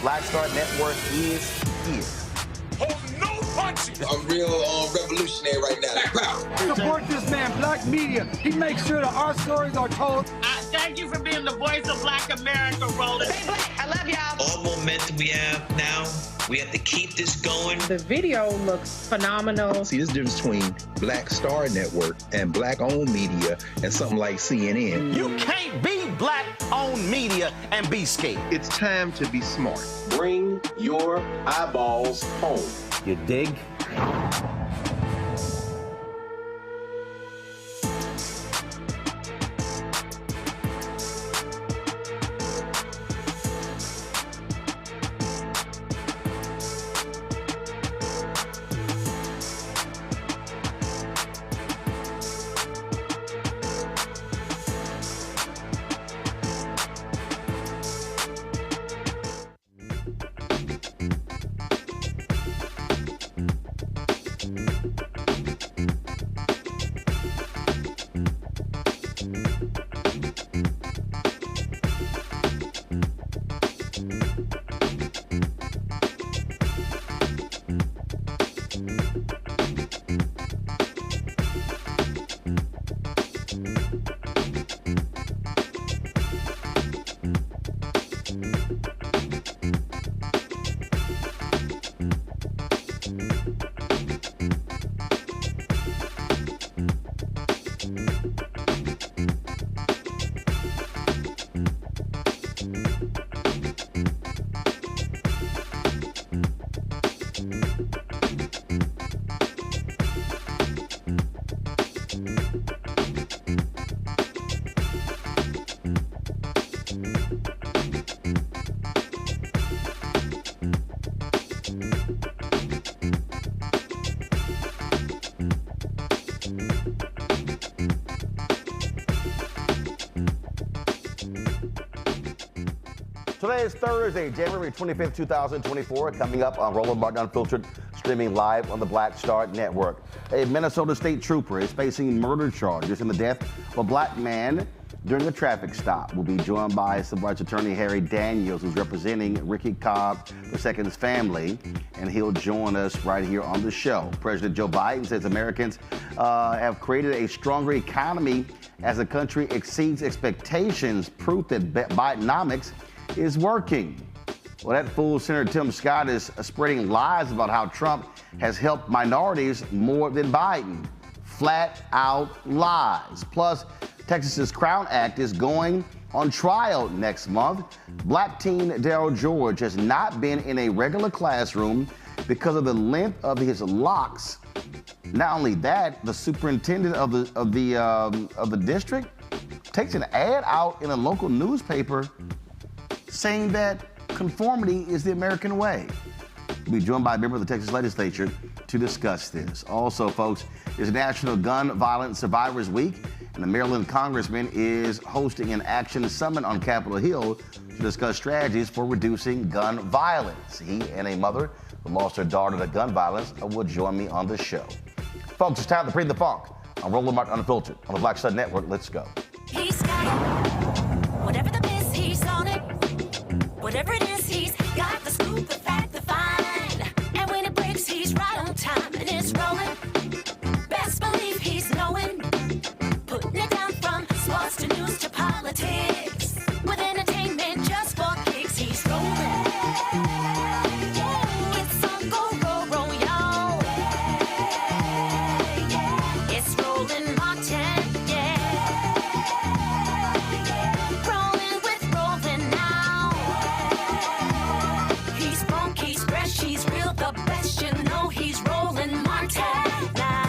Black Star Network is here. Oh, no punches! I'm real revolutionary right now. Support this man, Black Media. He makes sure that our stories are told. Thank you for being the voice of Black America, Roland. Stay black. I love y'all. All momentum we have now, we have to keep this going. The video looks phenomenal. See, there's a difference between Black Star Network and Black-owned media and something like CNN. You can't be Black-owned media and be scared. It's time to be smart. Bring your eyeballs home. You dig? Today is Thursday, January 25th, 2024. Coming up on Roland Martin Unfiltered, streaming live on the Black Star Network. A Minnesota state trooper is facing murder charges in the death of a black man during a traffic stop. We'll be joined by civil rights attorney Harry Daniels, who's representing Ricky Cobb II's family, and he'll join us right here on the show. President Joe Biden says Americans have created a stronger economy as the country exceeds expectations, proof that Bidenomics is working. Well, that fool Senator Tim Scott is spreading lies about how Trump has helped minorities more than Biden. Flat out lies. Plus, Texas's Crown Act is going on trial next month. Black teen Darryl George has not been in a regular classroom because of the length of his locks. Not only that, the superintendent of the district takes an ad out in a local newspaper saying that conformity is the American way. We'll be joined by a member of the Texas legislature to discuss this. Also, folks, it's National Gun Violence Survivors Week, and the Maryland Congressman is hosting an action summit on Capitol Hill to discuss strategies for reducing gun violence. He and a mother who lost her daughter to gun violence will join me on the show. Folks, it's time to bring the funk on Roland Martin Unfiltered on the Black Star Network. Let's go. He's got it. Whatever the miss, he's on it. Whatever it is, he's got the scoop, the fact, the find. And when it breaks, he's right on time and it's rolling. Best believe he's knowing. Putting it down from sports to news to politics. With entertainment just for kicks, he's rolling. It's on go, roll, roll, y'all. It's rolling Martin, yeah. Rolling with rolling now. He's funky, he's fresh, he's real, the best, you know he's rolling Martin now.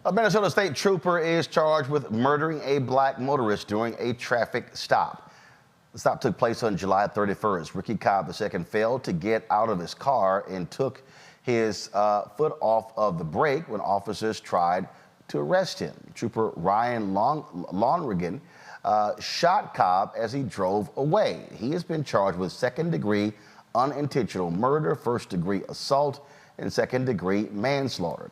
A Minnesota state trooper is charged with murdering a black motorist during a traffic stop. The stop took place on July 31st. Ricky Cobb II failed to get out of his car and took his foot off of the brake when officers tried to arrest him. Trooper Ryan Londregan shot Cobb as he drove away. He has been charged with second-degree unintentional murder, first-degree assault, and second-degree manslaughter.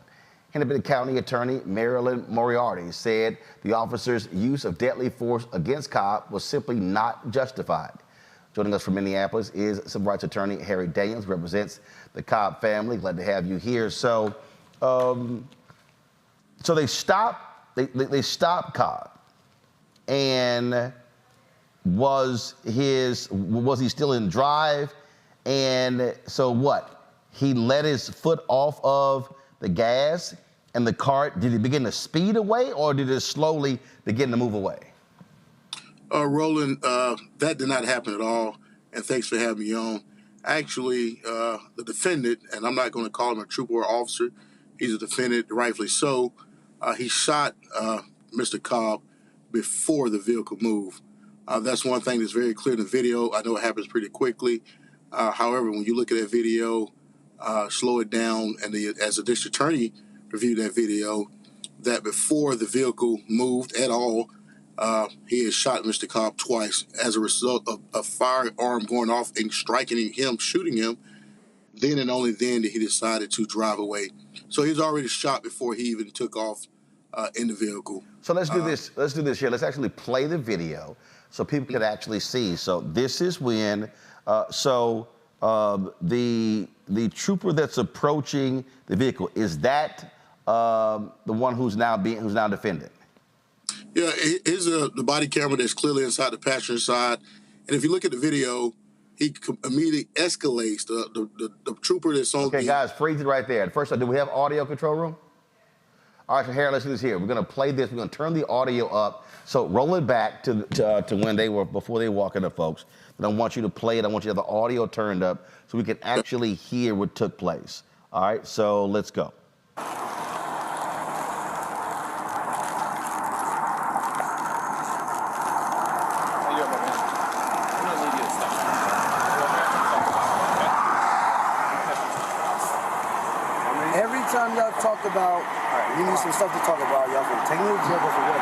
Hennepin County Attorney Maryland Moriarty said the officer's use of deadly force against Cobb was simply not justified. Joining us from Minneapolis is civil rights attorney Harry Daniels, who represents the Cobb family. Glad to have you here. So they stopped Cobb, and was he still in drive? And so what? He let his foot off of the gas, and the car, did it begin to speed away, or did it slowly begin to move away? Roland, that did not happen at all, and thanks for having me on. Actually, the defendant, and I'm not going to call him a trooper or officer, he's a defendant, rightfully so. He shot Mr. Cobb before the vehicle moved. That's one thing that's very clear in the video. I know it happens pretty quickly. However, when you look at that video, slow it down, and as a district attorney reviewed that video, that before the vehicle moved at all, he had shot Mr. Cobb twice as a result of a firearm going off and striking him, shooting him. Then and only then did he decided to drive away. So he was already shot before he even took off in the vehicle. So let's do this. Let's do this here. Let's actually play the video so people can actually see. So this is when the trooper that's approaching the vehicle, is that the one who's now defendant? Yeah, here's the body camera that's clearly inside the passenger side, and if you look at the video, he immediately escalates. The trooper that's on. Okay, guys, freeze it right there. First, do we have audio, control room? All right, so Harry, let's do this here. We're gonna play this. We're gonna turn the audio up. So roll it back to when they were before they walk into folks. But I want you to play it. I want you to have the audio turned up so we can actually hear what took place. All right, so let's go. anytime y'all talk about, you need some stuff to talk about, y'all can take me to jail for what?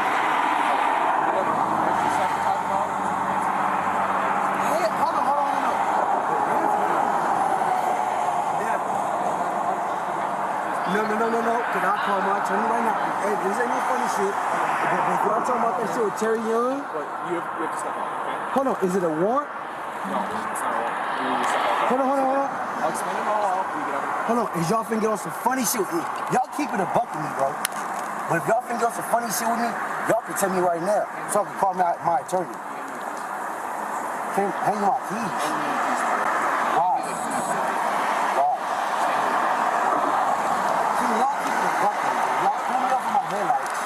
No. Can I call my attorney right now? Hey, this ain't no funny shit. But y'all talking about that shit with Terry Young? But you have to step out, okay? Hold on, is it a warrant? No, it's not a warrant. You need to step out. Hold on. I'll explain it all out. You get out. Hold on, is y'all finna get on some funny shit with me? Y'all keep it a buck with me, bro. But if y'all finna get on some funny shit with me, y'all can tell me right now so I can call my attorney. Can hang my keys. Why? See, y'all keep it a buck with me. Y'all pull me off of my headlights.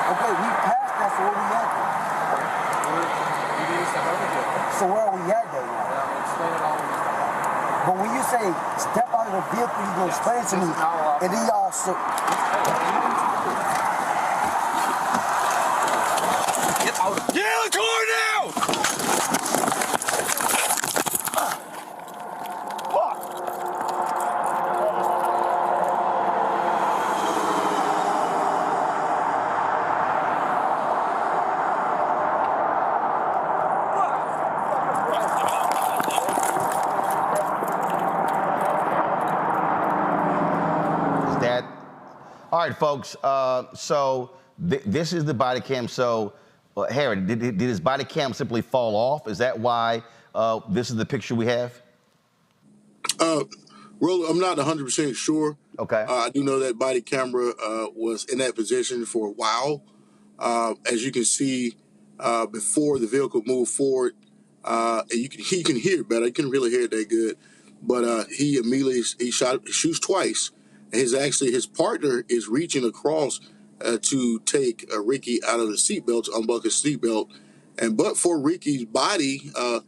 Okay, we passed that, so where we at then? So where are we at then now? But when you say step out of the vehicle, you're gonna explain it to me, and then y'all Get out of the car now! All right, folks. So this is the body cam. So, Harry, did his body cam simply fall off? Is that why this is the picture we have? Roland, I'm not 100% sure. Okay. I do know that body camera was in that position for a while. As you can see, before the vehicle moved forward, and he can hear it better. He couldn't really hear it that good, but he immediately shoots twice. His partner is reaching across to take Ricky out of the seatbelt, to unbuckle his seatbelt, but for Ricky's body, the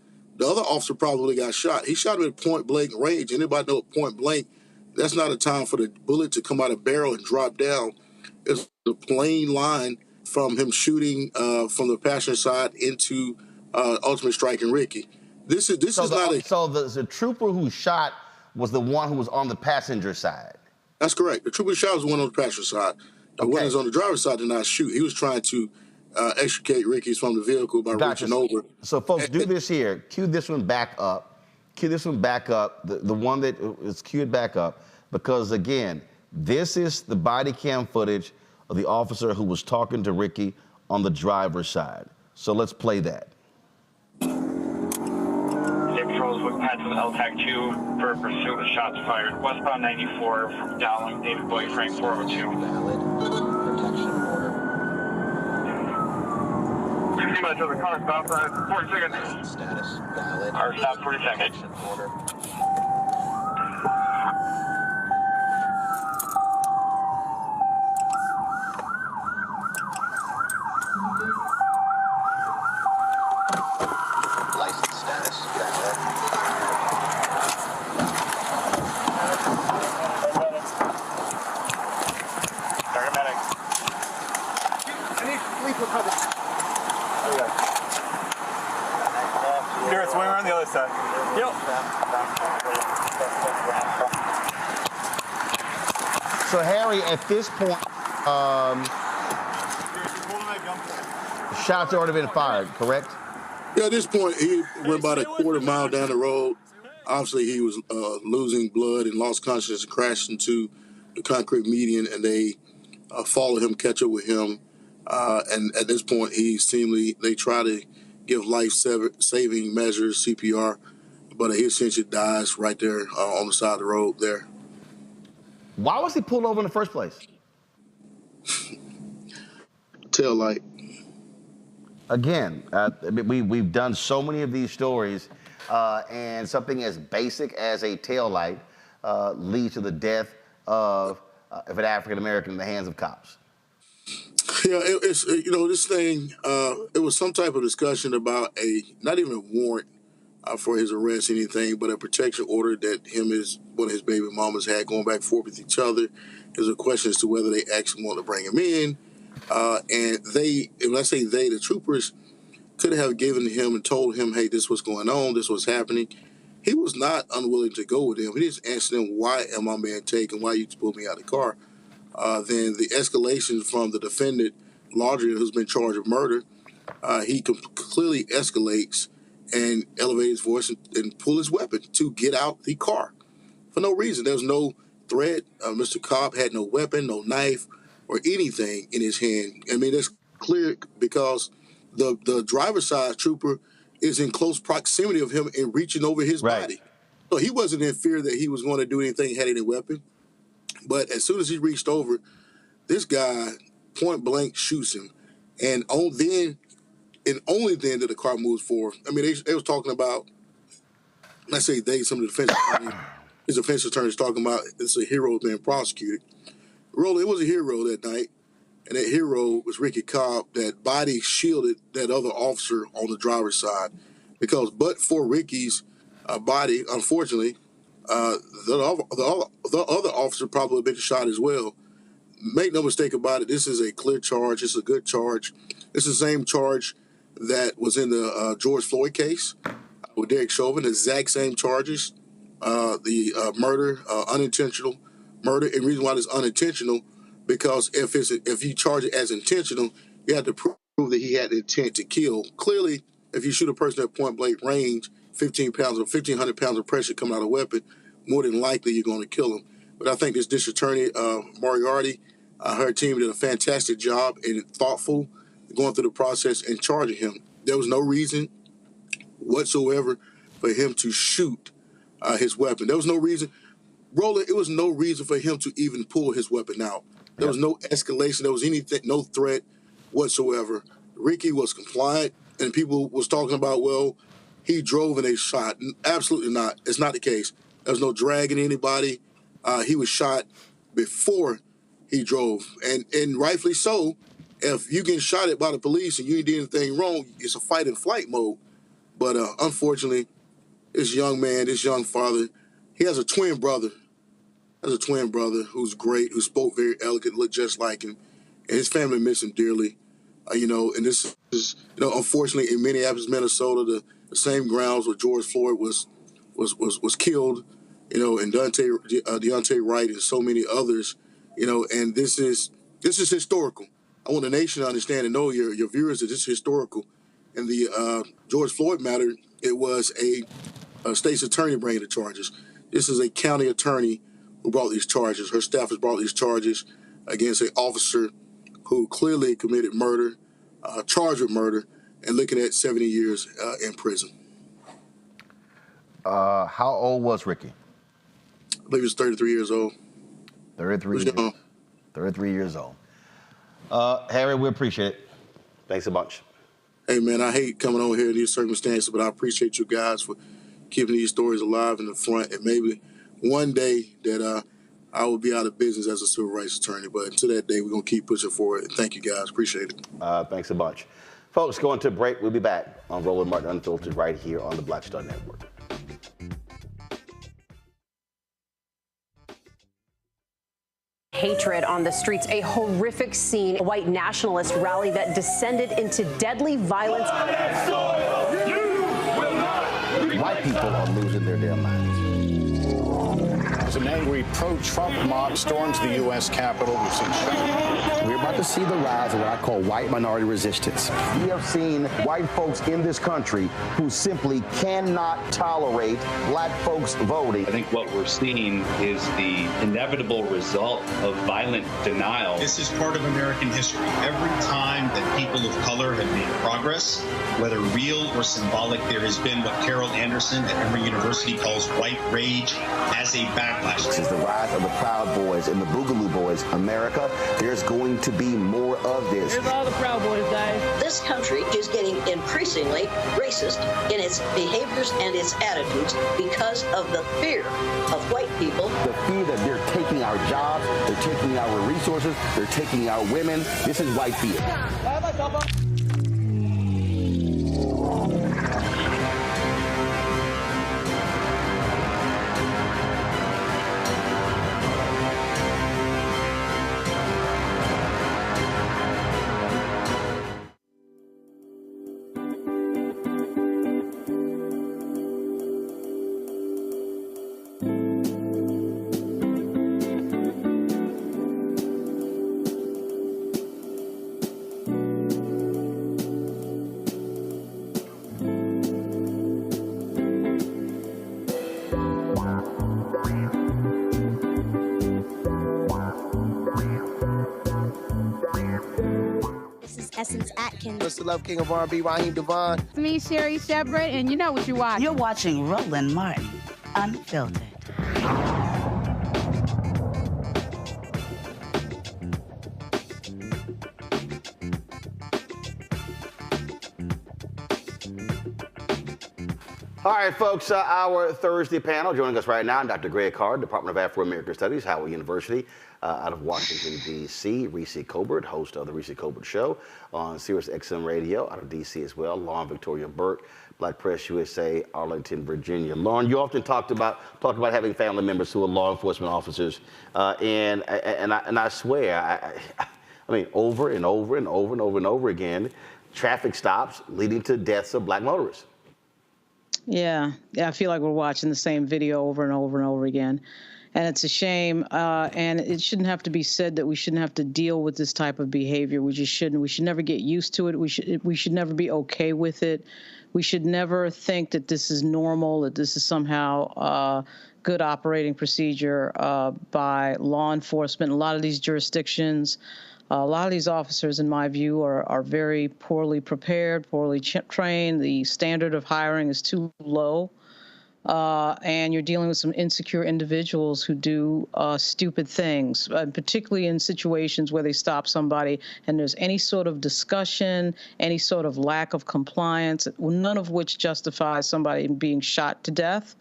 other officer probably got shot. He shot him at point blank range. Anybody know point blank? That's not a time for the bullet to come out of barrel and drop down. It's a plain line from him shooting from the passenger side into ultimately striking Ricky. This is not a. So the trooper who shot was the one who was on the passenger side. That's correct. The trooper shot was the one on the passenger side. The one who's on the driver's side did not shoot. He was trying to extricate Ricky from the vehicle by reaching over. So, folks, do this here. Cue this one back up. Cue this one back up, the one that is cued back up, because, again, this is the body cam footage of the officer who was talking to Ricky on the driver's side. So let's play that. Patrols with Pat to the LTAC 2 for pursuit with shots fired. Westbound 94 from Dowling, David Boy, Frank 402. Valid protection order. 60 minutes of the car, stop 40 seconds. Status valid. Car stop 40 seconds. Order. License status valid. Paramedic. Any leap recovery. Here, swing around the other side. Yep. So, Harry, at this point, shots already been fired, correct? Yeah, at this point, he went about a quarter mile down the road. Obviously, he was losing blood and lost consciousness and crashed into the concrete median, and they followed him, catch up with him. And at this point, they try to give life-saving measures, CPR, but he essentially dies right there on the side of the road there. Why was he pulled over in the first place? Tail light. Again, we've done so many of these stories, and something as basic as a tail light leads to the death of an African American in the hands of cops. Yeah, it's this thing. It was some type of discussion about not even a warrant for his arrest, anything, but a protection order that one of his baby mamas had going back and forth with each other. There's a question as to whether they actually want to bring him in, and when I say the troopers could have given him and told him, hey, this was going on, this was happening. he was not unwilling to go with him. He just asked him, why am my man taken? Why you pulled me out of the car? Then the escalation from the defendant, Londregan, who's been charged with murder, he clearly escalates and elevates his voice and pull his weapon to get out the car for no reason. There was no threat. Mr. Cobb had no weapon, no knife, or anything in his hand. I mean, that's clear because the driver's side trooper is in close proximity of him and reaching over his body. So he wasn't in fear that he was going to do anything, had any weapon. But as soon as he reached over, this guy point blank shoots him. And only then did the car move forward. I mean, they was talking about, let's say some of the defense attorneys, his defense attorneys talking about it's a hero being prosecuted. Roland, it was a hero that night. And that hero was Ricky Cobb, that body shielded that other officer on the driver's side. Because but for Ricky's body, unfortunately, the other officer probably been shot as well. Make no mistake about it, this is a clear charge. It's a good charge. It's the same charge that was in the George Floyd case with Derek Chauvin, the exact same charges. The murder, unintentional murder. And the reason why it's unintentional, because if you charge it as intentional, you have to prove that he had the intent to kill. Clearly, if you shoot a person at point blank range, 15 pounds or 1,500 pounds of pressure coming out of a weapon, more than likely you're going to kill him. But I think this district attorney, Moriarty, her team did a fantastic job and thoughtful going through the process and charging him. There was no reason whatsoever for him to shoot his weapon. There was no reason. Roland, it was no reason for him to even pull his weapon out. There was no escalation. There was anything, no threat whatsoever. Ricky was compliant, and people was talking about, well, he drove and they shot. Absolutely not. It's not the case. There was no dragging anybody. He was shot before he drove, and rightfully so. If you get shot at by the police and you did anything wrong, it's a fight and flight mode. But unfortunately, this young man, this young father, he has a twin brother. Who's great, who spoke very elegant, looked just like him, and his family miss him dearly. And this is, unfortunately, in Minneapolis, Minnesota, the same grounds where George Floyd was killed, and Deontay Wright and so many others, and this is historical. I want the nation to understand and know your viewers that this is historical. In the George Floyd matter, it was a state's attorney bringing the charges. This is a county attorney who brought these charges. Her staff has brought these charges against an officer who clearly committed murder, charged with murder, and looking at 70 years in prison. How old was Ricky? I believe he was 33 years old. 33 years old. Harry, we appreciate it. Thanks a bunch. Hey, man, I hate coming over here in these circumstances, but I appreciate you guys for keeping these stories alive in the front. And maybe one day that I will be out of business as a civil rights attorney. But until that day, we're going to keep pushing forward. And thank you, guys. Appreciate it. Thanks a bunch. Folks, going to break. We'll be back on Roland Martin Unfiltered right here on the Black Star Network. Hatred on the streets, a horrific scene, a white nationalist rally that descended into deadly violence. White people are losing their damn minds. As an angry pro-Trump mob storms the U.S. Capitol, we've seen We're about to see the rise of what I call white minority resistance. We have seen white folks in this country who simply cannot tolerate black folks voting. I think what we're seeing is the inevitable result of violent denial. This is part of American history. Every time that people of color have made progress, whether real or symbolic, there has been what Carol Anderson at Emory University calls white rage as a backlash. This is the rise of the Proud Boys and the Boogaloo Boys. America, there's going to be more of this. Here's all the Proud Boys, guys. This country is getting increasingly racist in its behaviors and its attitudes because of the fear of white people. The fear that they're taking our jobs, they're taking our resources, they're taking our women. This is white fear. Essence Atkins. Mr. Love King of R&B, Raheem Devon. It's me, Sherry Shepard, and you know what you're watching. You're watching Roland Martin, Unfiltered. All right, folks, our Thursday panel. Joining us right now, Dr. Greg Carr, Department of Afro-American Studies, Howard University, out of Washington, D.C. Ricky Cobb, host of the Ricky Cobb Show on Sirius XM Radio, out of D.C. as well. Lauren Victoria Burke, Black Press USA, Arlington, Virginia. Lauren, you often talk about having family members who are law enforcement officers, and I swear, I mean, over and over and over and over and over again, traffic stops leading to deaths of black motorists. Yeah, I feel like we're watching the same video over and over and over again. And it's a shame, and it shouldn't have to be said that we shouldn't have to deal with this type of behavior. We just shouldn't. We should never get used to it. We should never be okay with it. We should never think that this is normal, that this is somehow good operating procedure by law enforcement. A lot of these jurisdictions, a lot of these officers, in my view, are very poorly prepared, poorly trained. The standard of hiring is too low. And you're dealing with some insecure individuals who do stupid things, particularly in situations where they stop somebody and there's any sort of discussion, any sort of lack of compliance, none of which justifies somebody being shot to death.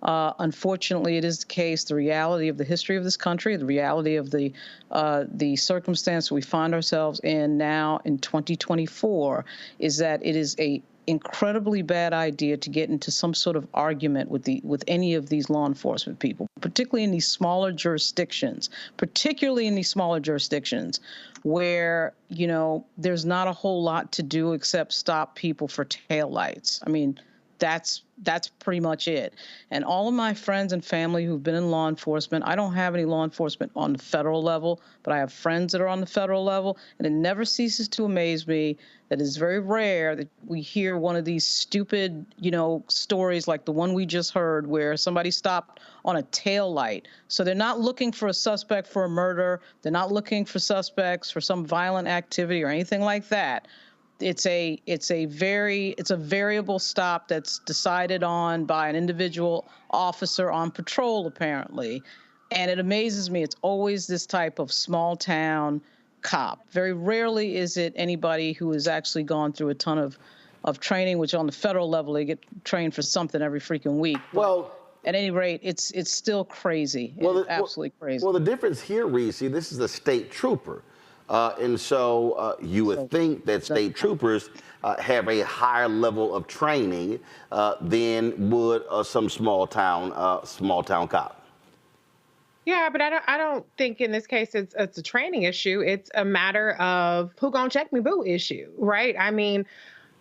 Unfortunately, it is the case, the reality of the history of this country, the reality of the circumstance we find ourselves in now in 2024 is that it is a incredibly bad idea to get into some sort of argument with any of these law enforcement people, particularly in these smaller jurisdictions, where, you know, there's not a whole lot to do except stop people for taillights. I mean, that's pretty much it. And all of my friends and family who've been in law enforcement, I don't have any law enforcement on the federal level, but I have friends that are on the federal level, and it never ceases to amaze me that it's very rare that we hear one of these stupid, you know, stories like the one we just heard where somebody stopped on a tail light. So they're not looking for a suspect for a murder. They're not looking for suspects for some violent activity or anything like that. It's a variable stop that's decided on by an individual officer on patrol, apparently. And it amazes me. It's always this type of small town cop. Very rarely is it anybody who has actually gone through a ton of training, which on the federal level, they get trained for something every freaking week. Well, at any rate, it's still crazy. It's absolutely crazy. Well, the difference here, Reese, this is a state trooper. And so you would think that state troopers have a higher level of training than would some small town cop. Yeah, but I don't think in this case it's a training issue. It's a matter of who gonna check me boo issue, right? I mean,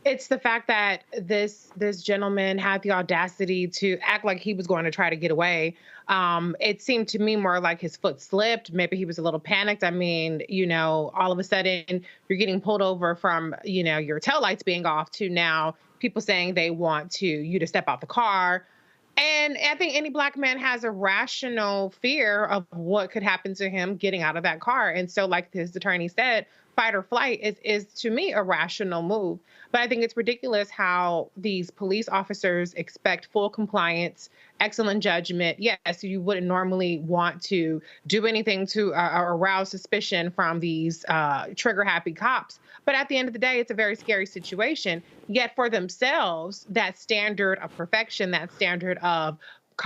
it's the fact that this gentleman had the audacity to act like he was going to try to get away. It seemed to me more like his foot slipped. Maybe he was a little panicked. I mean, you know, all of a sudden you're getting pulled over from, you know, your taillights being off to now people saying they want you to step out the car. And I think any black man has a rational fear of what could happen to him getting out of that car. And so, like his attorney said, fight or flight is to me a rational move. But I think it's ridiculous how these police officers expect full compliance, excellent judgment. Yes, you wouldn't normally want to do anything to arouse suspicion from these trigger-happy cops. But at the end of the day, it's a very scary situation. Yet for themselves, that standard of perfection, that standard of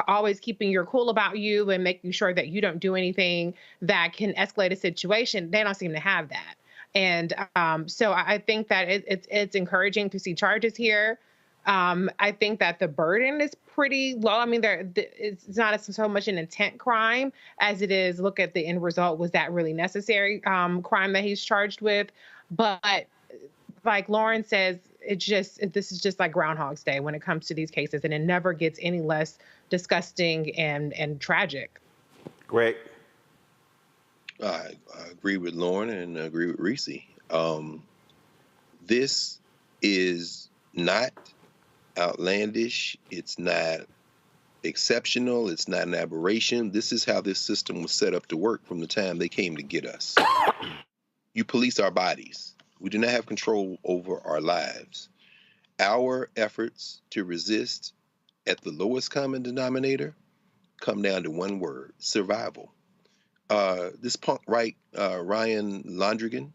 always keeping your cool about you and making sure that you don't do anything that can escalate a situation, they don't seem to have that. And so I think that it's encouraging to see charges here. I think that the burden is pretty low. I mean, it's not so much an intent crime as it is, look at the end result. Was that really necessary crime that he's charged with? But like Lauren says, this is just like Groundhog's Day when it comes to these cases, and it never gets any less disgusting and tragic. Great. I agree with Lauren and I agree with Reese. This is not outlandish. It's not exceptional. It's not an aberration. This is how this system was set up to work from the time they came to get us. You police our bodies. We do not have control over our lives. Our efforts to resist at the lowest common denominator come down to one word: survival. This punk Ryan Londregan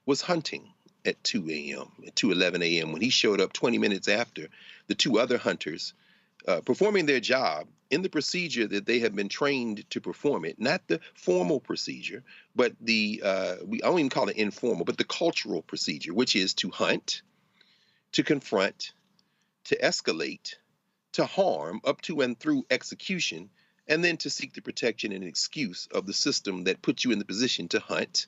was hunting at 2 a.m., at 2:11 a.m. when he showed up 20 minutes after the two other hunters performing their job in the procedure that they have been trained to perform it, not the formal procedure, but I don't even call it informal, but the cultural procedure, which is to hunt, to confront, to escalate, to harm up to and through execution, and then to seek the protection and excuse of the system that put you in the position to hunt,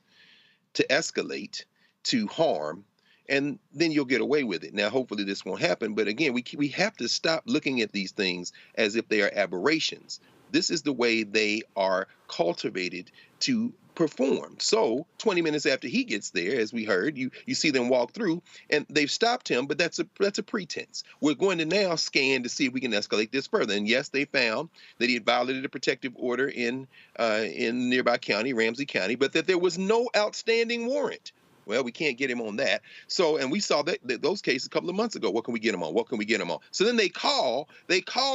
to escalate, to harm, and then you'll get away with it. Now, hopefully this won't happen, but again, we have to stop looking at these things as if they are aberrations. This is the way they are cultivated to perform. So 20 minutes after he gets there, as we heard, you see them walk through and they've stopped him, but that's a pretense. We're going to now scan to see if we can escalate this further. And yes, they found that he had violated a protective order in nearby county, Ramsey County, but that there was no outstanding warrant. Well, we can't get him on that. So, and we saw that those cases a couple of months ago. What can we get him on? What can we get him on? So then they call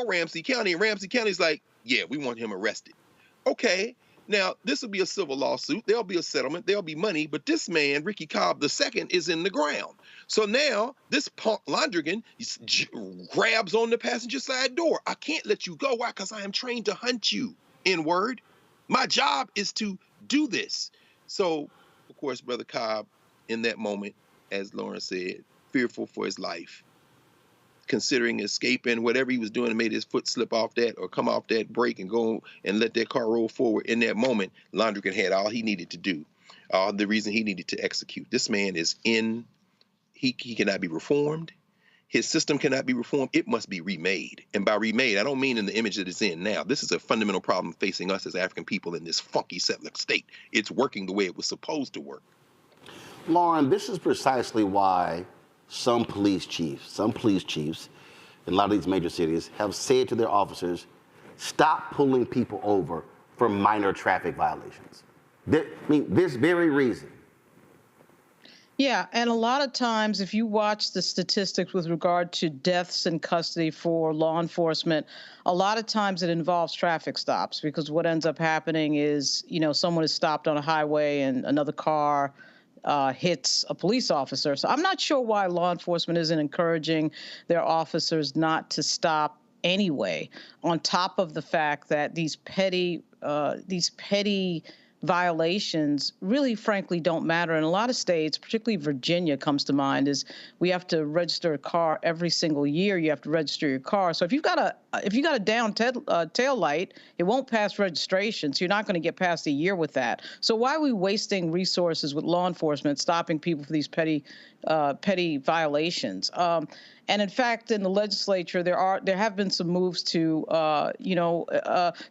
Ramsey County, and Ramsey County's like, yeah, we want him arrested. Okay. Now, this will be a civil lawsuit. There'll be a settlement. There'll be money. But this man, Ricky Cobb II, is in the ground. So now this punk Londregan grabs on the passenger side door. I can't let you go. Why? Because I am trained to hunt you, N-word. My job is to do this. So, of course, Brother Cobb, in that moment, as Lauren said, fearful for his life, considering escaping, whatever he was doing, and made his foot slip off that or come off that brake and go and let that car roll forward. In that moment, Londregan had all he needed to do, the reason he needed to execute. This man is he cannot be reformed. His system cannot be reformed. It must be remade. And by remade, I don't mean in the image that it's in now. This is a fundamental problem facing us as African people in this funky settler state. It's working the way it was supposed to work. Lauren, this is precisely why some police chiefs in a lot of these major cities have said to their officers, stop pulling people over for minor traffic violations. This very reason. Yeah, and a lot of times, if you watch the statistics with regard to deaths in custody for law enforcement, a lot of times it involves traffic stops, because what ends up happening is, someone is stopped on a highway and another car hits a police officer. So I'm not sure why law enforcement isn't encouraging their officers not to stop anyway, on top of the fact that these petty violations really, frankly, don't matter. In a lot of states, particularly Virginia comes to mind, is we have to register a car every single year. You have to register your car. So if you've got a down tail light, it won't pass registration. So you're not going to get past a year with that. So why are we wasting resources with law enforcement stopping people for these petty violations? And in fact, in the legislature, there have been some moves to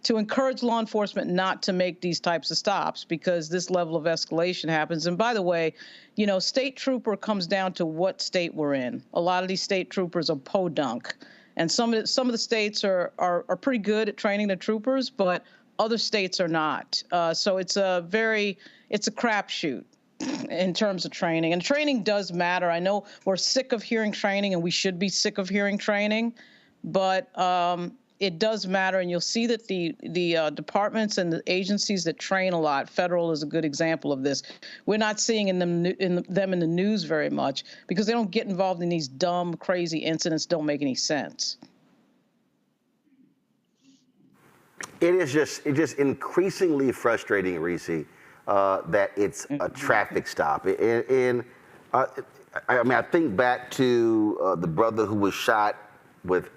encourage law enforcement not to make these types of stops, because this level of escalation happens. And by the way, state trooper comes down to what state we're in. A lot of these state troopers are podunk, and some of the states are pretty good at training the troopers, but other states are not. So it's a crapshoot in terms of training. And training does matter. I know we're sick of hearing training, and we should be sick of hearing training, but it does matter. And you'll see that the departments and the agencies that train a lot, federal is a good example of this, we're not seeing them in the news very much, because they don't get involved in these dumb, crazy incidents that don't make any sense. It's just increasingly frustrating, Reese, that it's a traffic stop. I think back to the brother who was shot with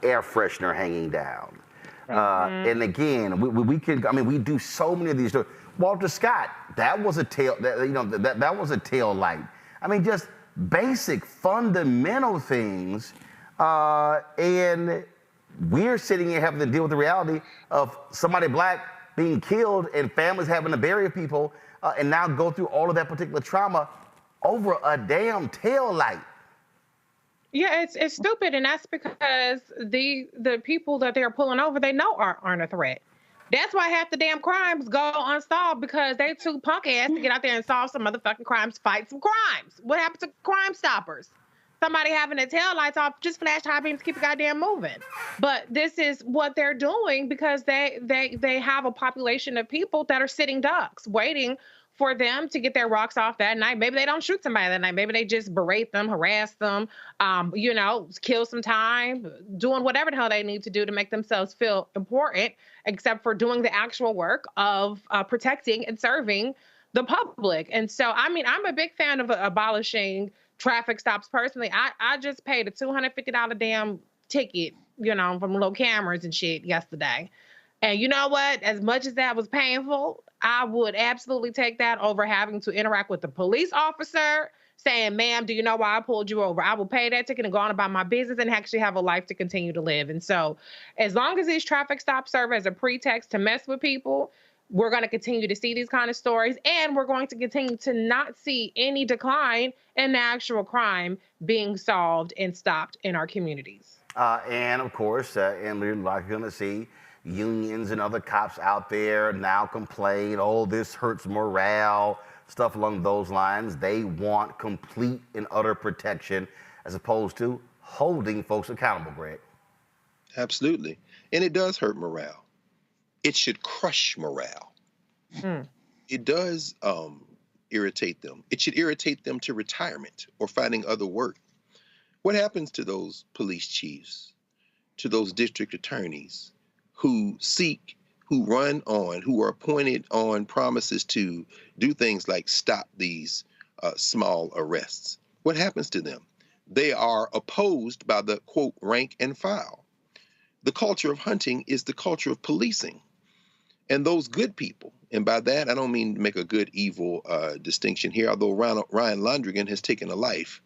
air freshener hanging down. And again, we do so many of these. Walter Scott, that was a tail light. I mean, just basic fundamental things, and we're sitting here having to deal with the reality of somebody black being killed and families having to bury people, and now go through all of that particular trauma over a damn tail light. Yeah, it's stupid, and that's because the people that they're pulling over, they know aren't a threat. That's why half the damn crimes go unsolved, because they too punk ass to get out there and solve some motherfucking crimes, fight some crimes. What happened to Crime Stoppers? Somebody having their tail lights off, just flash high beams, keep it goddamn moving. But this is what they're doing because they have a population of people that are sitting ducks, waiting for them to get their rocks off that night. Maybe they don't shoot somebody that night. Maybe they just berate them, harass them, kill some time, doing whatever the hell they need to do to make themselves feel important, except for doing the actual work of protecting and serving the public. And so, I mean, I'm a big fan of abolishing traffic stops personally. I just paid a $250 damn ticket, from little cameras and shit yesterday. And you know what? As much as that was painful, I would absolutely take that over having to interact with the police officer saying, ma'am, do you know why I pulled you over? I will pay that ticket and go on about my business and actually have a life to continue to live. And so as long as these traffic stops serve as a pretext to mess with people, we're going to continue to see these kind of stories, and we're going to continue to not see any decline in the actual crime being solved and stopped in our communities. And of course, and we're likely going to see unions and other cops out there now complain, oh, this hurts morale, stuff along those lines. They want complete and utter protection as opposed to holding folks accountable, Greg. Absolutely. And it does hurt morale. It should crush morale. It does irritate them. It should irritate them to retirement or finding other work. What happens to those police chiefs, to those district attorneys who are appointed on promises to do things like stop these small arrests? What happens to them? They are opposed by the, quote, rank and file. The culture of hunting is the culture of policing. And those good people, and by that I don't mean to make a good-evil distinction here, although Ryan Londregan has taken a life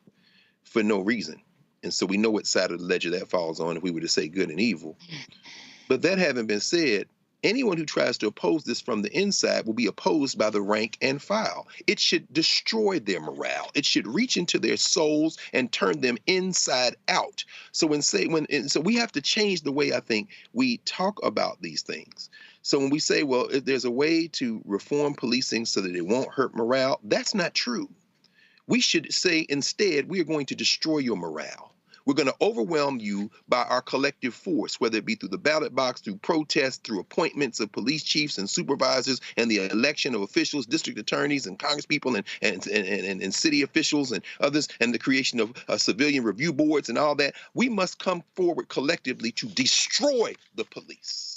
for no reason. And so we know what side of the ledger that falls on if we were to say good and evil. But that having been said, anyone who tries to oppose this from the inside will be opposed by the rank and file. It should destroy their morale. It should reach into their souls and turn them inside out. So we have to change the way I think we talk about these things. So when we say, well, if there's a way to reform policing so that it won't hurt morale, that's not true. We should say instead, we are going to destroy your morale. We're going to overwhelm you by our collective force, whether it be through the ballot box, through protests, through appointments of police chiefs and supervisors, and the election of officials, district attorneys, and congresspeople, and city officials, and others, and the creation of civilian review boards and all that. We must come forward collectively to destroy the police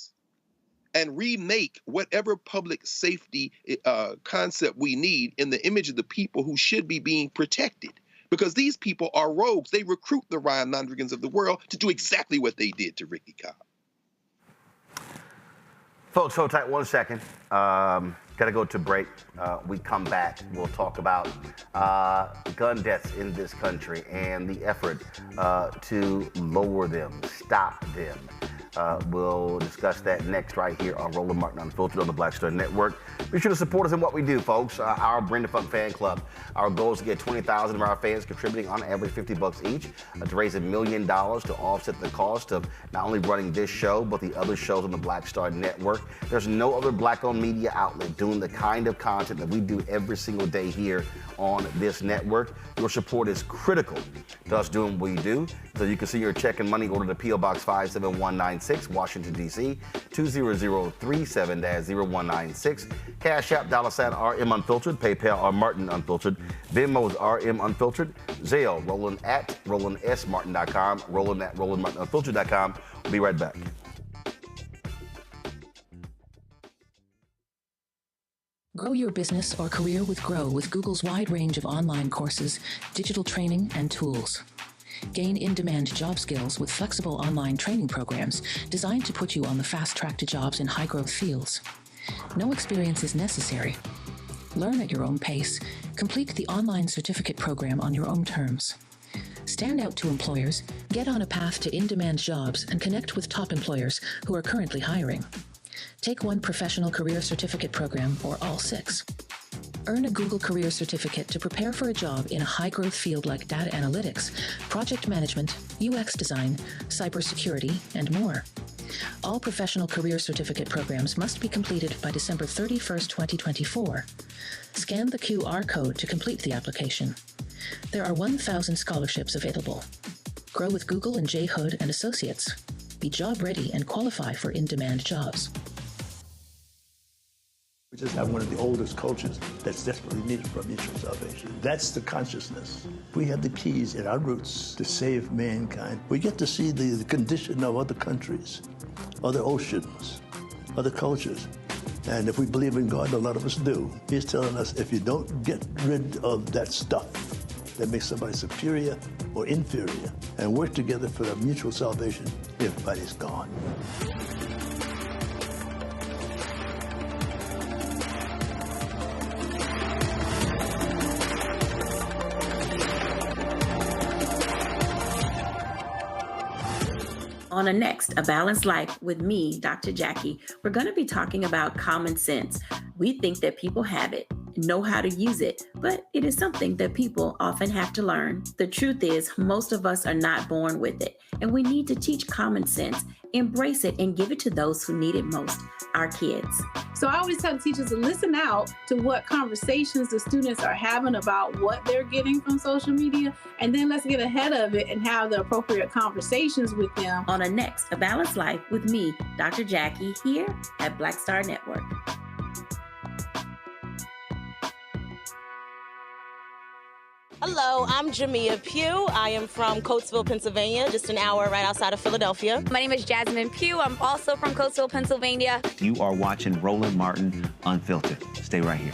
and remake whatever public safety concept we need in the image of the people who should be being protected. Because these people are rogues. They recruit the Ryan Londregans of the world to do exactly what they did to Ricky Cobb. Folks, hold tight 1 second. Got to go to break. We come back. We'll talk about gun deaths in this country and the effort to lower them, stop them. We'll discuss that next right here on Roland Martin Unfiltered on the Black Star Network. Be sure to support us in what we do, folks. Our Brenda Funk Fan Club. Our goal is to get 20,000 of our fans contributing on average $50 each to raise $1 million to offset the cost of not only running this show, but the other shows on the Black Star Network. There's no other black-owned media outlet doing the kind of content that we do every single day here on this network. Your support is critical to us doing what we do. So you can see your check and money order to P.O. Box 57196, Washington, D.C., 20037-0196. Cash App, $RM Unfiltered, PayPal, R Martin Unfiltered, Venmo's RM Unfiltered, Zelle, Roland at RolandSMartin.com, Roland at RolandMartinUnfiltered.com. We'll be right back. Grow your business or career with Grow with Google's wide range of online courses, digital training, and tools. Gain in-demand job skills with flexible online training programs designed to put you on the fast track to jobs in high-growth fields. No experience is necessary. Learn at your own pace. Complete the online certificate program on your own terms. Stand out to employers, get on a path to in-demand jobs, and connect with top employers who are currently hiring. Take one professional career certificate program or all 6. Earn a Google Career Certificate to prepare for a job in a high-growth field like data analytics, project management, UX design, cybersecurity, and more. All professional career certificate programs must be completed by December 31st, 2024. Scan the QR code to complete the application. There are 1,000 scholarships available. Grow with Google and J. Hood and Associates. Be job ready and qualify for in-demand jobs. We just have one of the oldest cultures that's desperately needed for mutual salvation. That's the consciousness. We have the keys in our roots to save mankind. We get to see the condition of other countries, other oceans, other cultures. And if we believe in God, a lot of us do, He's telling us if you don't get rid of that stuff that makes somebody superior or inferior and work together for the mutual salvation, everybody's gone. On the next A Balanced Life with me, Dr. Jackie, we're going to be talking about common sense. We think that people have it, know how to use it, but it is something that people often have to learn. The truth is, most of us are not born with it, and we need to teach common sense, embrace it, and give it to those who need it most, our kids. So I always tell teachers to listen out to what conversations the students are having about what they're getting from social media, and then let's get ahead of it and have the appropriate conversations with them. On the next A Balanced Life with me, Dr. Jackie, here at Black Star Network. Hello, I'm Jamia Pugh. I am from Coatesville, Pennsylvania, just an hour right outside of Philadelphia. My name is Jasmine Pugh. I'm also from Coatesville, Pennsylvania. You are watching Roland Martin Unfiltered. Stay right here.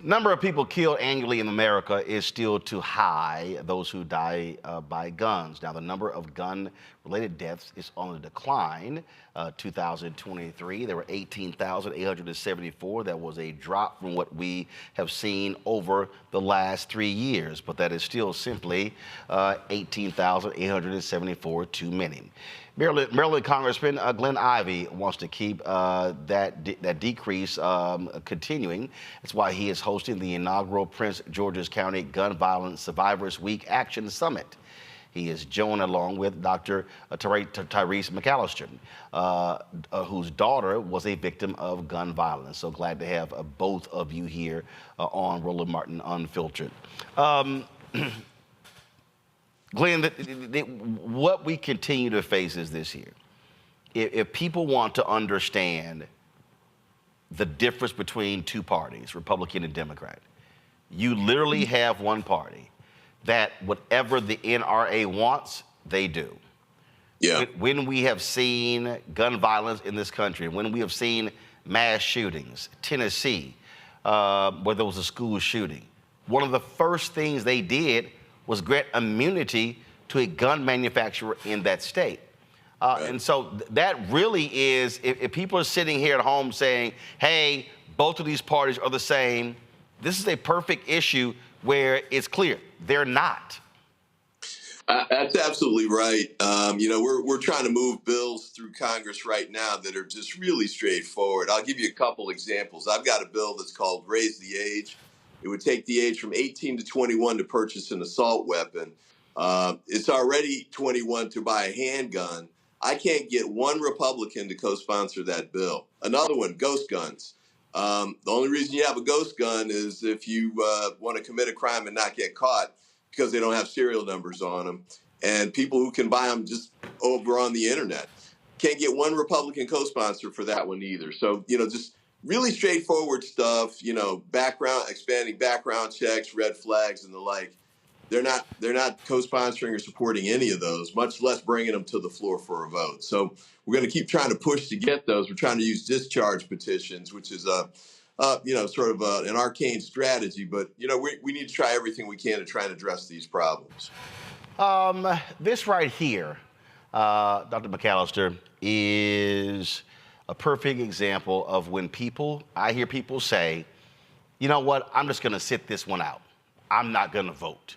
Number of people killed annually in America is still too high, those who die by guns. Now, the number of gun-related deaths is on the decline. 2023, there were 18,874. That was a drop from what we have seen over the last 3 years, but that is still simply 18,874 too many. Maryland Congressman Glenn Ivey wants to keep that decrease continuing. That's why he is hosting the inaugural Prince George's County Gun Violence Survivors Week Action Summit. He is joined along with Dr. Tyrese McAllister, whose daughter was a victim of gun violence. So glad to have both of you here on Roland Martin Unfiltered. Glenn, what we continue to face is this here. If people want to understand the difference between two parties, Republican and Democrat, you literally have one party that whatever the NRA wants, they do. Yeah. When we have seen gun violence in this country, when we have seen mass shootings, Tennessee, where there was a school shooting, one of the first things they did was grant immunity to a gun manufacturer in that state. And so that really is, if people are sitting here at home saying, hey, both of these parties are the same, this is a perfect issue where it's clear they're not. That's absolutely right. We're trying to move bills through Congress right now that are just really straightforward. I'll give you a couple examples. I've got a bill that's called Raise the Age. It would take the age from 18 to 21 to purchase an assault weapon. It's already 21 to buy a handgun. I can't get one Republican to co-sponsor that bill. Another one, ghost guns. The only reason you have a ghost gun is if you want to commit a crime and not get caught because they don't have serial numbers on them. And people who can buy them just over on the internet. Can't get one Republican co-sponsor for that one either. So, just really straightforward stuff, expanding background checks, red flags, and the like. They're not co-sponsoring or supporting any of those, much less bringing them to the floor for a vote. So we're going to keep trying to push to get those. We're trying to use discharge petitions, which is an arcane strategy. But we need to try everything we can to try and address these problems. This right here, Dr. McAllister, is a perfect example of when I hear people say, you know what, I'm just going to sit this one out. I'm not going to vote.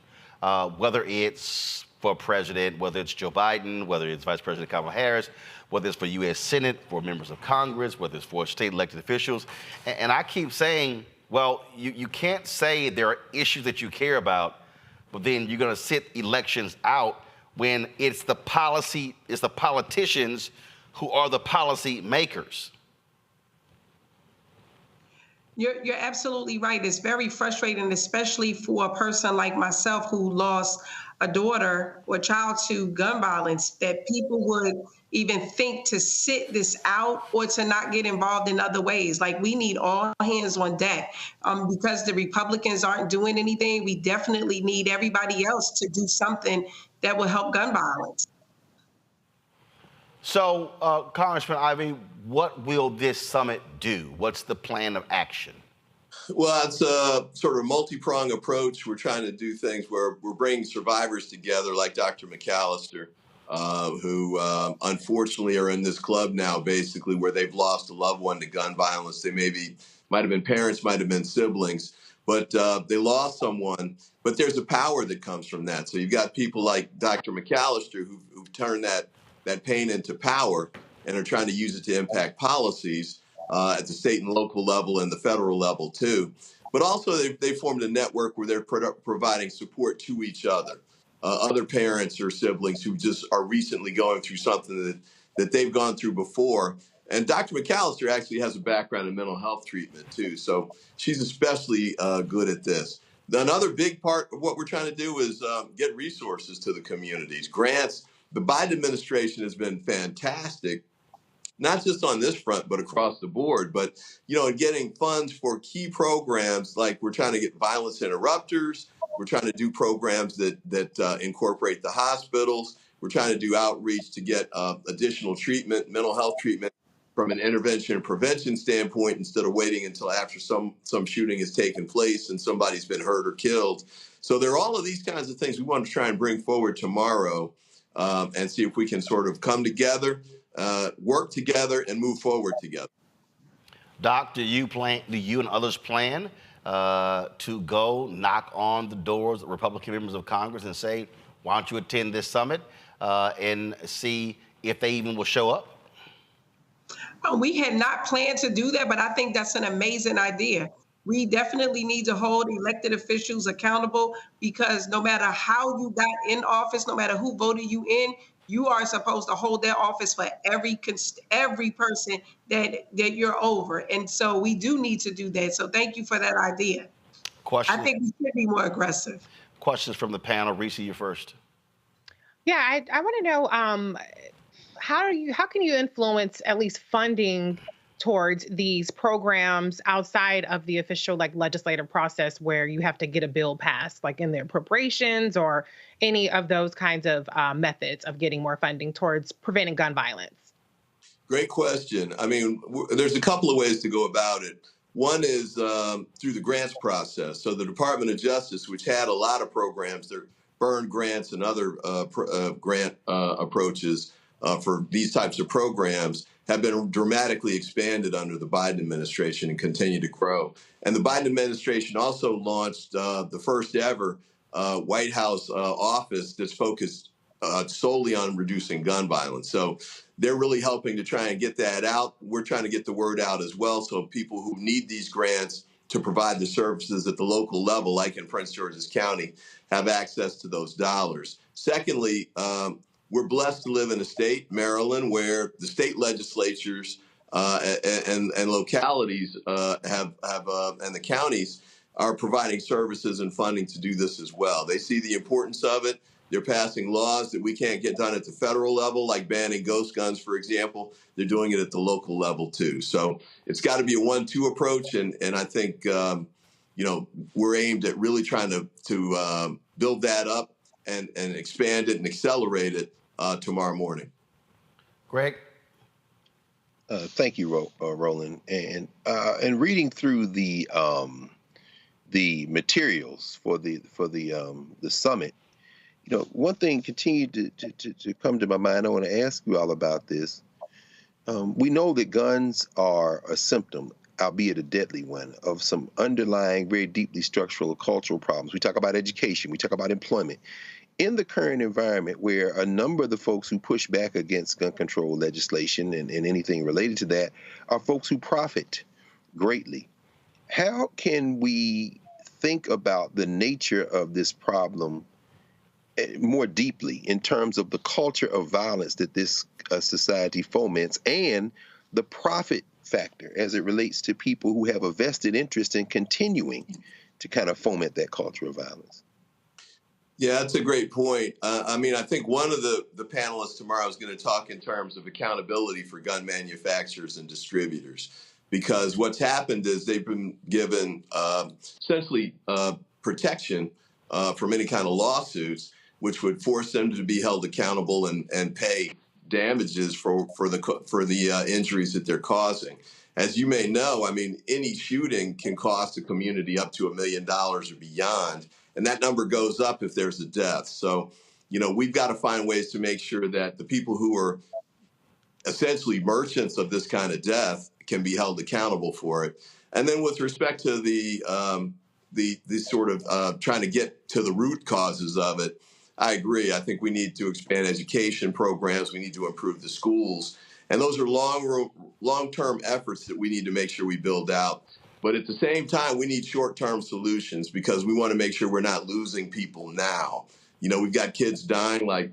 Whether it's for president, whether it's Joe Biden, whether it's Vice President Kamala Harris, whether it's for U.S. Senate, for members of Congress, whether it's for state elected officials. And I keep saying, well, you can't say there are issues that you care about, but then you're going to sit elections out when it's the politicians who are the policy makers. You're absolutely right. It's very frustrating, especially for a person like myself who lost a daughter or child to gun violence, that people would even think to sit this out or to not get involved in other ways. Like, we need all hands on deck. Because the Republicans aren't doing anything, we definitely need everybody else to do something that will help gun violence. So, Congressman Ivey, what will this summit do? What's the plan of action? Well, it's a sort of multi-pronged approach. We're trying to do things where we're bringing survivors together, like Dr. McAllister, who unfortunately are in this club now, basically, where they've lost a loved one to gun violence. They might have been parents, might have been siblings, but they lost someone. But there's a power that comes from that. So you've got people like Dr. McAllister who've turned that pain into power and are trying to use it to impact policies at the state and local level and the federal level too. But also they formed a network where they're providing support to each other, other parents or siblings who just are recently going through something that they've gone through before. And Dr. McAllister actually has a background in mental health treatment too, so she's especially good at this. Another big part of what we're trying to do is get resources to the communities, grants. The Biden administration has been fantastic, not just on this front, but across the board. But, in getting funds for key programs, like we're trying to get violence interrupters. We're trying to do programs that incorporate the hospitals. We're trying to do outreach to get additional treatment, mental health treatment, from an intervention and prevention standpoint, instead of waiting until after some shooting has taken place and somebody's been hurt or killed. So there are all of these kinds of things we want to try and bring forward tomorrow. And see if we can sort of come together, work together, and move forward together. Doc, do you and others plan to go knock on the doors of Republican members of Congress and say, why don't you attend this summit and see if they even will show up? We had not planned to do that, but I think that's an amazing idea. We definitely need to hold elected officials accountable, because no matter how you got in office, no matter who voted you in, you are supposed to hold their office for every person that you're over. And so we do need to do that. So thank you for that idea. I think we should be more aggressive. Questions from the panel. Reese, you first. Yeah, I want to know how can you influence at least funding towards these programs outside of the official legislative process, where you have to get a bill passed, like in the appropriations or any of those kinds of methods of getting more funding towards preventing gun violence? Great question. I mean, there's a couple of ways to go about it. One is through the grants process. So the Department of Justice, which had a lot of programs, their burn grants and other grant approaches for these types of programs, have been dramatically expanded under the Biden administration and continue to grow. And the Biden administration also launched the first ever White House office that's focused solely on reducing gun violence. So they're really helping to try and get that out. We're trying to get the word out as well, so people who need these grants to provide the services at the local level, like in Prince George's County, have access to those dollars. Secondly, we're blessed to live in a state, Maryland, where the state legislatures and localities and the counties are providing services and funding to do this as well. They see the importance of it. They're passing laws that we can't get done at the federal level, like banning ghost guns, for example. They're doing it at the local level too. So it's got to be a 1-2 approach, and I think we're aimed at really trying to build that up and expand it and accelerate it tomorrow morning. Greg? Thank you, Roland. And reading through the materials for the summit, one thing continued to come to my mind. I want to ask you all about this. We know that guns are a symptom, albeit a deadly one, of some underlying, very deeply structural cultural problems. We talk about education, we talk about employment. In the current environment where a number of the folks who push back against gun control legislation and anything related to that are folks who profit greatly, how can we think about the nature of this problem more deeply in terms of the culture of violence that this society foments and the profit factor as it relates to people who have a vested interest in continuing to kind of foment that culture of violence? Yeah, that's a great point. I mean, I think one of the panelists tomorrow is going to talk in terms of accountability for gun manufacturers and distributors, because what's happened is they've been given essentially protection from any kind of lawsuits, which would force them to be held accountable and pay damages for the injuries that they're causing. As you may know, I mean, any shooting can cost a community up to $1 million or beyond, and that number goes up if there's a death. So, we've got to find ways to make sure that the people who are essentially merchants of this kind of death can be held accountable for it. And then with respect to the sort of trying to get to the root causes of it, I agree. I think we need to expand education programs. We need to improve the schools. And those are long-term efforts that we need to make sure we build out. But at the same time, we need short-term solutions because we want to make sure we're not losing people now. We've got kids dying like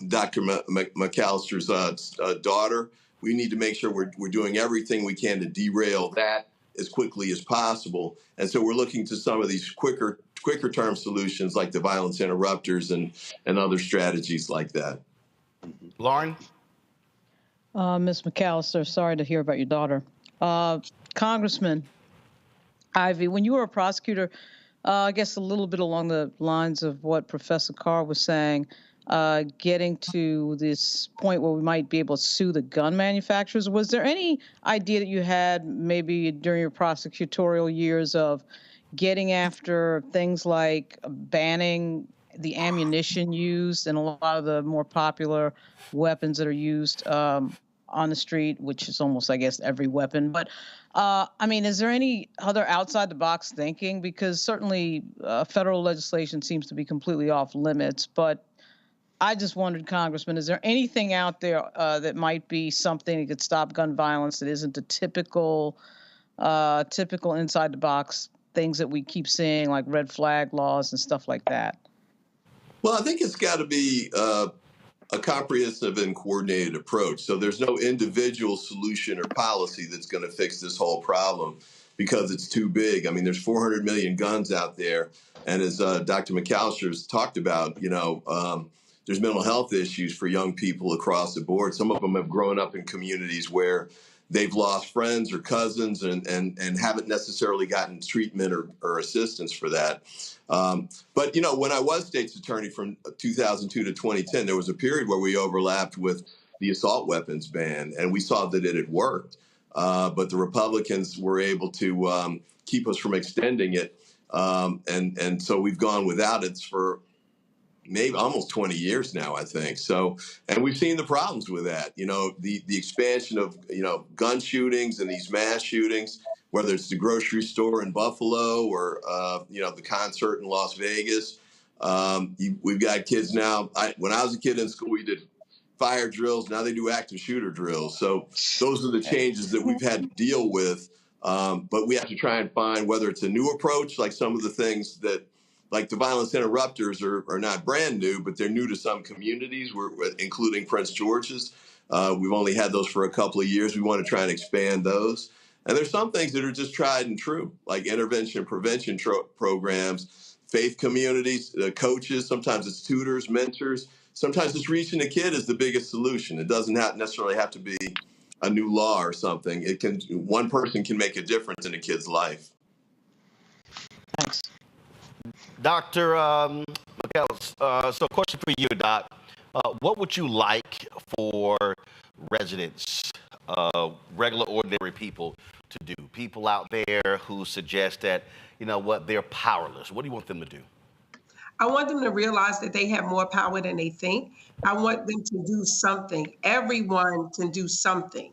Dr. McAllister's daughter. We need to make sure we're doing everything we can to derail that as quickly as possible. And so we're looking to some of these quicker term solutions like the violence interrupters and other strategies like that. Lauren? Ms. McAllister, sorry to hear about your daughter. Congressman Ivey, when you were a prosecutor, I guess a little bit along the lines of what Professor Carr was saying, getting to this point where we might be able to sue the gun manufacturers, was there any idea that you had maybe during your prosecutorial years of getting after things like banning the ammunition used in a lot of the more popular weapons that are used on the street, which is almost, I guess, every weapon. But, I mean, is there any other outside-the-box thinking? Because certainly federal legislation seems to be completely off limits. But I just wondered, Congressman, is there anything out there that might be something that could stop gun violence that isn't the typical inside-the-box things that we keep seeing, like red flag laws and stuff like that? Well, I think it's got to be a comprehensive and coordinated approach. So there's no individual solution or policy that's going to fix this whole problem because it's too big. I mean, there's 400 million guns out there. And as Dr. McAllister has talked about, there's mental health issues for young people across the board. Some of them have grown up in communities where they've lost friends or cousins and haven't necessarily gotten treatment or assistance for that. But, when I was state's attorney from 2002 to 2010, there was a period where we overlapped with the assault weapons ban, and we saw that it had worked. But the Republicans were able to keep us from extending it. And so we've gone without it for maybe almost 20 years now, I think. So, and we've seen the problems with that, the expansion of, gun shootings and these mass shootings, whether it's the grocery store in Buffalo or, the concert in Las Vegas. We've got kids now. When I was a kid in school, we did fire drills. Now they do active shooter drills. So those are the changes that we've had to deal with. But we have to try and find whether it's a new approach, like some of the things that, like the violence interrupters are not brand new, but they're new to some communities, including Prince George's. We've only had those for a couple of years. We want to try and expand those. And there's some things that are just tried and true, like intervention and prevention programs, faith communities, coaches, sometimes it's tutors, mentors. Sometimes it's reaching a kid is the biggest solution. It doesn't necessarily have to be a new law or something. One person can make a difference in a kid's life. Thanks. Dr. McAllister, so question for you, Doc. What would you like for residents, regular, ordinary people to do? People out there who suggest that, they're powerless. What do you want them to do? I want them to realize that they have more power than they think. I want them to do something. Everyone can do something,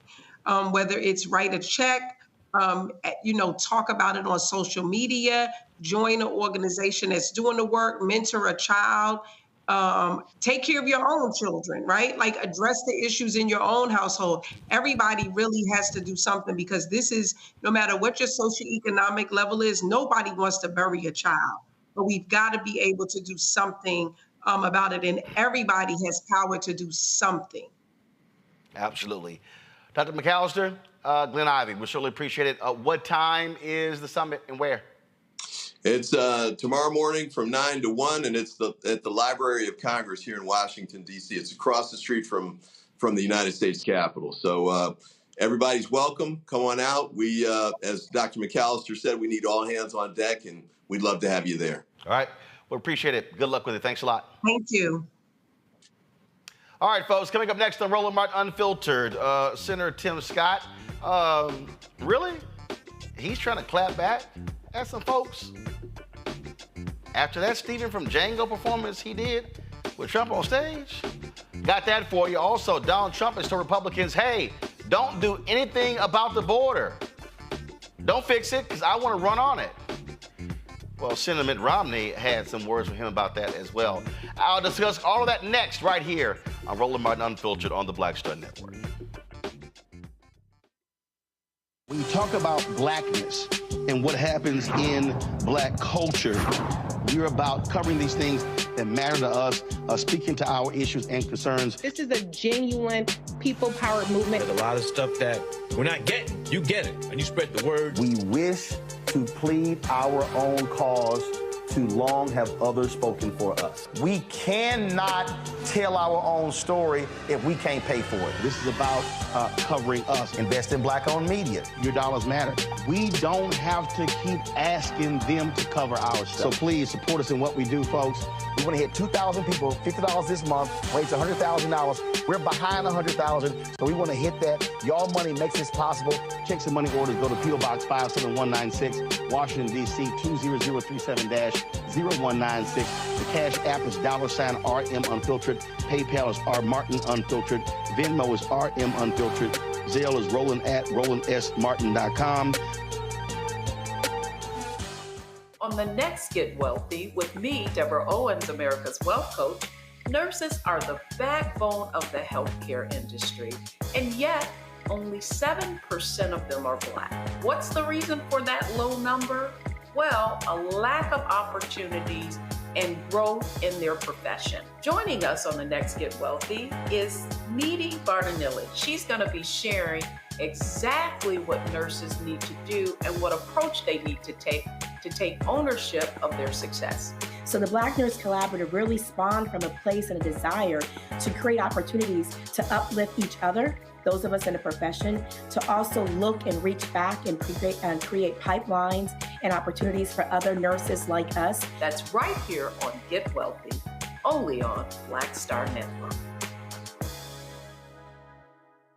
whether it's write a check, talk about it on social media, join an organization that's doing the work, mentor a child, take care of your own children, right? Like address the issues in your own household. Everybody really has to do something because this is, no matter what your socioeconomic level is, nobody wants to bury a child. But we've got to be able to do something about it. And everybody has power to do something. Absolutely. Dr. McAllister, Glenn Ivey, we surely appreciate it. What time is the summit and where? It's tomorrow morning from 9 to 1, and it's at the Library of Congress here in Washington, D.C. It's across the street from the United States Capitol. So everybody's welcome. Come on out. We, as Dr. McAllister said, we need all hands on deck, and we'd love to have you there. All right. Well, appreciate it. Good luck with it. Thanks a lot. Thank you. All right, folks, coming up next on Roland Martin Unfiltered, Senator Tim Scott. Really? He's trying to clap back at some folks? After that Stephen from Django performance he did with Trump on stage? Got that for you. Also, Donald Trump has told Republicans, hey, don't do anything about the border. Don't fix it, because I want to run on it. Well, Senator Mitt Romney had some words from him about that as well. I'll discuss all of that next right here on Roland Martin Unfiltered on the Black Star Network. When you talk about blackness and what happens in black culture, we're about covering these things that matter to us, speaking to our issues and concerns. This is a genuine people-powered movement. There's a lot of stuff that we're not getting. You get it, and you spread the word. We wish to plead our own cause. Too long have others spoken for us. We cannot tell our own story if we can't pay for it. This is about covering us. Invest in black-owned media. Your dollars matter. We don't have to keep asking them to cover our stuff. So please support us in what we do, folks. We want to hit 2,000 people, $50 this month, raise $100,000. We're behind $100,000, so we want to hit that. Y'all money makes this possible. Checks and money orders go to P.O. Box 57196, Washington, D.C. 20037-0196. The Cash App is $RM Unfiltered. PayPal is R Martin Unfiltered. Venmo is RM Unfiltered. Zelle is RolandSMartin.com. On the next Get Wealthy with me, Deborah Owens, America's Wealth Coach, nurses are the backbone of the healthcare industry, and yet only 7% of them are Black. What's the reason for that low number? Well, a lack of opportunities and growth in their profession. Joining us on the next Get Wealthy is Needy Bidenomics. She's going to be sharing exactly what nurses need to do and what approach they need to take ownership of their success. So the Black Nurse Collaborative really spawned from a place and a desire to create opportunities to uplift each other, those of us in the profession, to also look and reach back and create pipelines and opportunities for other nurses like us. That's right here on Get Wealthy, only on Black Star Network.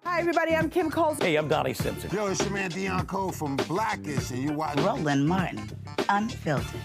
Hi, everybody. I'm Kim Coles. Hey, I'm Donnie Simpson. Yo, it's your man Dion Cole from Blackish, and you watch Roland Martin Unfiltered.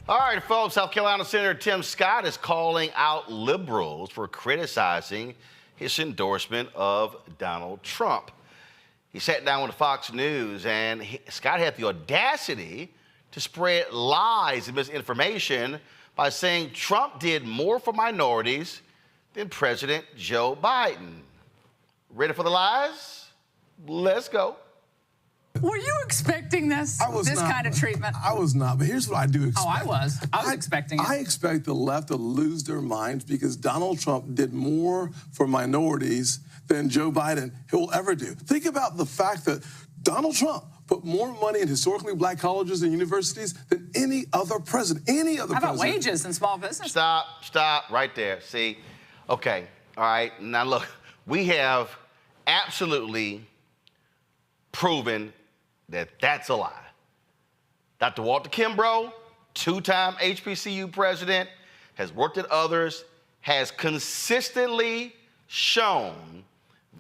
All right, folks, South Carolina Senator Tim Scott is calling out liberals for criticizing his endorsement of Donald Trump. He sat down with Fox News, and Scott had the audacity to spread lies and misinformation by saying Trump did more for minorities than President Joe Biden. Ready for the lies? Let's go. Were you expecting this? I was this not. Kind of treatment? I was not, but here's what I do expect. Oh, I was expecting it. I expect the left to lose their minds because Donald Trump did more for minorities than Joe Biden will ever do. Think about the fact that Donald Trump put more money in historically black colleges and universities than any other president. How about wages and small business? Stop right there. See? Okay. All right. Now, look, we have absolutely proven that that's a lie. Dr. Walter Kimbrough, two-time HBCU president, has worked at others, has consistently shown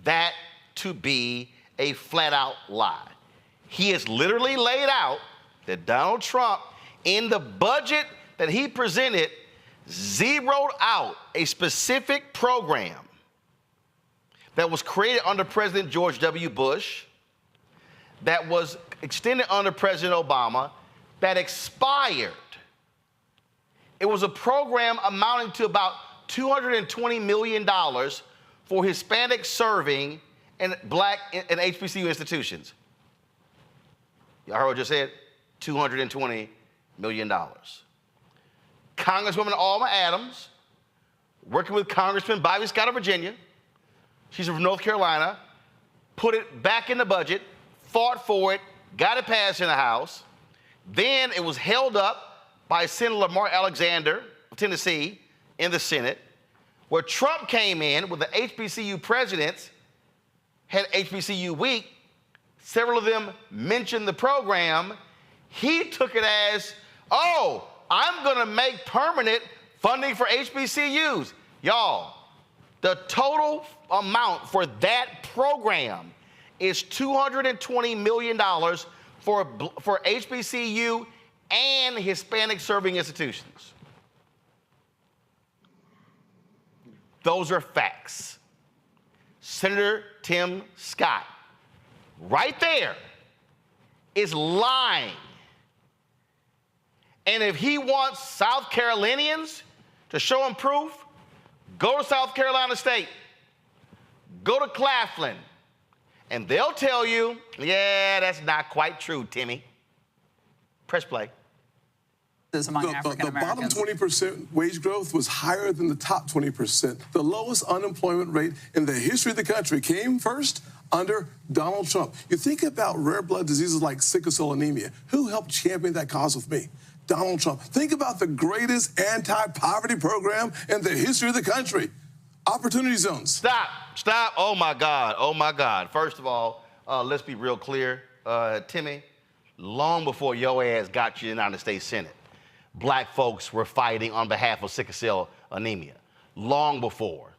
that to be a flat-out lie. He has literally laid out that Donald Trump, in the budget that he presented, zeroed out a specific program that was created under President George W. Bush, that was extended under President Obama, that expired. It was a program amounting to about $220 million for Hispanic serving in black and HBCU institutions. Y'all heard what I just said? $220 million. Congresswoman Alma Adams, working with Congressman Bobby Scott of Virginia, she's from North Carolina, put it back in the budget, fought for it, got it passed in the House. Then it was held up by Senator Lamar Alexander of Tennessee in the Senate, where Trump came in with the HBCU presidents, had HBCU week. Several of them mentioned the program. He took it as, oh, I'm going to make permanent funding for HBCUs. Y'all, the total amount for that program is $220 million for HBCU and Hispanic serving institutions. Those are facts. Senator Tim Scott, right there, is lying. And if he wants South Carolinians to show him proof, go to South Carolina State, go to Claflin, and they'll tell you, yeah, that's not quite true, Timmy. Press play. The bottom 20% wage growth was higher than the top 20%. The lowest unemployment rate in the history of the country came first under Donald Trump. You think about rare blood diseases like sickle cell anemia. Who helped champion that cause with me? Donald Trump. Think about the greatest anti-poverty program in the history of the country. Opportunity zones. Stop. Oh, my God. First of all, let's be real clear. Timmy, long before your ass got you in the United States Senate, black folks were fighting on behalf of sickle cell anemia. Long before.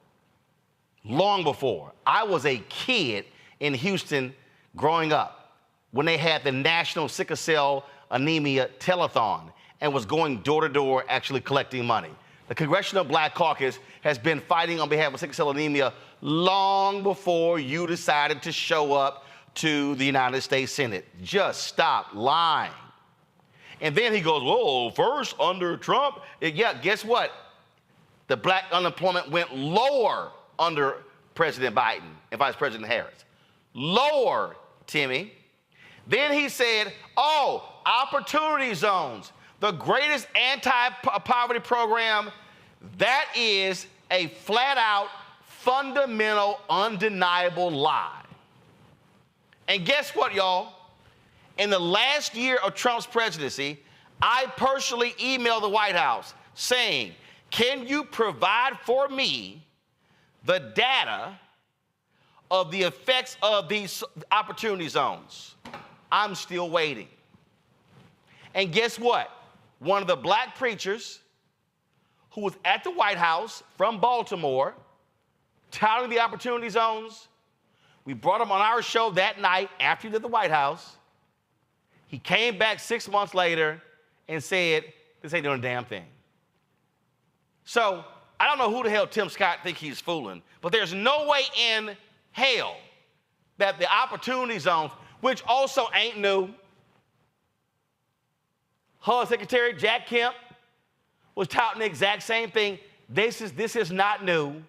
I was a kid in Houston growing up when they had the National Sickle Cell Anemia Telethon and was going door to door actually collecting money. The Congressional Black Caucus has been fighting on behalf of sickle cell anemia long before you decided to show up to the United States Senate. Just stop lying. And then he goes, whoa, first under Trump. Yeah, guess what? The black unemployment went lower under President Biden and Vice President Harris. Lower, Timmy. Then he said, oh, opportunity zones, the greatest anti-poverty program. That is a flat-out, fundamental, undeniable lie. And guess what, y'all? In the last year of Trump's presidency, I personally emailed the White House saying, can you provide for me the data of the effects of these opportunity zones? I'm still waiting. And guess what? One of the black preachers who was at the White House from Baltimore touting the opportunity zones, we brought him on our show that night after he did the White House. He came back 6 months later and said, this ain't doing a damn thing. So I don't know who the hell Tim Scott think he's fooling, but there's no way in hell that the opportunity zones, which also ain't new. HUD Secretary Jack Kemp was touting the exact same thing. This is not new.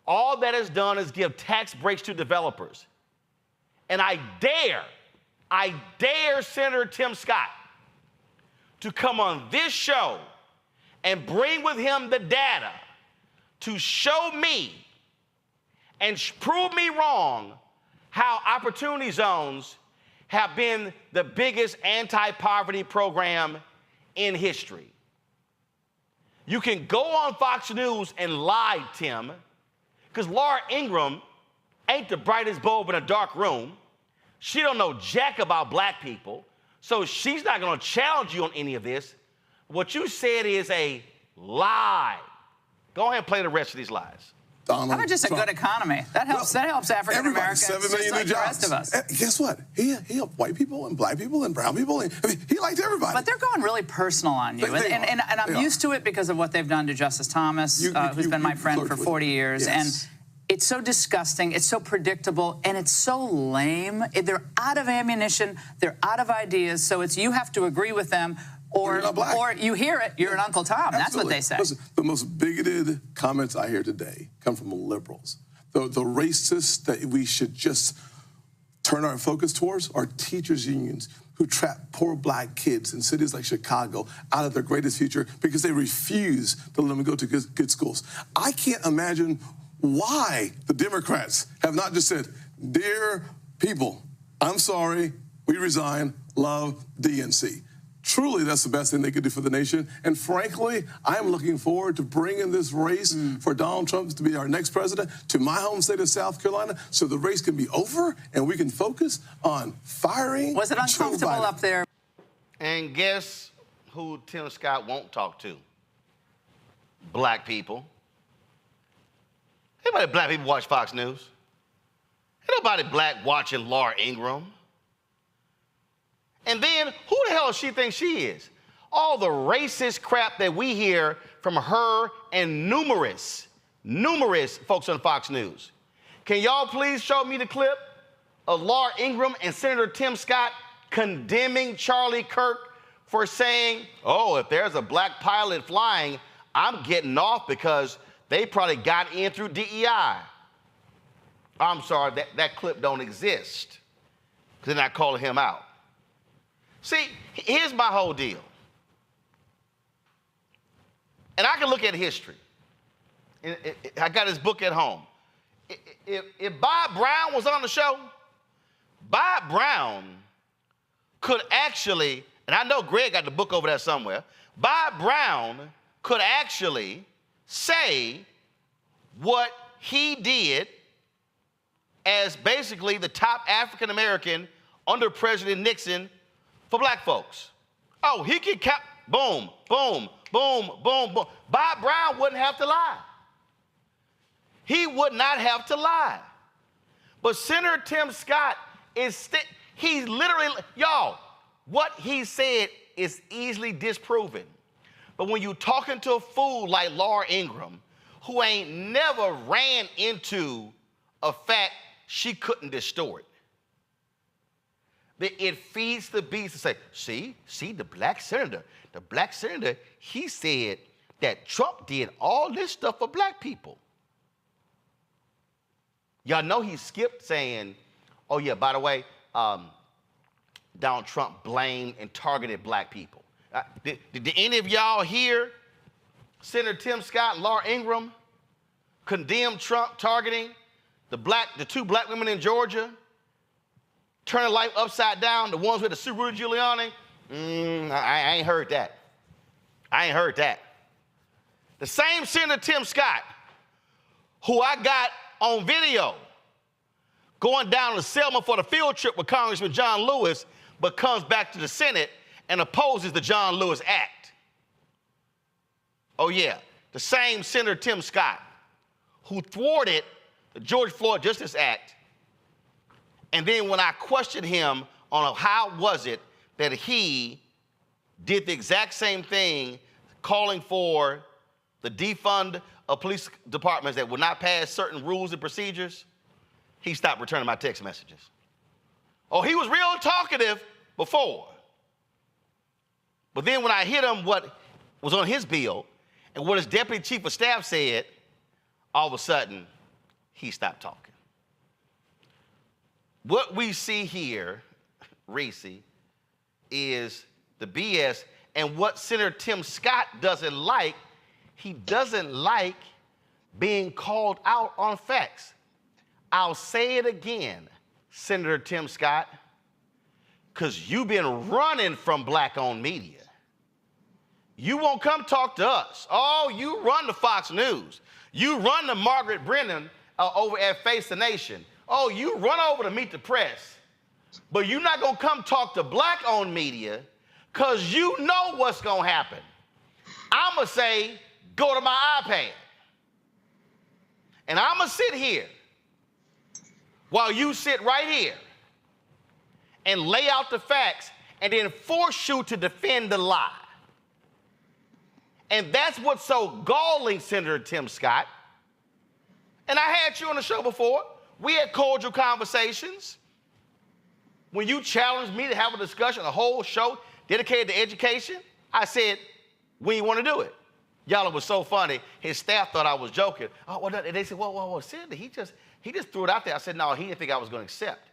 All that is done is give tax breaks to developers. And I dare I dare Senator Tim Scott to come on this show and bring with him the data to show me and prove me wrong how Opportunity Zones have been the biggest anti-poverty program in history. You can go on Fox News and lie, Tim, because Laura Ingraham ain't the brightest bulb in a dark room. She don't know jack about black people, so she's not gonna challenge you on any of this. What you said is a lie. Go ahead and play the rest of these lies. How about just a good economy? That helps. That helps African Americans. 7 million just like new the jobs. rest of us. Guess what? He helped white people and black people and brown people. I mean, he liked everybody. But they're going really personal on you, and I'm used to it because of what they've done to Justice Thomas, who's been my friend for 40 years, and it's so disgusting, it's so predictable, and it's so lame. They're out of ammunition, they're out of ideas, so it's you have to agree with them. Or you hear it, you're an Uncle Tom. Absolutely. That's what they say. Listen, the most bigoted comments I hear today come from liberals. The racists that we should just turn our focus towards are teachers' unions who trap poor black kids in cities like Chicago out of their greatest future because they refuse to let them go to good schools. I can't imagine why the Democrats have not just said, dear people, I'm sorry, we resign, love DNC. Truly, that's the best thing they could do for the nation. And frankly, I'm looking forward to bringing this race for Donald Trump to be our next president to my home state of South Carolina so the race can be over and we can focus on firing Was it uncomfortable up there? And guess who Tim Scott won't talk to? Black people. Anybody black people watch Fox News? Ain't nobody black watching Laura Ingraham. And then, who the hell does she think she is? All the racist crap that we hear from her and numerous folks on Fox News. Can y'all please show me the clip of Laura Ingraham and Senator Tim Scott condemning Charlie Kirk for saying, oh, if there's a black pilot flying, I'm getting off because they probably got in through DEI. I'm sorry, that clip don't exist. They're not calling him out. See, here's my whole deal. And I can look at history. I got his book at home. If Bob Brown was on the show, Bob Brown could actually, and I know Greg got the book over there somewhere, Bob Brown could actually say what he did as basically the top African American under President Nixon for black folks. Oh, he could boom, boom, boom, boom, boom. Bob Brown wouldn't have to lie. He would not have to lie. But Senator Tim Scott he's literally, y'all, what he said is easily disproven. But when you're talking to a fool like Laura Ingraham, who ain't never ran into a fact she couldn't distort, it feeds the beast to say, see, the black senator, he said that Trump did all this stuff for black people. Y'all know he skipped saying, oh yeah, by the way, Donald Trump blamed and targeted black people. Did any of y'all hear Senator Tim Scott and Laura Ingraham condemn Trump targeting the two black women in Georgia, turning life upside down, the ones with the Subaru Giuliani? I ain't heard that. I ain't heard that. The same Senator Tim Scott, who I got on video going down to Selma for the field trip with Congressman John Lewis, but comes back to the Senate and opposes the John Lewis Act. Oh yeah, the same Senator Tim Scott who thwarted the George Floyd Justice Act. And then when I questioned him on how was it that he did the exact same thing, calling for the defund of police departments that would not pass certain rules and procedures, he stopped returning my text messages. Oh, he was real talkative before. But then when I hit him what was on his bill and what his deputy chief of staff said, all of a sudden, he stopped talking. What we see here Reese, is the BS. And what Senator Tim Scott doesn't like, he doesn't like being called out on facts. I'll say it again, Senator Tim Scott, because you've been running from black-owned media. You won't come talk to us. Oh, you run to Fox News. You run to Margaret Brennan over at Face the Nation. Oh, you run over to Meet the Press. But you're not going to come talk to black-owned media because you know what's going to happen. I'm going to say, go to my iPad. And I'm going to sit here while you sit right here and lay out the facts and then force you to defend the lie. And that's what's so galling, Senator Tim Scott. And I had you on the show before. We had cordial conversations. When you challenged me to have a discussion, a whole show dedicated to education, I said, when you want to do it? Y'all, it was so funny. His staff thought I was joking. Oh, well, they said, well, Senator, he just threw it out there. I said, no, he didn't think I was going to accept.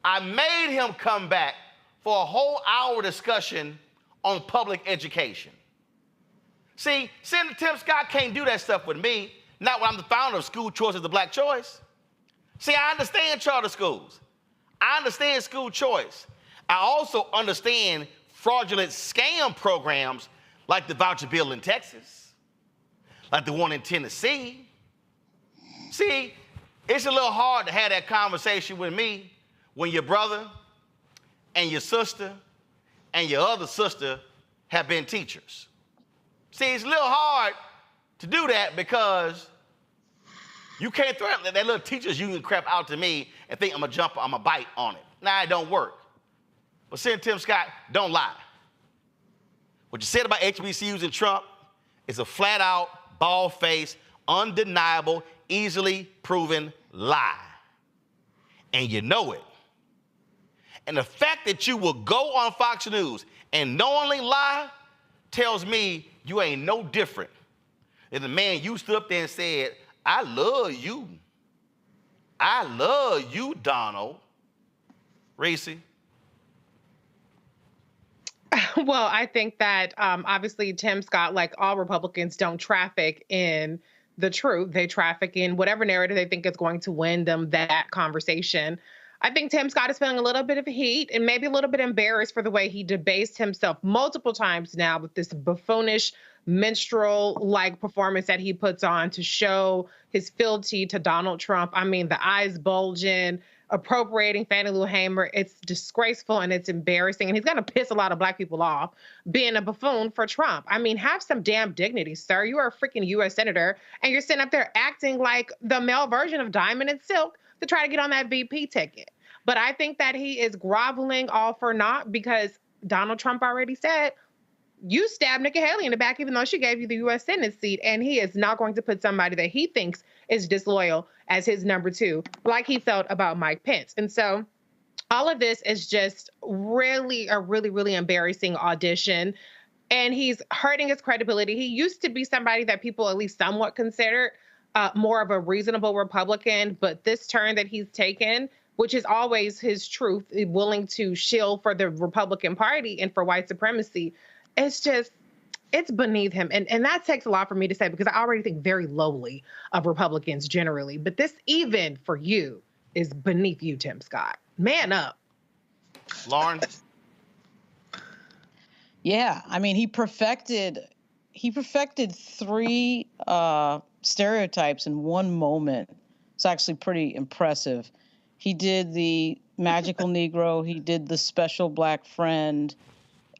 I made him come back for a whole hour discussion on public education. See, Senator Tim Scott can't do that stuff with me, not when I'm the founder of School Choice is the Black Choice. See, I understand charter schools. I understand school choice. I also understand fraudulent scam programs like the voucher bill in Texas, like the one in Tennessee. See, it's a little hard to have that conversation with me when your brother and your sister and your other sister have been teachers. See, it's a little hard to do that because you can't throw that little teacher's union crap out to me and think I'm gonna bite on it. Nah, it don't work. But Senator Tim Scott, don't lie. What you said about HBCUs and Trump is a flat-out, bald-faced, undeniable, easily proven lie. And you know it. And the fact that you will go on Fox News and knowingly lie tells me you ain't no different than the man you stood up there and said, I love you. I love you, Donald. Reese? Well, I think that obviously Tim Scott, like all Republicans, don't traffic in the truth. They traffic in whatever narrative they think is going to win them that conversation. I think Tim Scott is feeling a little bit of heat and maybe a little bit embarrassed for the way he debased himself multiple times now with this buffoonish minstrel-like performance that he puts on to show his fealty to Donald Trump. I mean, the eyes bulging, appropriating Fannie Lou Hamer. It's disgraceful and it's embarrassing. And he's going to piss a lot of black people off being a buffoon for Trump. I mean, have some damn dignity, sir. You are a freaking U.S. senator and you're sitting up there acting like the male version of Diamond and Silk to try to get on that VP ticket. But I think that he is groveling all for naught because Donald Trump already said, you stabbed Nikki Haley in the back even though she gave you the U.S. Senate seat, and he is not going to put somebody that he thinks is disloyal as his number two, like he felt about Mike Pence. And so all of this is just really a really embarrassing audition, and he's hurting his credibility. He used to be somebody that people at least somewhat considered more of a reasonable Republican, but this turn that he's taken, which is always his truth, willing to shill for the Republican Party and for white supremacy, it's beneath him. And that takes a lot for me to say because I already think very lowly of Republicans generally. But this, even for you, is beneath you, Tim Scott. Man up. Lauren? Yeah, I mean, he perfected three stereotypes in one moment. It's actually pretty impressive. He did the magical Negro. He did the special black friend.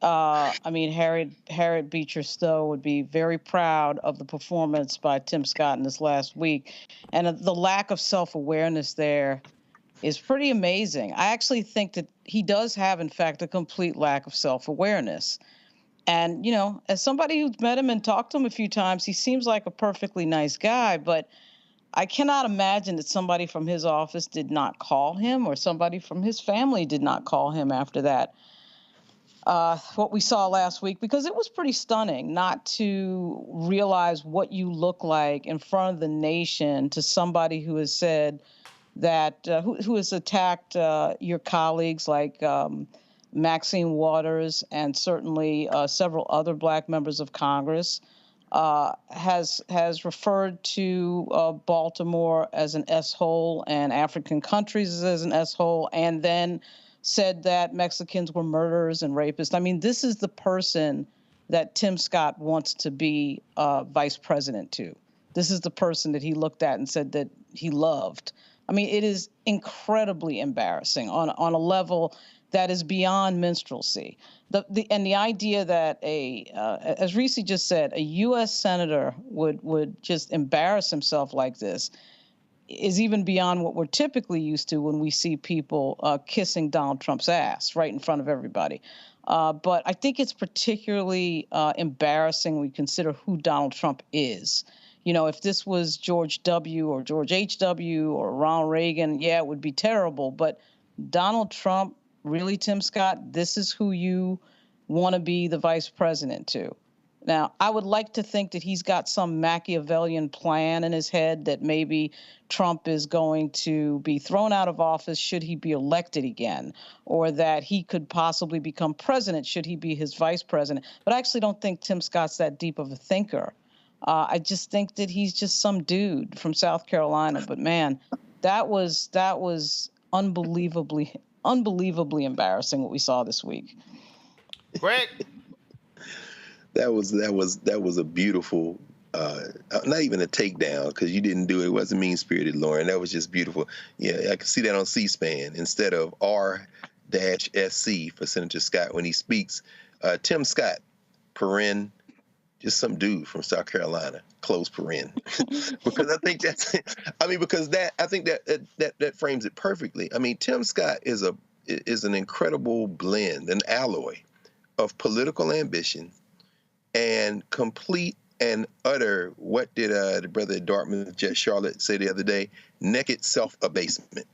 I mean, Harriet Beecher Stowe would be very proud of the performance by Tim Scott in this last week. And the lack of self-awareness there is pretty amazing. I actually think that he does have, in fact, a complete lack of self-awareness. And, you know, as somebody who's met him and talked to him a few times, he seems like a perfectly nice guy, but I cannot imagine that somebody from his office did not call him or somebody from his family did not call him after that. What we saw last week, because it was pretty stunning not to realize what you look like in front of the nation to somebody who has said that who has attacked your colleagues like Maxine Waters and certainly several other Black members of Congress, has referred to Baltimore as an S-hole and African countries as an S-hole, and then said that Mexicans were murderers and rapists. I mean, this is the person that Tim Scott wants to be vice president to. This is the person that he looked at and said that he loved. I mean, it is incredibly embarrassing on a level that is beyond minstrelsy. And the idea that as Reese just said, a U.S. senator would just embarrass himself like this is even beyond what we're typically used to when we see people kissing Donald Trump's ass right in front of everybody. But I think it's particularly embarrassing when we consider who Donald Trump is. You know, if this was George W. or George H.W. or Ronald Reagan, yeah, it would be terrible. But Donald Trump, really, Tim Scott, this is who you want to be the vice president to. Now, I would like to think that he's got some Machiavellian plan in his head that maybe Trump is going to be thrown out of office should he be elected again, or that he could possibly become president should he be his vice president. But I actually don't think Tim Scott's that deep of a thinker. I just think that he's just some dude from South Carolina. But man, that was unbelievably embarrassing what we saw this week. Greg. That was a beautiful, not even a takedown, because you didn't do it. It wasn't mean-spirited, Lauren. That was just beautiful. Yeah, I can see that on C-SPAN instead of R-SC for Senator Scott when he speaks. Tim Scott, paren, just some dude from South Carolina, close paren. Because I think that frames it perfectly. I mean, Tim Scott is an incredible blend, an alloy of political ambition and complete and utter, what did the brother at Dartmouth, Jet Charlotte, say the other day? Naked self-abasement.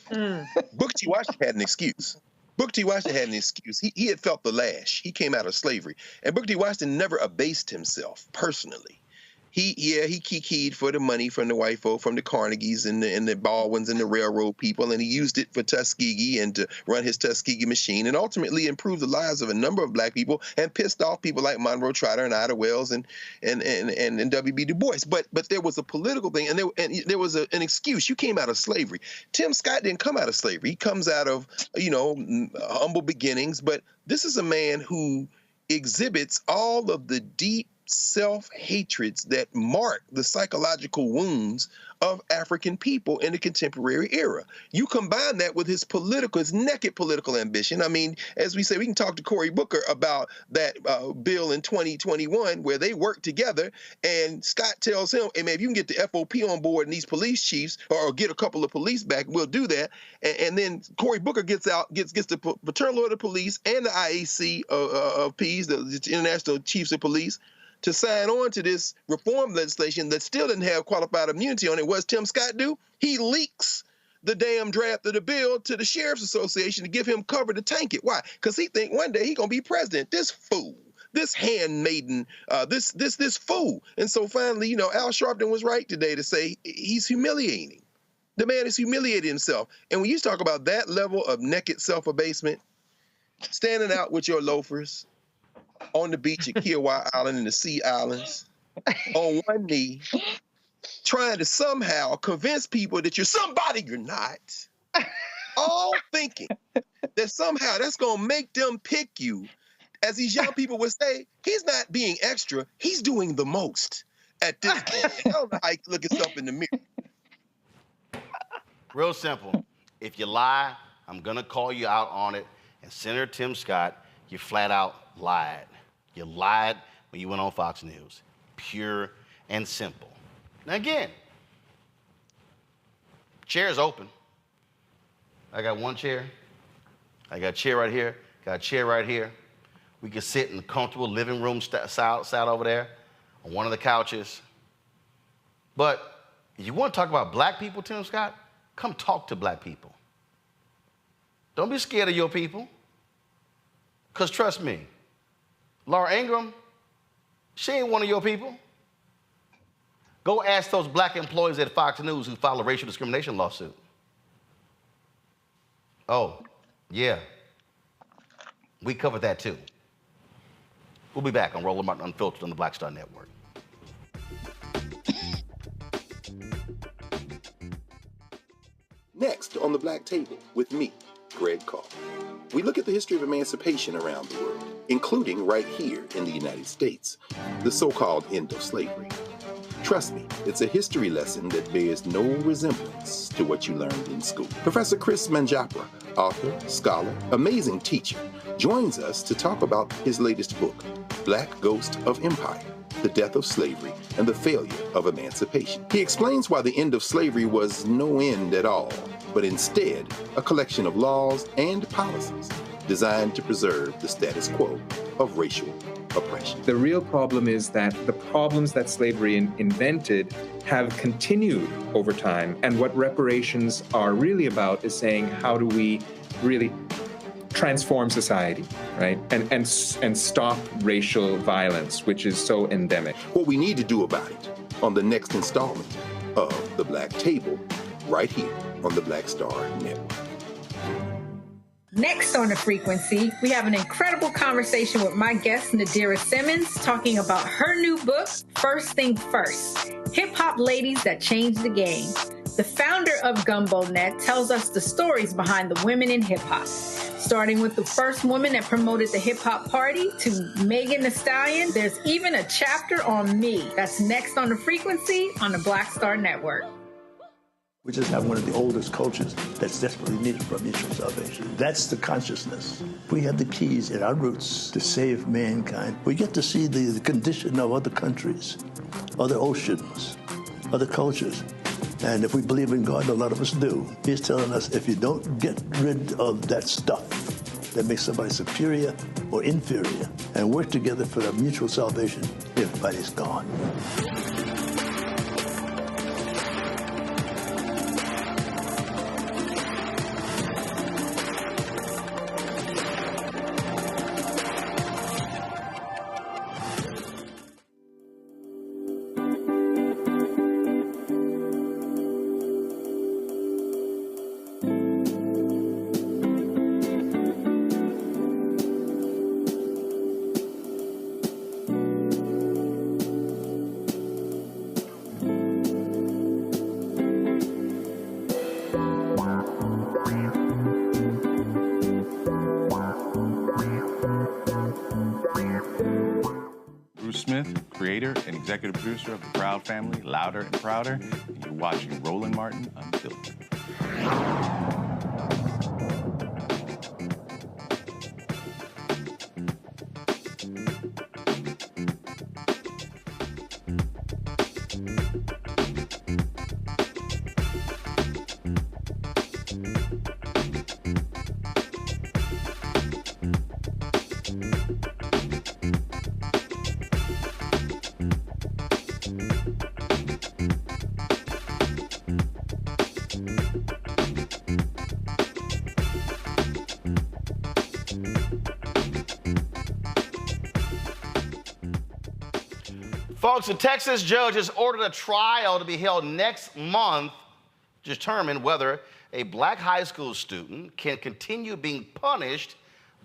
Booker T. Washington had an excuse. Booker T. Washington had an excuse. He had felt the lash. He came out of slavery. And Booker T. Washington never abased himself personally. He kikied for the money from the white folk, from the Carnegies and the Baldwins and the railroad people, and he used it for Tuskegee and to run his Tuskegee machine, and ultimately improved the lives of a number of Black people and pissed off people like Monroe Trotter and Ida Wells and W.B. Du Bois. But there was a political thing, and there was an excuse. You came out of slavery. Tim Scott didn't come out of slavery. He comes out of humble beginnings, but this is a man who exhibits all of the deep self-hatreds that mark the psychological wounds of African people in the contemporary era. You combine that with his naked political ambition. I mean, as we say, we can talk to Cory Booker about that bill in 2021 where they work together, and Scott tells him, hey man, if you can get the FOP on board and these police chiefs, or get a couple of police back, we'll do that. And then Cory Booker gets the Fraternal Order of Police and the IAC of Ps, the International Chiefs of Police, to sign on to this reform legislation that still didn't have qualified immunity on it. What does Tim Scott do? He leaks the damn draft of the bill to the Sheriff's Association to give him cover to tank it. Why? Because he think one day he's going to be president. This fool, this handmaiden, this fool. And so finally, Al Sharpton was right today to say he's humiliating. The man is humiliating himself. And when you talk about that level of naked self-abasement, standing out with your loafers on the beach at Kiowa Island and the Sea Islands, on one knee, trying to somehow convince people that you're somebody you're not, all thinking that somehow that's going to make them pick you. As these young people would say, he's not being extra, he's doing the most at this point. I don't know how you look yourself in the mirror. Real simple. If you lie, I'm going to call you out on it. And Senator Tim Scott, you flat out lied. You lied when you went on Fox News. Pure and simple. Now again, chair is open. I got one chair. I got a chair right here. Got a chair right here. We can sit in the comfortable living room style over there on one of the couches. But if you want to talk about Black people, Tim Scott, come talk to Black people. Don't be scared of your people. Because trust me, Laura Ingraham, she ain't one of your people. Go ask those black employees at Fox News who filed a racial discrimination lawsuit. Oh, yeah. We covered that too. We'll be back on Roland Martin Unfiltered on the Black Star Network. Next on the Black Table with me, Greg Cobb. We look at the history of emancipation around the world, including right here in the United States, the so-called end of slavery. Trust me, it's a history lesson that bears no resemblance to what you learned in school. Professor Chris Manjapra, author, scholar, amazing teacher, joins us to talk about his latest book, Black Ghost of Empire, The Death of Slavery and the Failure of Emancipation. He explains why the end of slavery was no end at all, but instead a collection of laws and policies designed to preserve the status quo of racial oppression. The real problem is that the problems that slavery invented have continued over time. And what reparations are really about is saying, how do we really transform society, right? And stop racial violence, which is so endemic. What we need to do about it on the next installment of The Black Table, right here on the Black Star Network. Next on The Frequency, we have an incredible conversation with my guest, Nadira Simmons, talking about her new book, First Thing First, Hip-Hop Ladies That Changed the Game. The founder of Gumbo Net tells us the stories behind the women in hip-hop, starting with the first woman that promoted the hip-hop party to Megan Thee Stallion. There's even a chapter on me. That's next on The Frequency on the Black Star Network. We just have one of the oldest cultures that's desperately needed for mutual salvation. That's the consciousness. We have the keys in our roots to save mankind. We get to see the condition of other countries, other oceans, other cultures. And if we believe in God, a lot of us do, He's telling us if you don't get rid of that stuff that makes somebody superior or inferior and work together for the mutual salvation, everybody's gone. Executive producer of The Proud Family, Louder and Prouder, and you're watching Roland Martin Unfiltered. Folks, a Texas judge has ordered a trial to be held next month to determine whether a black high school student can continue being punished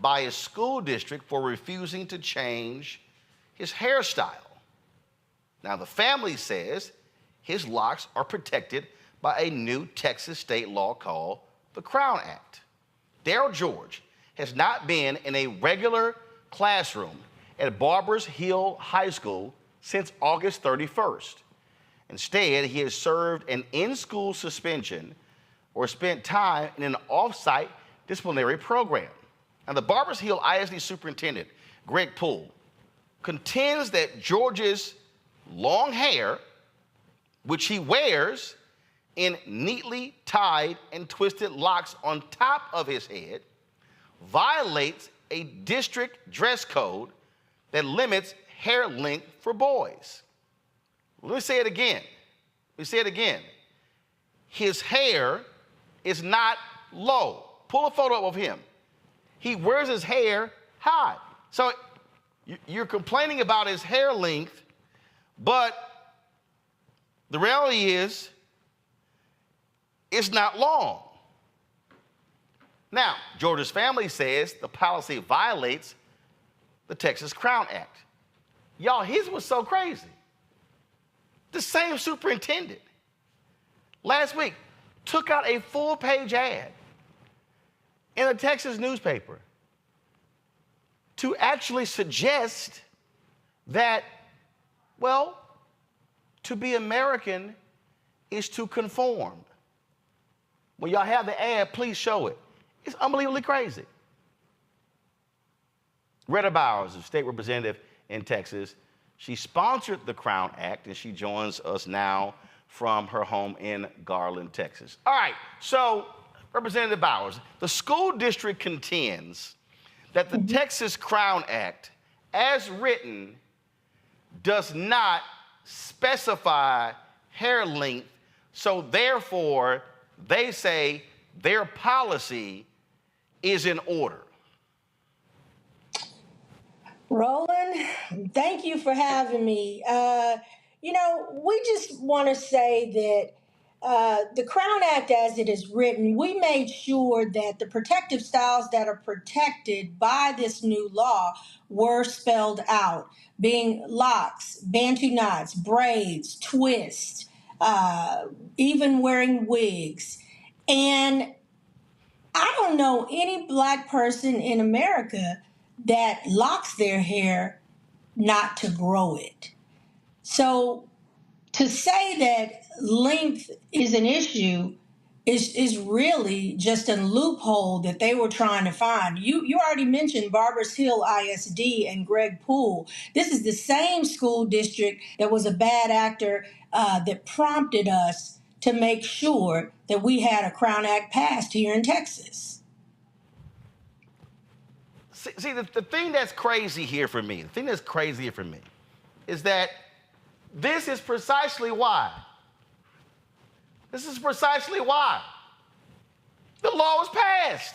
by his school district for refusing to change his hairstyle. Now, the family says his locks are protected by a new Texas state law called the Crown Act. Daryl George has not been in a regular classroom at Barbers Hill High School since August 31st. Instead, he has served an in-school suspension or spent time in an off-site disciplinary program. Now, the Barbers Hill ISD superintendent, Greg Poole, contends that George's long hair, which he wears in neatly tied and twisted locks on top of his head, violates a district dress code that limits hair length for boys. Let me say it again. His hair is not low. Pull a photo up of him. He wears his hair high. So you're complaining about his hair length, but The reality is, it's not long. Now, Georgia's family says the policy violates the Texas Crown Act. Y'all, his was so crazy. The same superintendent last week took out a full-page ad in a Texas newspaper to actually suggest that, well, to be American is to conform. When y'all have the ad, please show it. It's unbelievably crazy. Retta Bowers, a state representative in Texas, she sponsored the Crown Act, and she joins us now from her home in Garland, Texas. All right, so Representative Bowers, the school district contends that the Texas Crown Act, as written, does not specify hair length, so therefore, they say their policy is in order. Roland, thank you for having me. We just want to say that the Crown Act, as it is written, we made sure that the protective styles that are protected by this new law were spelled out, being locks, bantu knots, braids, twists, even wearing wigs. And I don't know any Black person in America that locks their hair not to grow it. So to say that length is an issue is really just a loophole that they were trying to find. You already mentioned Barbers Hill ISD and Greg Poole. This is the same school district that was a bad actor that prompted us to make sure that we had a Crown Act passed here in Texas. See, the thing that's crazy here for me, is that this is precisely why. This is precisely why the law was passed.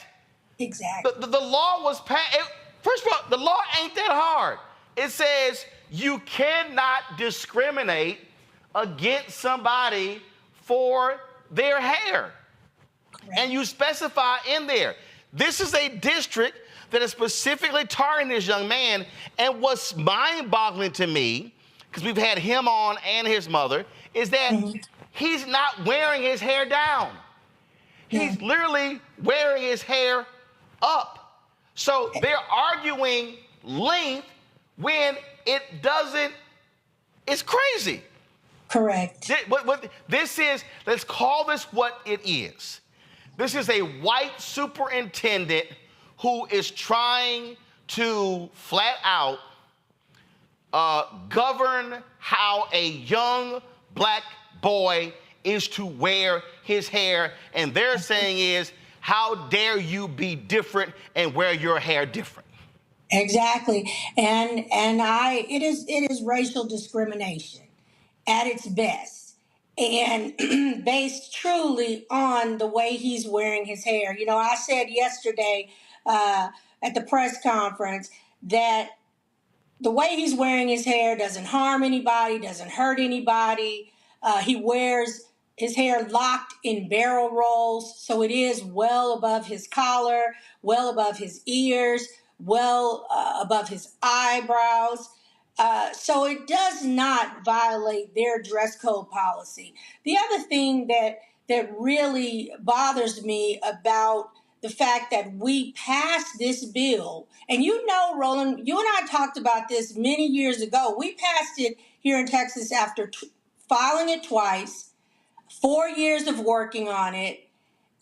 Exactly. The law was passed. First of all, the law ain't that hard. It says you cannot discriminate against somebody for their hair. Correct. And you specify in there, this is a district that is specifically targeting this young man. And what's mind-boggling to me, because we've had him on and his mother, is that he's not wearing his hair down. He's literally wearing his hair up. So they're arguing length when it doesn't, it's crazy. Correct. What this is, let's call this what it is. This is a white superintendent who is trying to flat out govern how a young Black boy is to wear his hair. And they're saying is, how dare you be different and wear your hair different? Exactly. And it is racial discrimination at its best, and based truly on the way he's wearing his hair. You know, I said yesterday at the press conference that the way he's wearing his hair doesn't harm anybody, doesn't hurt anybody. He wears his hair locked in barrel rolls, so it is well above his collar, well above his ears, well above his eyebrows. So it does not violate their dress code policy. The other thing that really bothers me about the fact that we passed this bill, and you know, Roland, you and I talked about this many years ago. We passed it here in Texas after filing it twice, 4 years of working on it,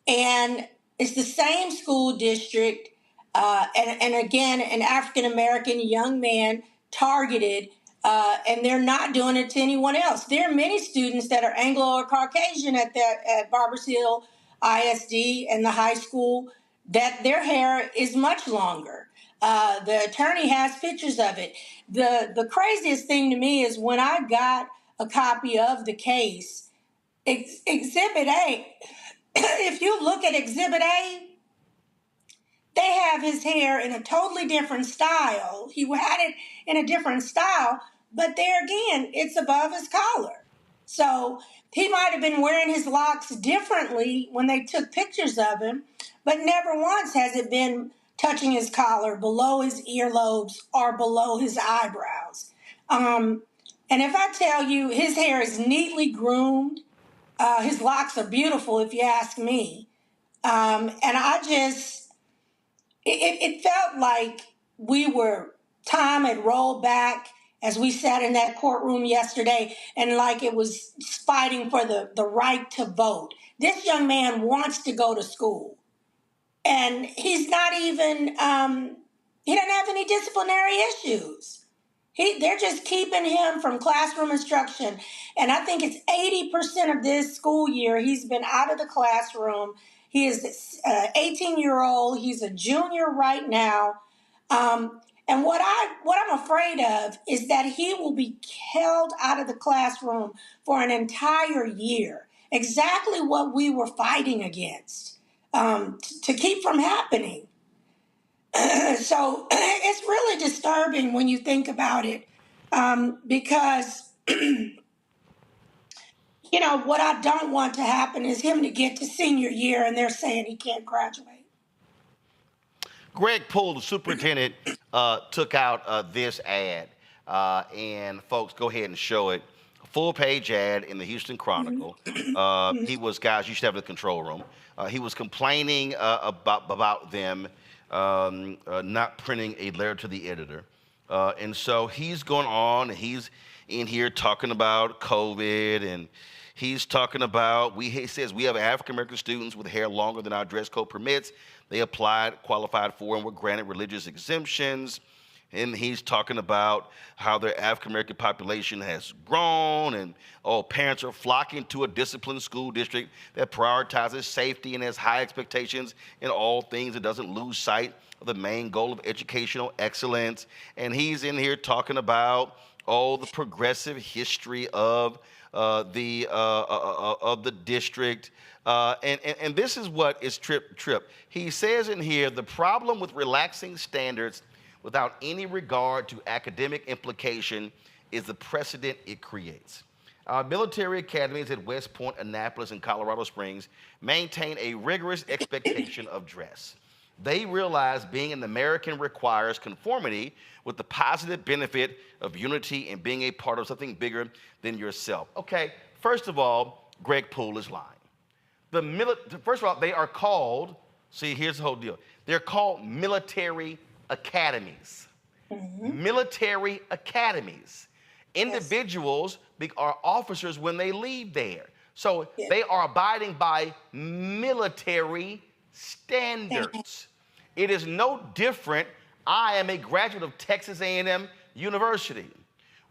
and it's the same school district, and again, an African-American young man targeted, and they're not doing it to anyone else. There are many students that are Anglo or Caucasian at Barbers Hill ISD and the high school that their hair is much longer. The attorney has pictures of it. The craziest thing to me is when I got a copy of the case, Exhibit A, if you look at Exhibit A, they have his hair in a totally different style. He had it in a different style, but there again, it's above his collar. So he might have been wearing his locks differently when they took pictures of him, but never once has it been touching his collar, below his earlobes, or below his eyebrows. And if I tell you, his hair is neatly groomed. His locks are beautiful, if you ask me. And it felt like time had rolled back as we sat in that courtroom yesterday, and like it was fighting for the right to vote. This young man wants to go to school, and he's not even, he doesn't have any disciplinary issues. They're just keeping him from classroom instruction. And I think it's 80% of this school year he's been out of the classroom. He is an 18-year-old. He's a junior right now. And what I'm afraid of is that he will be held out of the classroom for an entire year. Exactly what we were fighting against, to keep from happening. So it's really disturbing when you think about it, because, what I don't want to happen is him to get to senior year and they're saying he can't graduate. Greg Poole, the superintendent, took out this ad, and folks, go ahead and show it. Full-page ad in the Houston Chronicle. He was, guys, you should have the control room. He was complaining about them not printing a letter to the editor. And so he's going on, and he's in here talking about COVID, and he's talking about, he says we have African-American students with hair longer than our dress code permits. They applied, qualified for, and were granted religious exemptions. And he's talking about how the African-American population has grown, and parents are flocking to a disciplined school district that prioritizes safety and has high expectations in all things and doesn't lose sight of the main goal of educational excellence. And he's in here talking about the progressive history of the district. And this is what is trip. He says in here, the problem with relaxing standards without any regard to academic implication is the precedent it creates. Our military academies at West Point, Annapolis, and Colorado Springs maintain a rigorous expectation of dress. They realize being an American requires conformity with the positive benefit of unity and being a part of something bigger than yourself. Okay, first of all, Greg Poole is lying. First of all, they are called, here's the whole deal. They're called military academies. Military academies. Individuals are officers when they leave there. So they are abiding by military standards. It is no different. I am a graduate of Texas A&M University.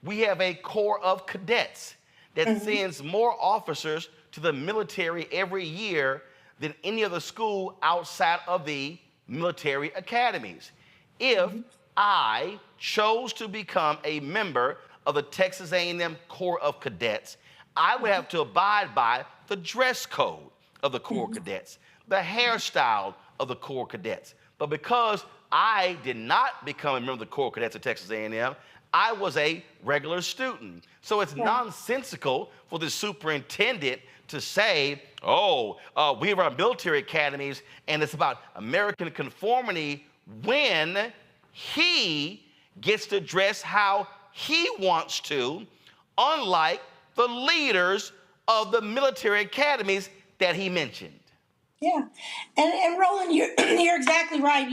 We have a corps of cadets that sends more officers to the military every year than any other school outside of the military academies. If I chose to become a member of the Texas A&M Corps of Cadets, I would have to abide by the dress code of the Corps of Cadets, the hairstyle of the Corps of Cadets. But because I did not become a member of the Corps of Cadets at Texas A&M, I was a regular student. So it's nonsensical for the superintendent to say, we have our military academies and it's about American conformity, when he gets to dress how he wants to, unlike the leaders of the military academies that he mentioned. Yeah, and Roland, you're exactly right.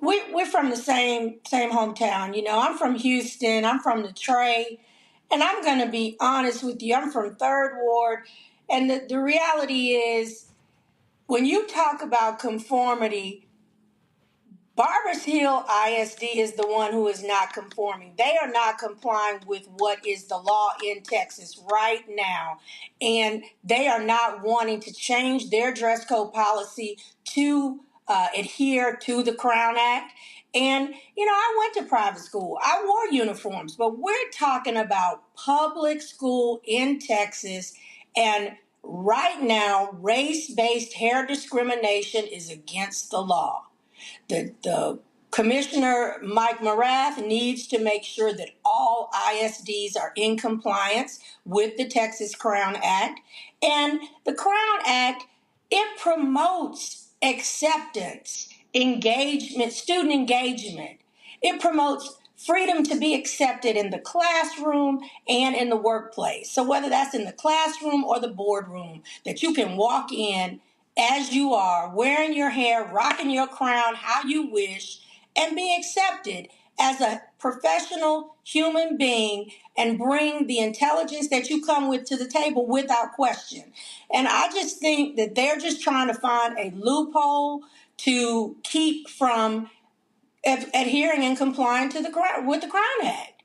We're from the same hometown. I'm from Houston. I'm from Detroit, and I'm going to be honest with you. I'm from Third Ward, and the reality is, when you talk about conformity, Barbers Hill ISD is the one who is not conforming. They are not complying with what is the law in Texas right now. And they are not wanting to change their dress code policy to adhere to the Crown Act. And, I went to private school. I wore uniforms, but we're talking about public school in Texas. And right now, race-based hair discrimination is against the law. The Commissioner Mike Morath needs to make sure that all ISDs are in compliance with the Texas Crown Act. And the Crown Act, it promotes acceptance, engagement, student engagement. It promotes freedom to be accepted in the classroom and in the workplace. So whether that's in the classroom or the boardroom, that you can walk in as you are, wearing your hair, rocking your crown how you wish, and be accepted as a professional human being and bring the intelligence that you come with to the table without question. And I just think that they're just trying to find a loophole to keep from adhering and complying to with the Crown Act.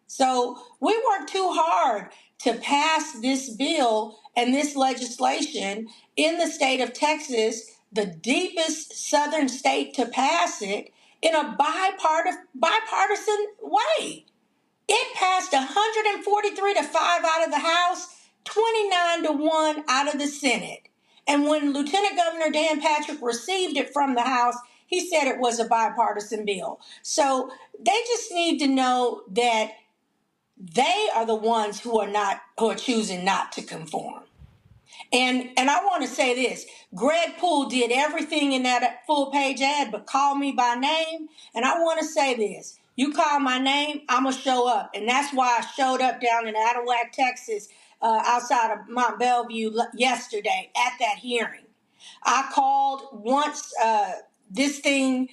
So we worked too hard to pass this bill and this legislation in the state of Texas, the deepest southern state to pass it, in a bipartisan way. It passed 143 to 5 out of the House, 29 to 1 out of the Senate. And when Lieutenant Governor Dan Patrick received it from the House, he said it was a bipartisan bill. So they just need to know that they are the ones who are choosing not to conform. And I want to say this, Greg Poole did everything in that full page ad but call me by name. And I want to say this, you call my name, I'm going to show up. And that's why I showed up down in Anahuac, Texas, outside of Mont Bellevue yesterday at that hearing. I called once this thing,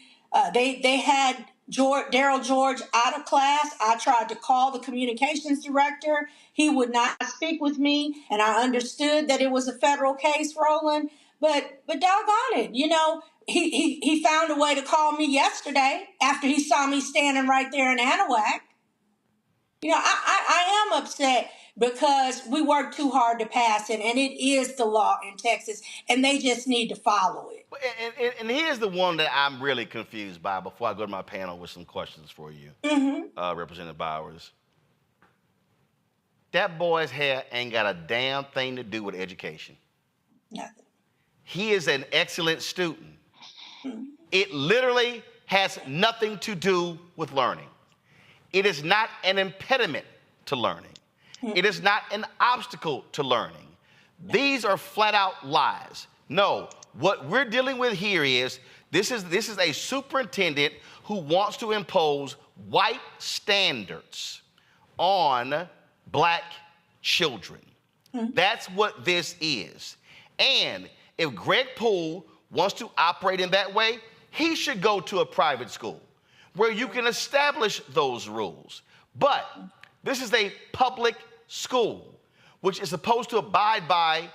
they had Daryl George out of class. I tried to call the communications director. He would not speak with me, and I understood that it was a federal case, Roland. But doggone it, you know, he found a way to call me yesterday after he saw me standing right there in Anahuac. You know, I am upset because we worked too hard to pass it, and it is the law in Texas, and they just need to follow it. And here's the one that I'm really confused by before I go to my panel with some questions for you, Representative Bowers. That boy's hair ain't got a damn thing to do with education. Nothing. He is an excellent student. It literally has nothing to do with learning. It is not an impediment to learning. It is not an obstacle to learning. These are flat out lies. No, what we're dealing with here is this is a superintendent who wants to impose white standards on black children. That's what this is. And if Greg Poole wants to operate in that way, he should go to a private school where you can establish those rules. But this is a public school, which is supposed to abide by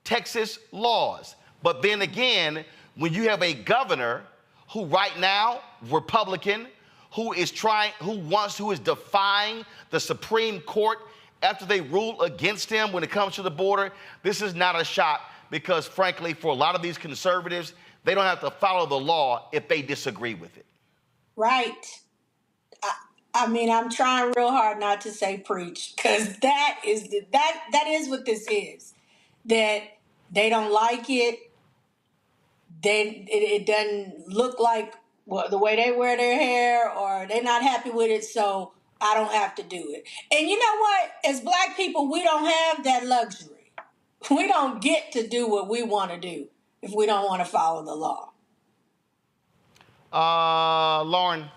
Texas laws. But then again, when you have a governor who right now, Republican, who is defying the Supreme Court after they rule against him when it comes to the border, this is not a shock because frankly, for a lot of these conservatives, they don't have to follow the law if they disagree with it. Right. I mean, I'm trying real hard not to say preach, because that is what this is. That they don't like it. It doesn't look like the way they wear their hair, or they're not happy with it, so I don't have to do it. And you know what? As black people, we don't have that luxury. We don't get to do what we want to do if we don't want to follow the law. Lauren.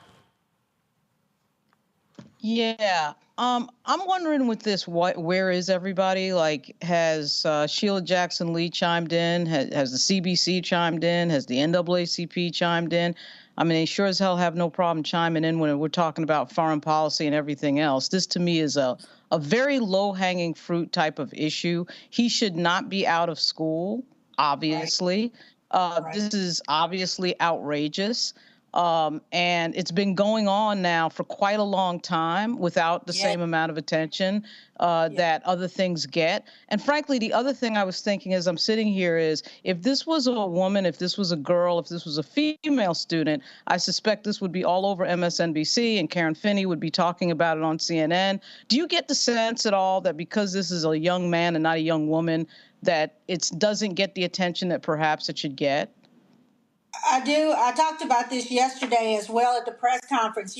Yeah. I'm wondering with this, where is everybody? Like, has Sheila Jackson Lee chimed in? Has the CBC chimed in? Has the NAACP chimed in? I mean, they sure as hell have no problem chiming in when we're talking about foreign policy and everything else. This, to me, is a very low-hanging fruit type of issue. He should not be out of school, obviously. Right. This is obviously outrageous. And it's been going on now for quite a long time without the same amount of attention that other things get. And frankly, the other thing I was thinking as I'm sitting here is, if this was a woman, if this was a girl, if this was a female student, I suspect this would be all over MSNBC and Karen Finney would be talking about it on CNN. Do you get the sense at all that because this is a young man and not a young woman, that it doesn't get the attention that perhaps it should get? I do. I talked about this yesterday as well at the press conference.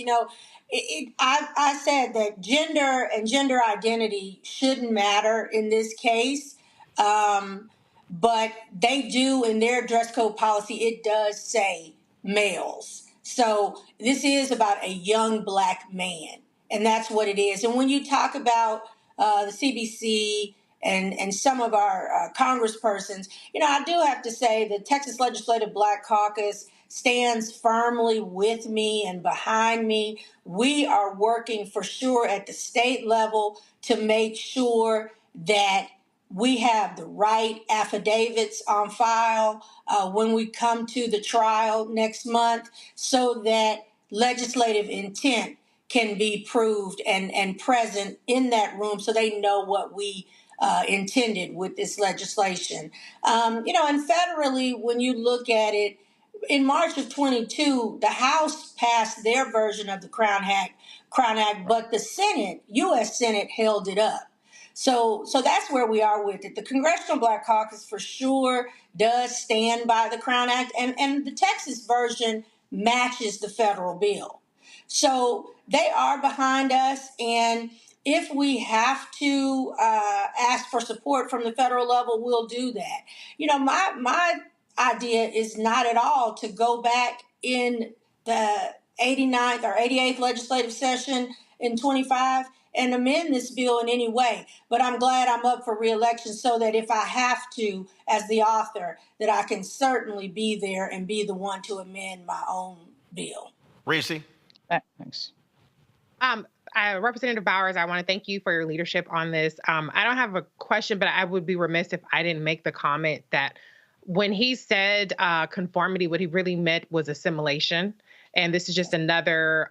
I said that gender and gender identity shouldn't matter in this case, but they do in their dress code policy. It does say males. So this is about a young black man, and that's what it is. And when you talk about the CBC and some of our congresspersons, I do have to say the Texas Legislative Black Caucus stands firmly with me and behind me. We are working for sure at the state level to make sure that we have the right affidavits on file when we come to the trial next month so that legislative intent can be proved and present in that room so they know what we intended with this legislation. And federally, when you look at it, in March of 22, the House passed their version of the Crown Act, but the Senate, U.S. Senate, held it up. So that's where we are with it. The Congressional Black Caucus for sure does stand by the Crown Act, and the Texas version matches the federal bill. So they are behind us, and if we have to ask for support from the federal level, we'll do that. My idea is not at all to go back in the 89th or 88th legislative session in 25 and amend this bill in any way. But I'm glad I'm up for re-election so that if I have to, as the author, that I can certainly be there and be the one to amend my own bill. Reese? Thanks. Representative Bowers, I want to thank you for your leadership on this. I don't have a question, but I would be remiss if I didn't make the comment that when he said conformity, what he really meant was assimilation. And this is just another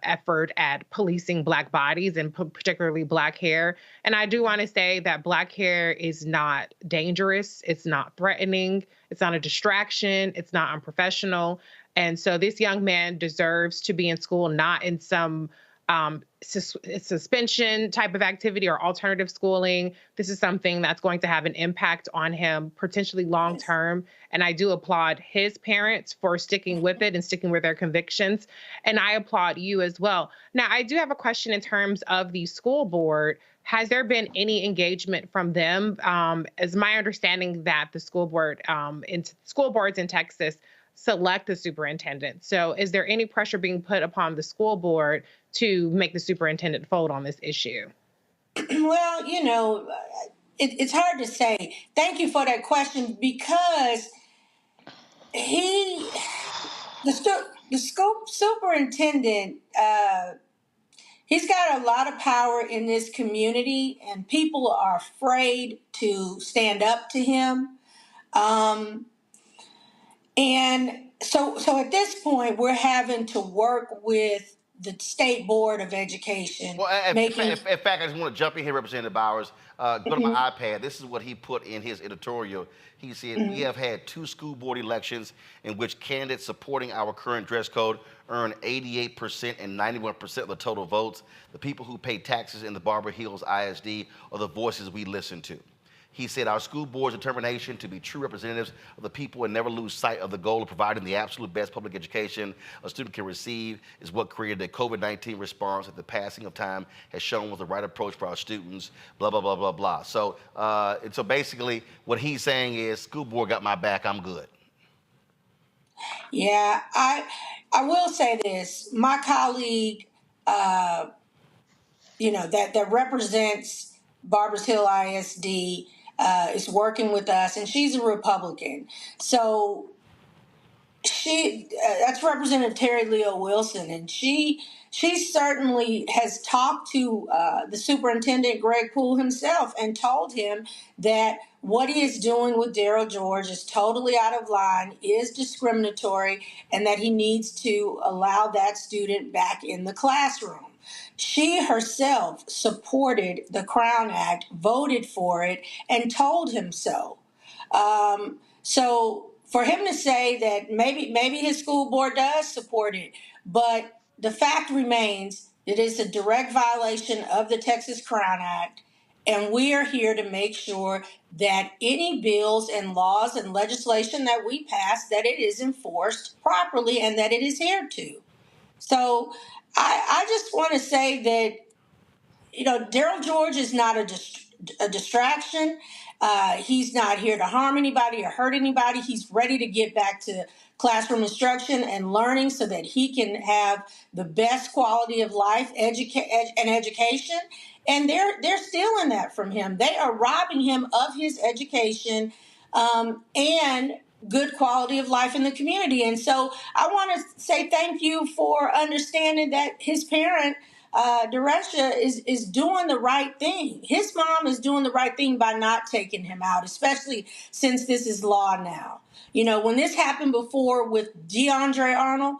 effort at policing Black bodies and particularly Black hair. And I do want to say that Black hair is not dangerous. It's not threatening. It's not a distraction. It's not unprofessional. And so this young man deserves to be in school, not in some suspension type of activity or alternative schooling. This is something that's going to have an impact on him, potentially long term. And I do applaud his parents for sticking with it and sticking with their convictions. And I applaud you as well. Now, I do have a question in terms of the school board. Has there been any engagement from them? As my understanding that the school boards in Texas select the superintendent. So is there any pressure being put upon the school board to make the superintendent fold on this issue? Well, it's hard to say. Thank you for that question because the school superintendent, he's got a lot of power in this community and people are afraid to stand up to him. And so at this point, we're having to work with the State Board of Education. Well, in fact, I just want to jump in here, Representative Bowers. Go to my iPad. This is what he put in his editorial. He said, we have had 2 school board elections in which candidates supporting our current dress code earned 88% and 91% of the total votes. The people who pay taxes in the Barber Hills ISD are the voices we listen to. He said our school board's determination to be true representatives of the people and never lose sight of the goal of providing the absolute best public education a student can receive is what created the COVID-19 response that the passing of time has shown was the right approach for our students, blah, blah, blah, blah, blah. So, so basically what he's saying is school board got my back, I'm good. Yeah, I will say this. My colleague, that represents Barbers Hill ISD, is working with us, and she's a Republican. So that's Representative Terry Leo Wilson, and she certainly has talked to the superintendent, Greg Poole himself, and told him that what he is doing with Darryl George is totally out of line, is discriminatory, and that he needs to allow that student back in the classroom. She herself supported the Crown Act, voted for it, and told him so. So for him to say that maybe his school board does support it, but the fact remains that it's a direct violation of the Texas Crown Act, And we are here to make sure that any bills and laws and legislation that we pass, that it is enforced properly and that it is adhered to. So I just want to say that, Daryl George is not a distraction. He's not here to harm anybody or hurt anybody. He's ready to get back to classroom instruction and learning so that he can have the best quality of life and education. And they're stealing that from him. They are robbing him of his education and good quality of life in the community. And so I want to say thank you for understanding that his parent, Derecha, is doing the right thing. His mom is doing the right thing by not taking him out, especially since this is law now. When this happened before with DeAndre Arnold,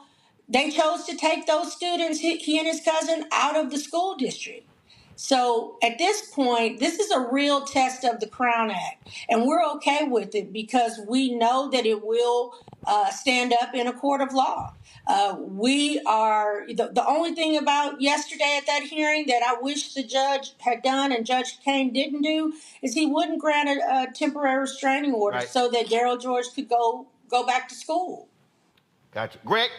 they chose to take those students, he and his cousin, out of the school district. So at this point, this is a real test of the Crown Act, and we're okay with it because we know that it will stand up in a court of law. We are the only thing about yesterday at that hearing that I wish the judge had done and Judge Kane didn't do is he wouldn't grant a temporary restraining order so that Daryl George could go back to school. Gotcha. Greg?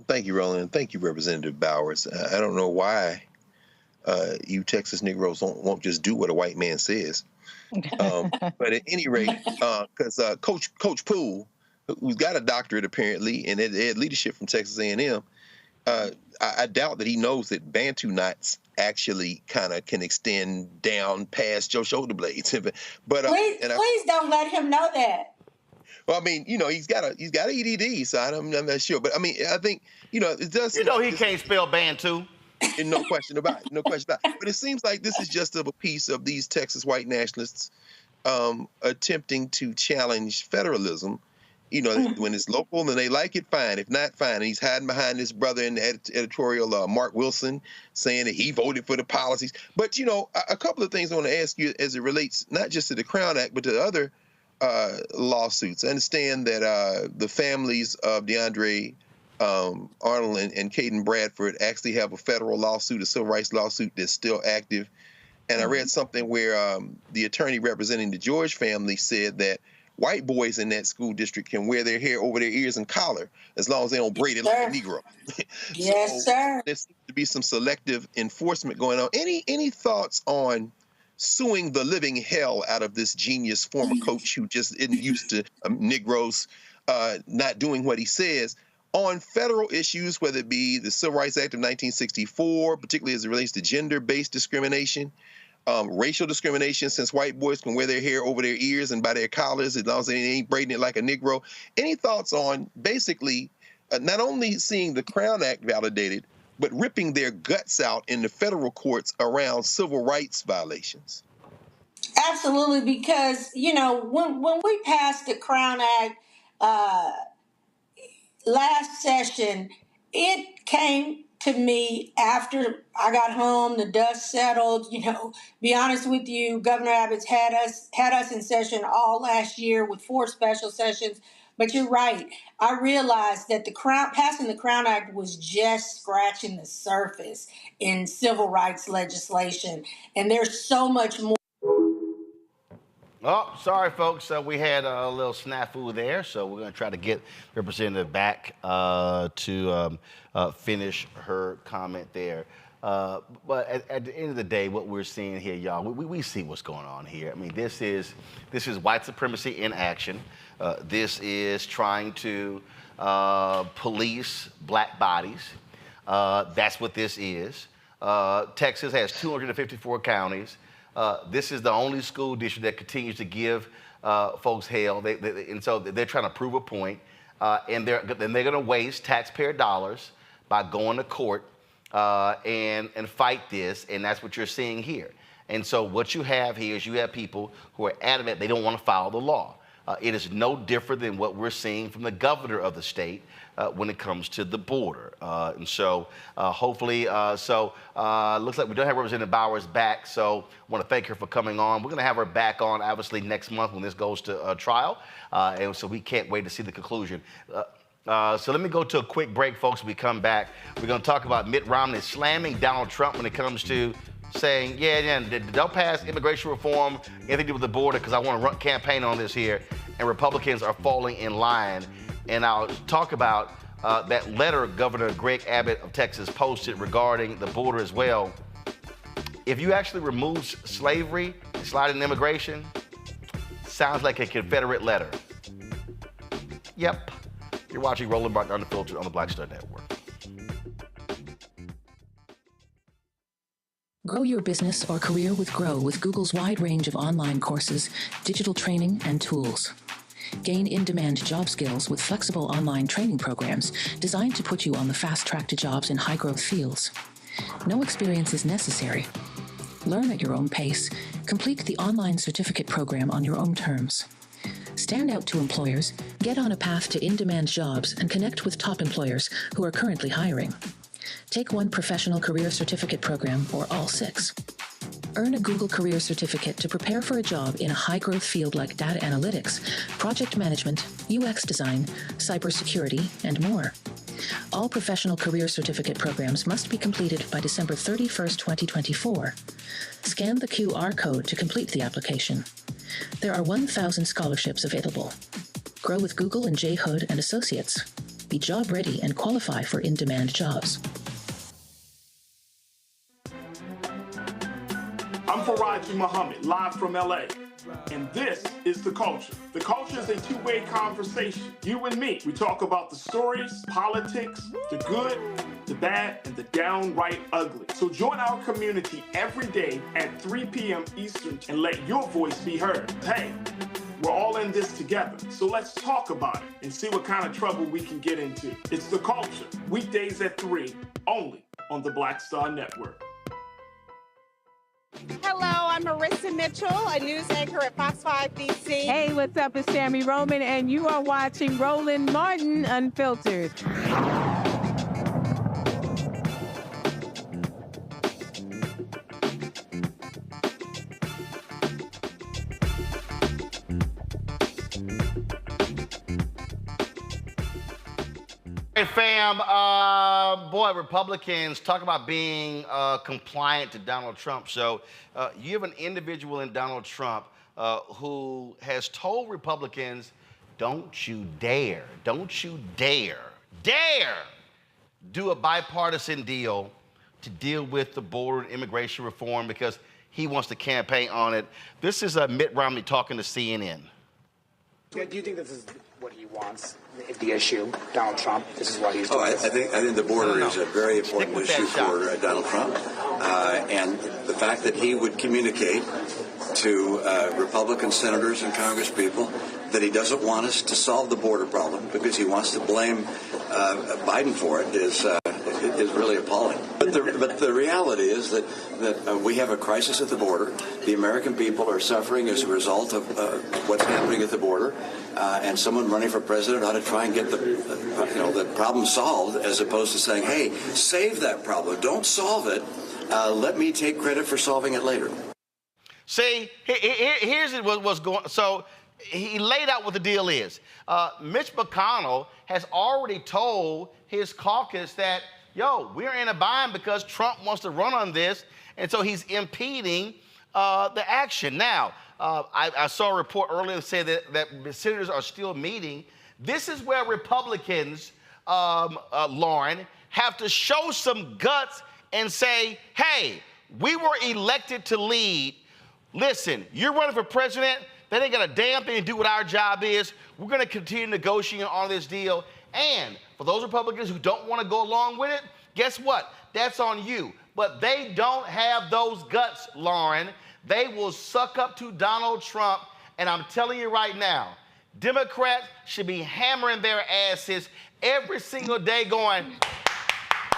Thank you, Roland. Thank you, Representative Bowers. I don't know why you Texas Negroes won't just do what a white man says. But at any rate, because Coach Poole, who's got a doctorate apparently in ed leadership from Texas A&M, I doubt that he knows that Bantu knots actually kind of can extend down past your shoulder blades. But please don't let him know that. Well, I mean, he's got an EDD, so I'm not sure. But I mean, I think it does. He can't spell Bantu. And no question about it. No question about it. But it seems like this is just a piece of these Texas white nationalists attempting to challenge federalism. When it's local and they like it, fine. If not, fine. And he's hiding behind his brother in the editorial, Mark Wilson, saying that he voted for the policies. But, a couple of things I want to ask you as it relates not just to the Crown Act, but to other lawsuits. I understand that the families of DeAndre Arnold and Caden Bradford actually have a federal lawsuit, a civil rights lawsuit that's still active. And I read something where the attorney representing the George family said that white boys in that school district can wear their hair over their ears and collar as long as they don't braid it like a Negro. Yes, sir. There seems to be some selective enforcement going on. Any thoughts on suing the living hell out of this genius former coach who just isn't used to Negroes not doing what he says on federal issues, whether it be the Civil Rights Act of 1964, particularly as it relates to gender-based discrimination, racial discrimination, since white boys can wear their hair over their ears and by their collars as long as they ain't braiding it like a Negro? Any thoughts on basically not only seeing the Crown Act validated, but ripping their guts out in the federal courts around civil rights violations? Absolutely, because, when we passed the Crown Act last session, it came to me after I got home, the dust settled. Be honest with you, Governor Abbott's had us in session all last year with 4 special sessions. But you're right. I realized that passing the Crown Act was just scratching the surface in civil rights legislation, and there's so much more. Oh, sorry, folks. We had a little snafu there, so we're going to try to get Representative back to finish her comment there. But at the end of the day, what we're seeing here, y'all, we see what's going on here. I mean, this is white supremacy in action. This is trying to police black bodies. That's what this is. Texas has 254 counties. This is the only school district that continues to give folks hell, and so they're trying to prove a point, and they're going to waste taxpayer dollars by going to court and fight this, and that's what you're seeing here. And so what you have here is you have people who are adamant they don't want to follow the law. It is no different than what we're seeing from the governor of the state when it comes to the border. And so hopefully, looks like we don't have Representative Bowers back, so I want to thank her for coming on. We're going to have her back on, obviously, next month when this goes to trial, and so we can't wait to see the conclusion. So let me go to a quick break, folks. When we come back, we're going to talk about Mitt Romney slamming Donald Trump when it comes to saying, yeah, don't pass immigration reform, anything to do with the border, because I want to run campaign on this here. And Republicans are falling in line. And I'll talk about that letter Governor Greg Abbott of Texas posted regarding the border as well. If you actually remove slavery and slide in immigration, sounds like a Confederate letter. Yep. You're watching Roland Martin Unfiltered on the Black Star Network. Grow your business or career with Grow with Google's wide range of online courses, digital training, and tools. Gain in-demand job skills with flexible online training programs designed to put you on the fast track to jobs in high-growth fields. No experience is necessary. Learn at your own pace. Complete the online certificate program on your own terms. Stand out to employers, get on a path to in-demand jobs, and connect with top employers who are currently hiring. Take one professional career certificate program or all 6. Earn a Google Career Certificate to prepare for a job in a high-growth field like data analytics, project management, UX design, cybersecurity, and more. All professional career certificate programs must be completed by December 31st, 2024. Scan the QR code to complete the application. There are 1,000 scholarships available. Grow with Google and J. Hood and Associates. Be job ready and qualify for in-demand jobs. I'm Faraji Muhammad, live from LA. And this is The Culture. The Culture is a two-way conversation. You and me. We talk about the stories, politics, the good, the bad, and the downright ugly. So join our community every day at 3 p.m. Eastern and let your voice be heard. Hey, we're all in this together. So let's talk about it and see what kind of trouble we can get into. It's The Culture, weekdays at 3, only on the Black Star Network. Hello, I'm Marissa Mitchell, a news anchor at Fox 5 DC. Hey, what's up? It's Sammy Roman, and you are watching Roland Martin Unfiltered. Hey, fam, boy, Republicans talk about being compliant to Donald Trump. So you have an individual in Donald Trump who has told Republicans, don't you dare do a bipartisan deal to deal with the border and immigration reform because he wants to campaign on it. This is Mitt Romney talking to CNN. Do you think this is what he wants, the issue, Donald Trump? This is what he's doing? I think the border is a very important issue for Donald Trump. And the fact that he would communicate to Republican senators and congresspeople that he doesn't want us to solve the border problem because he wants to blame Biden for it is really appalling. But the reality is that we have a crisis at the border. The American people are suffering as a result of what's happening at the border. And someone running for president ought to try and get the problem solved, as opposed to saying, "Hey, save that problem. Don't solve it. Let me take credit for solving it later." See, here's what's going. So he laid out what the deal is. Mitch McConnell has already told his caucus that, we're in a bind because Trump wants to run on this, and so he's impeding the action. Now, I saw a report earlier that said that senators are still meeting. This is where Republicans, Lauren, have to show some guts and say, hey, we were elected to lead. Listen, you're running for president. That ain't got a damn thing to do with our job is. We're going to continue negotiating on this deal. And for those Republicans who don't want to go along with it, guess what? That's on you. But they don't have those guts, Lauren. They will suck up to Donald Trump. And I'm telling you right now, Democrats should be hammering their asses every single day going,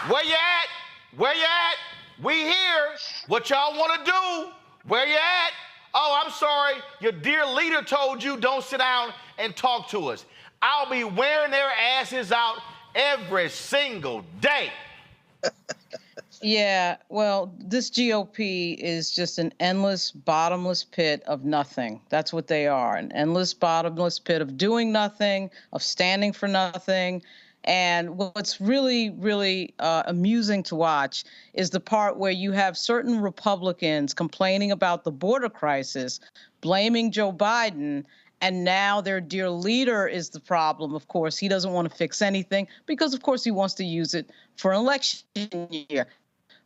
where you at? Where you at? We here. What y'all want to do? Where you at? Oh, I'm sorry. Your dear leader told you don't sit down and talk to us. I'll be wearing their asses out every single day. Yeah, well, this GOP is just an endless, bottomless pit of nothing. That's what they are, an endless, bottomless pit of doing nothing, of standing for nothing. And what's really, really amusing to watch is the part where you have certain Republicans complaining about the border crisis, blaming Joe Biden, and now their dear leader is the problem. Of course, he doesn't want to fix anything because, of course, he wants to use it for an election year.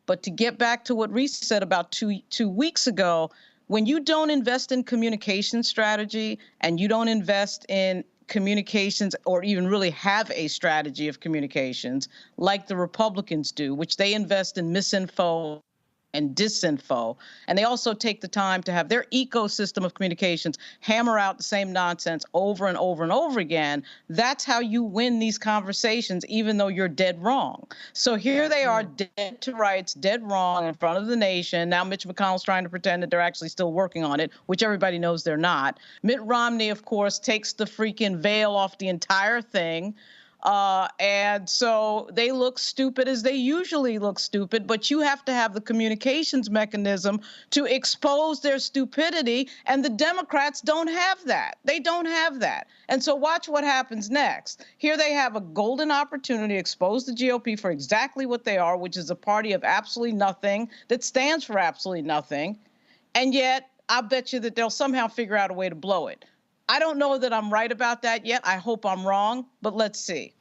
But to get back to what Reese said about two weeks ago, when you don't invest in communication strategy and you don't invest in communications or even really have a strategy of communications like the Republicans do, which they invest in misinfo and disinfo, and they also take the time to have their ecosystem of communications hammer out the same nonsense over and over and over again, that's how you win these conversations, even though you're dead wrong. So here they are, dead to rights, dead wrong in front of the nation. Now Mitch McConnell's trying to pretend that they're actually still working on it, which everybody knows they're not. Mitt Romney, of course, takes the freaking veil off the entire thing. And so they look stupid as they usually look stupid, but you have to have the communications mechanism to expose their stupidity, and the Democrats don't have that. They don't have that. And so watch what happens next. Here they have a golden opportunity to expose the GOP for exactly what they are, which is a party of absolutely nothing that stands for absolutely nothing. And yet, I bet you that they'll somehow figure out a way to blow it. I don't know that I'm right about that yet. I hope I'm wrong, but let's see.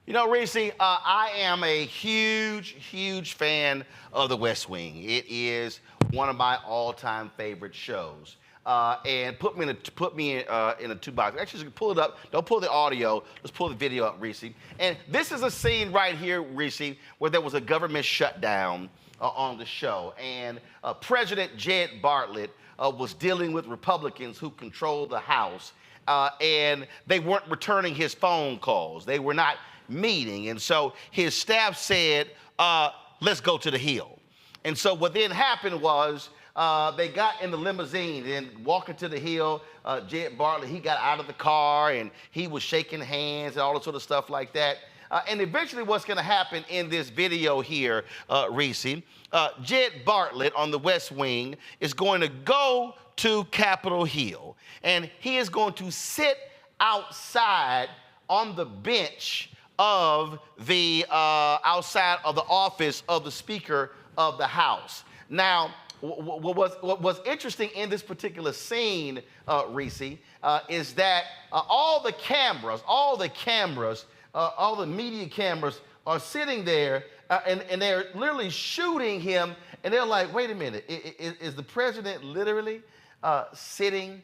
You know, Reese, I am a huge fan of The West Wing. It is one of my all-time favorite shows. And put me in a two box. Actually, just pull it up. Don't pull the audio. Let's pull the video up, Reese. And this is a scene right here, Reese, where there was a government shutdown on the show. And President Jed Bartlett was dealing with Republicans who control the House, and they weren't returning his phone calls. They were not meeting, and so his staff said, let's go to the Hill. And so what then happened was they got in the limousine and walking to the Hill. Jed Bartlett, he got out of the car and he was shaking hands and all that sort of stuff like that. And eventually what's going to happen in this video here, Reese, Jed Bartlett on the West Wing is going to go to Capitol Hill, and he is going to sit outside on the bench of the outside of the office of the Speaker of the House. Now, what was interesting in this particular scene, Reese, is that all the media cameras are sitting there, and they're literally shooting him, and they're like, wait a minute, is the president literally sitting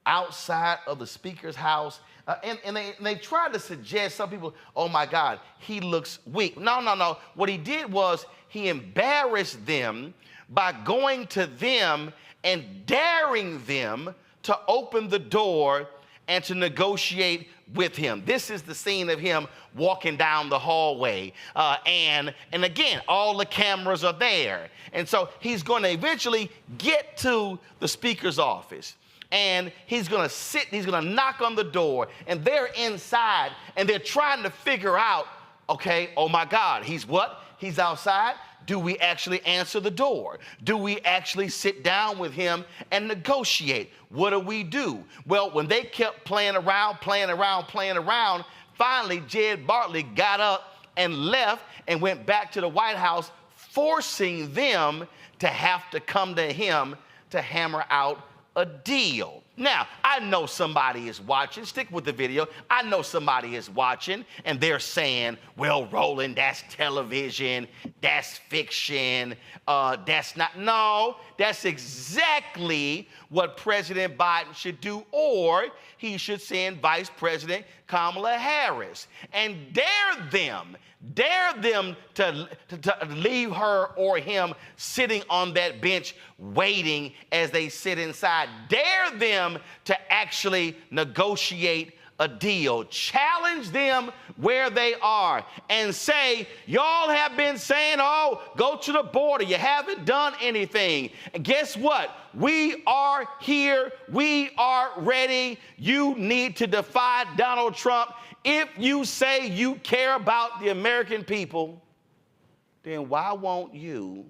outside of the Speaker's house? And they tried to suggest, some people, oh my God, he looks weak. No. What he did was he embarrassed them by going to them and daring them to open the door and to negotiate with him. This is the scene of him walking down the hallway. And again, all the cameras are there. And so he's going to eventually get to the Speaker's office. And he's going to knock on the door, and they're inside, and they're trying to figure out, okay, oh my God, he's what? He's outside? Do we actually answer the door? Do we actually sit down with him and negotiate? What do we do? Well, when they kept playing around, finally Jed Bartlett got up and left and went back to the White House, forcing them to have to come to him to hammer out a deal. Now, I know somebody is watching. Stick with the video. I know somebody is watching, and they're saying, well, Roland, that's television, that's fiction, that's not. No, that's exactly what President Biden should do, or he should send Vice President Kamala Harris and dare them to leave her or him sitting on that bench waiting as they sit inside. Dare them to actually negotiate a deal. Challenge them where they are and say, y'all have been saying, oh, go to the border. You haven't done anything. And guess what? We are here. We are ready. You need to defy Donald Trump. If you say you care about the American people, then why won't you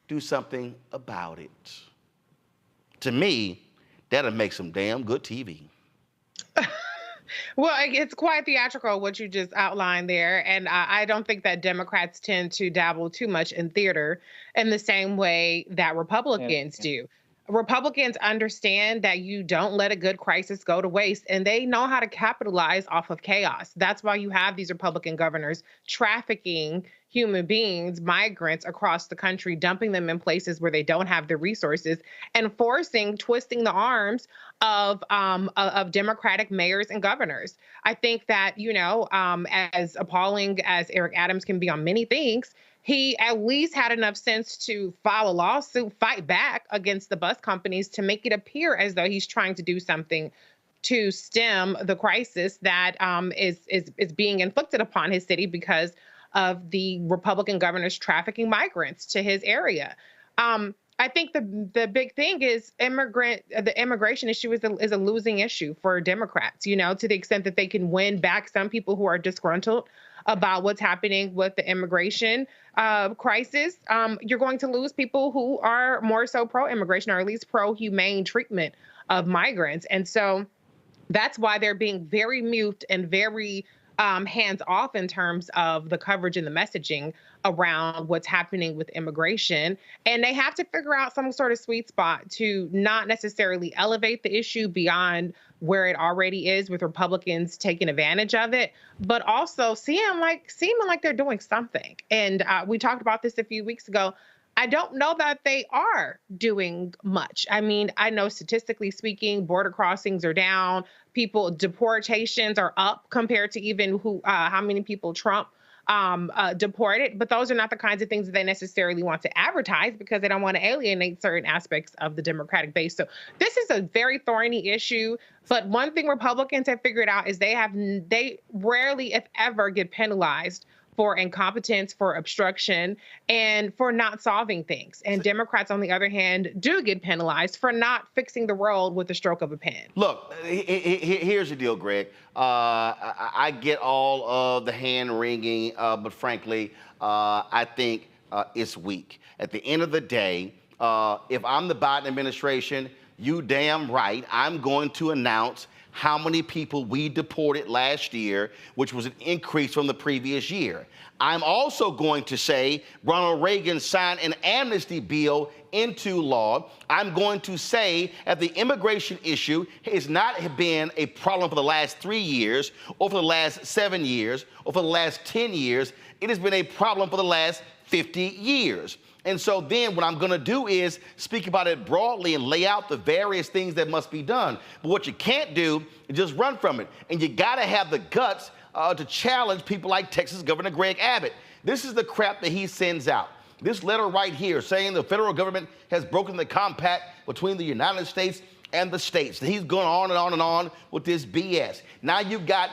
do something about it? To me, that'll make some damn good TV. Well, it's quite theatrical what you just outlined there. And I don't think that Democrats tend to dabble too much in theater in the same way that Republicans do. Republicans understand that you don't let a good crisis go to waste, and they know how to capitalize off of chaos. That's why you have these Republican governors trafficking human beings, migrants across the country, dumping them in places where they don't have the resources, and twisting the arms of Democratic mayors and governors. I think that, as appalling as Eric Adams can be on many things, he at least had enough sense to file a lawsuit, fight back against the bus companies to make it appear as though he's trying to do something to stem the crisis that is being inflicted upon his city because of the Republican governors trafficking migrants to his area. I think the big thing is the immigration issue is a losing issue for Democrats, to the extent that they can win back some people who are disgruntled about what's happening with the immigration crisis. You're going to lose people who are more so pro-immigration or at least pro-humane treatment of migrants. And so that's why they're being very mute and very hands off in terms of the coverage and the messaging around what's happening with immigration. And they have to figure out some sort of sweet spot to not necessarily elevate the issue beyond where it already is with Republicans taking advantage of it, but also seeming like they're doing something. And we talked about this a few weeks ago. I don't know that they are doing much. I mean, I know statistically speaking, border crossings are down. Deportations are up compared to even how many people Trump deported. But those are not the kinds of things that they necessarily want to advertise because they don't want to alienate certain aspects of the Democratic base. So this is a very thorny issue. But one thing Republicans have figured out is they rarely, if ever, get penalized for incompetence, for obstruction, and for not solving things. And Democrats, on the other hand, do get penalized for not fixing the world with the stroke of a pen. Look, here's the deal, Greg. I get all of the hand-wringing, but frankly, I think it's weak. At the end of the day, if I'm the Biden administration, you damn right, I'm going to announce how many people we deported last year, which was an increase from the previous year. I'm also going to say Ronald Reagan signed an amnesty bill into law. I'm going to say that the immigration issue has not been a problem for the last 3 years, or for the last 7 years, or for the last 10 years. It has been a problem for the last 50 years. And so then what I'm going to do is speak about it broadly and lay out the various things that must be done. But what you can't do is just run from it. And you got to have the guts to challenge people like Texas Governor Greg Abbott. This is the crap that he sends out. This letter right here saying the federal government has broken the compact between the United States and the states. He's going on and on and on with this BS. Now you've got,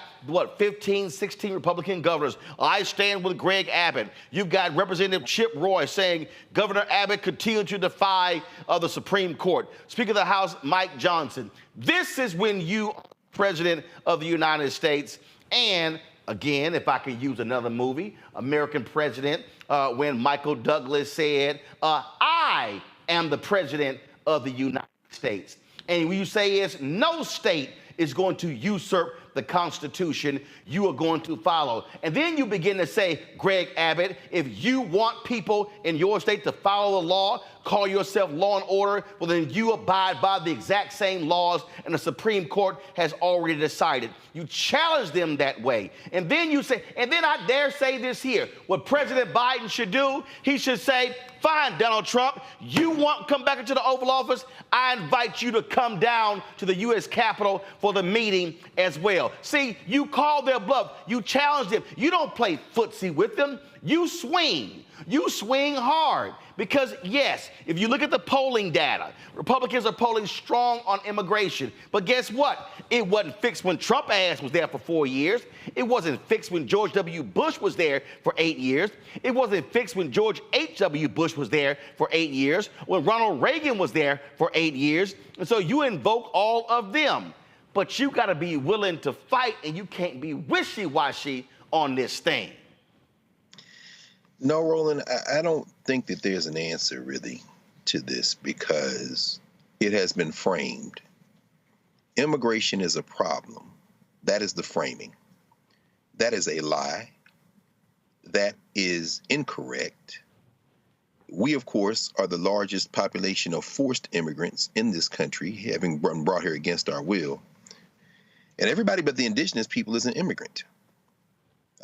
15, 16 Republican governors. I stand with Greg Abbott. You've got Representative Chip Roy saying Governor Abbott continued to defy the Supreme Court. Speaker of the House, Mike Johnson. This is when you are President of the United States. And again, if I could use another movie, American President, when Michael Douglas said, I am the President of the United States. And when you say is no state is going to usurp the Constitution, you are going to follow. And then you begin to say, Greg Abbott, if you want people in your state to follow the law, call yourself law and order, well, then you abide by the exact same laws and the Supreme Court has already decided. You challenge them that way. And then you say, and then I dare say this here, what President Biden should do, he should say, fine, Donald Trump, you want to come back into the Oval Office? I invite you to come down to the U.S. Capitol for the meeting as well. See, you call their bluff. You challenge them. You don't play footsie with them. You swing. You swing hard. Because, yes, if you look at the polling data, Republicans are polling strong on immigration. But guess what? It wasn't fixed when Trump ass was there for 4 years. It wasn't fixed when George W. Bush was there for 8 years. It wasn't fixed when George H.W. Bush was there for 8 years, when Ronald Reagan was there for 8 years. And so you invoke all of them. But you got to be willing to fight, and you can't be wishy-washy on this thing. No, Roland, I don't think that there's an answer really to this because it has been framed. Immigration is a problem, That is the framing. That is a lie. That is incorrect. We, of course, are the largest population of forced immigrants in this country, having been brought here against our will. And everybody but the indigenous people is an immigrant.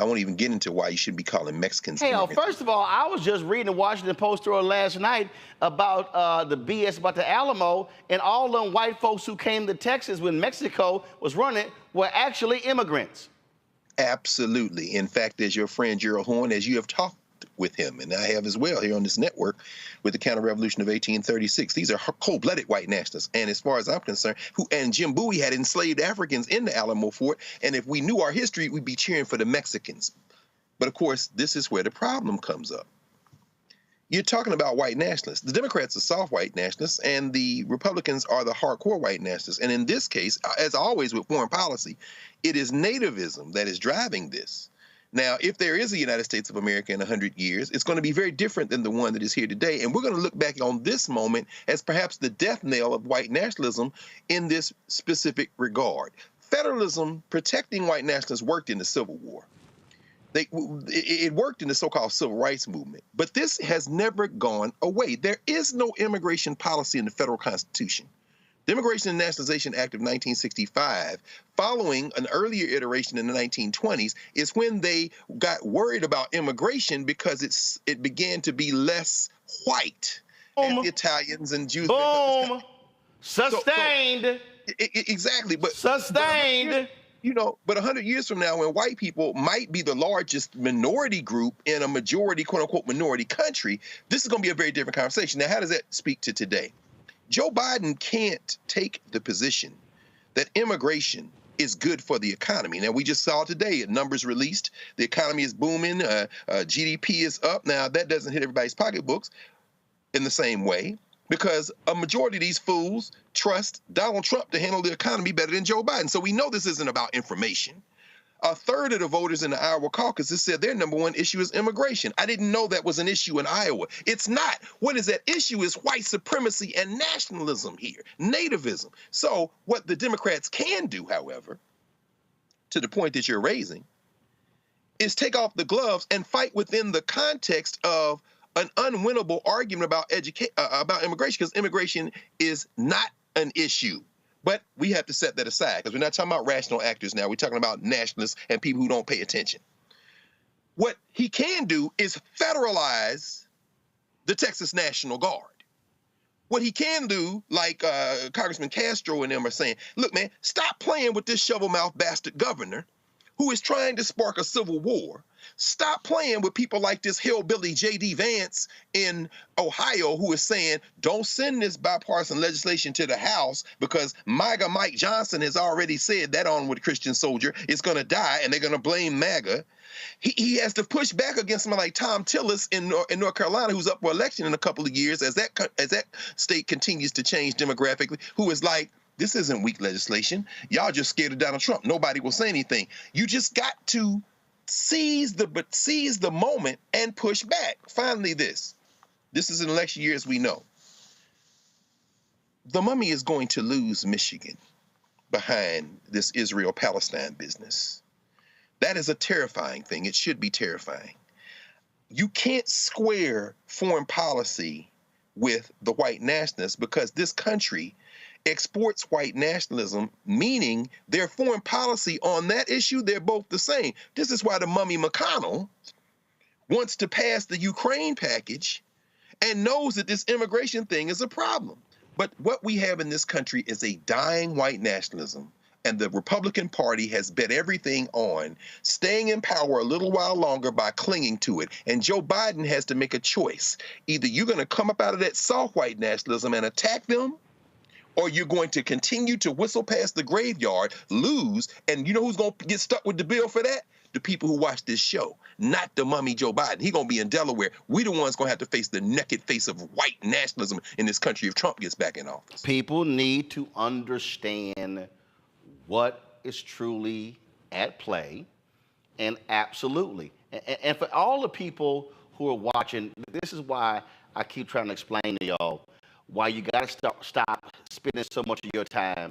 I won't even get into why you should be calling Mexicans immigrants. First of all, I was just reading the Washington Post story last night about the BS about the Alamo, and all them white folks who came to Texas when Mexico was running were actually immigrants. Absolutely. In fact, as your friend Gerald Horne, as you have talked with him, and I have as well here on this network with the counter-revolution of 1836. These are cold-blooded white nationalists. And as far as I'm concerned, and Jim Bowie had enslaved Africans in the Alamo Fort. And if we knew our history, we'd be cheering for the Mexicans. But of course, this is where the problem comes up. You're talking about white nationalists. The Democrats are soft white nationalists, and the Republicans are the hardcore white nationalists. And in this case, as always with foreign policy, it is nativism that is driving this. Now, if there is a United States of America in 100 years, it's going to be very different than the one that is here today. And we're going to look back on this moment as perhaps the death knell of white nationalism in this specific regard. Federalism, protecting white nationalists, worked in the Civil War. It worked in the so-called civil rights movement. But this has never gone away. There is no immigration policy in the federal Constitution. The Immigration and Nationalization Act of 1965, following an earlier iteration in the 1920s, is when they got worried about immigration because it began to be less white. And the Italians and Jews. Boom! Sustained. Exactly. But sustained. But 100 years from now, when white people might be the largest minority group in a majority, quote unquote, minority country, this is going to be a very different conversation. Now, how does that speak to today? Joe Biden can't take the position that immigration is good for the economy. Now, we just saw today, numbers released, the economy is booming, GDP is up. Now, that doesn't hit everybody's pocketbooks in the same way because a majority of these fools trust Donald Trump to handle the economy better than Joe Biden. So we know this isn't about information. A third of the voters in the Iowa caucus has said their number one issue is immigration. I didn't know that was an issue in Iowa. It's not. What is at issue is white supremacy and nationalism here, nativism. So what the Democrats can do, however, to the point that you're raising, is take off the gloves and fight within the context of an unwinnable argument about immigration, because immigration is not an issue. But we have to set that aside because we're not talking about rational actors now. We're talking about nationalists and people who don't pay attention. What he can do is federalize the Texas National Guard. What he can do, like Congressman Castro and them are saying, look, man, stop playing with this shovel-mouthed bastard governor who is trying to spark a civil war. Stop playing with people like this hillbilly J.D. Vance in Ohio who is saying, don't send this bipartisan legislation to the House because MAGA Mike Johnson has already said that onward Christian soldier is going to die and they're going to blame MAGA. He has to push back against someone like Tom Tillis in North Carolina, who's up for election in a couple of years as that state continues to change demographically, who is like, this isn't weak legislation. Y'all just scared of Donald Trump. Nobody will say anything. You just got to seize the moment and push back. Finally, this is an election year, as we know. The mummy is going to lose Michigan behind this Israel-Palestine business. That is a terrifying thing. It should be terrifying. You can't square foreign policy with the white nationalists because this country exports white nationalism, meaning their foreign policy on that issue, they're both the same. This is why the mummy McConnell wants to pass the Ukraine package and knows that this immigration thing is a problem. But what we have in this country is a dying white nationalism, and the Republican Party has bet everything on staying in power a little while longer by clinging to it. And Joe Biden has to make a choice. Either you're going to come up out of that soft white nationalism and attack them, or you're going to continue to whistle past the graveyard, lose, and you know who's going to get stuck with the bill for that? The people who watch this show, not the mummy Joe Biden. He's going to be in Delaware. We the ones going to have to face the naked face of white nationalism in this country if Trump gets back in office. People need to understand what is truly at play, and absolutely. And for all the people who are watching, this is why I keep trying to explain to y'all why you got to stop spending so much of your time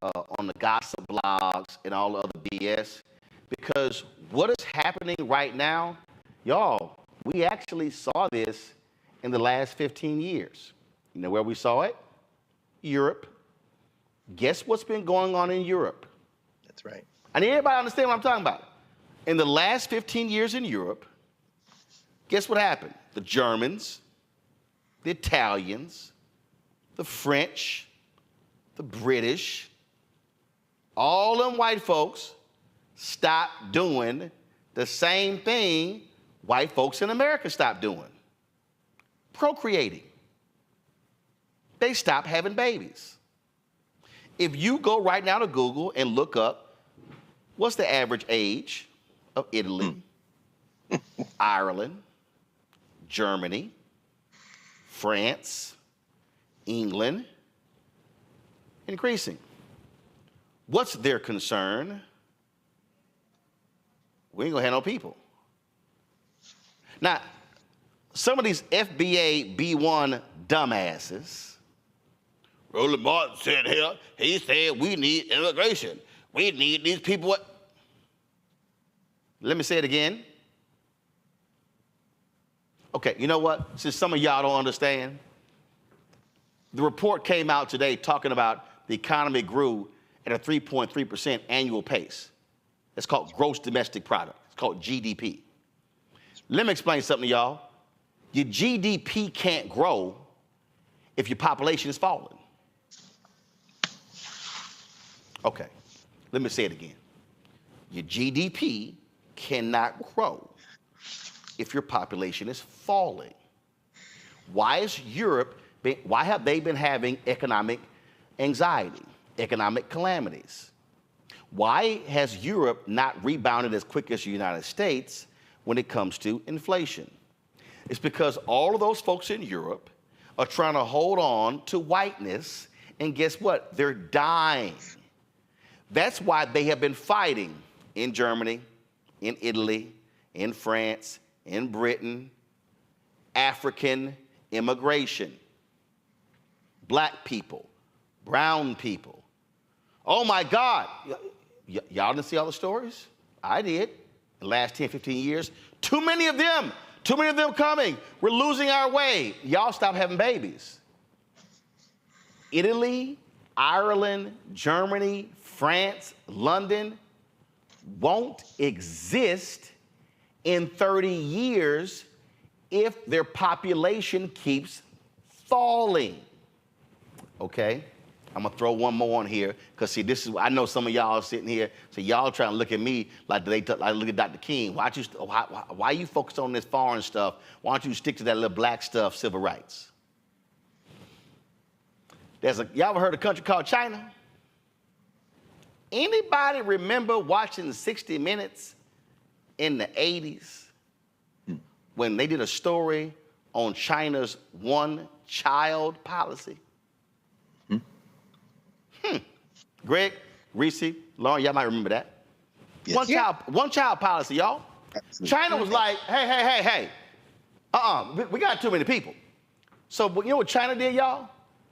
on the gossip blogs and all the other BS. Because what is happening right now, y'all, we actually saw this in the last 15 years. You know where we saw it? Europe. Guess what's been going on in Europe? That's right. I need everybody to understand what I'm talking about. In the last 15 years in Europe, guess what happened? The Germans, the Italians, the French, the British, all them white folks stopped doing the same thing white folks in America stopped doing. Procreating. They stopped having babies. If you go right now to Google and look up what's the average age of Italy, Ireland, Germany, France, England, increasing. What's their concern? We ain't gonna have no people. Now, some of these FBA B1 dumbasses, Roland Martin said here, he said we need immigration. We need these people. Let me say it again. Okay, you know what? Since some of y'all don't understand, the report came out today talking about the economy grew at a 3.3% annual pace. It's called gross domestic product. It's called GDP. Let me explain something to y'all. Your GDP can't grow if your population is falling. Okay, let me say it again. Your GDP cannot grow if your population is falling. Why have they been having economic anxiety, economic calamities? Why has Europe not rebounded as quick as the United States when it comes to inflation? It's because all of those folks in Europe are trying to hold on to whiteness, and guess what? They're dying. That's why they have been fighting in Germany, in Italy, in France, in Britain, African immigration, black people, brown people. Oh my God, y'all didn't see all the stories? I did. In the last 10, 15 years, too many of them coming. We're losing our way. Y'all stop having babies. Italy, Ireland, Germany, France, London won't exist in 30 years if their population keeps falling. Okay? I'm gonna throw one more on here, because see, this is, I know some of y'all are sitting here, so y'all trying to look at me like I look at Dr. King. Why you focus on this foreign stuff? Why don't you stick to that little black stuff, civil rights? Y'all ever heard of a country called China? Anybody remember watching 60 Minutes in the 80s when they did a story on China's one-child policy? Greg, Reese, Lauren, y'all might remember that. Yes. One child policy, y'all. Absolutely. China was like, hey, we got too many people. So you know what China did, y'all?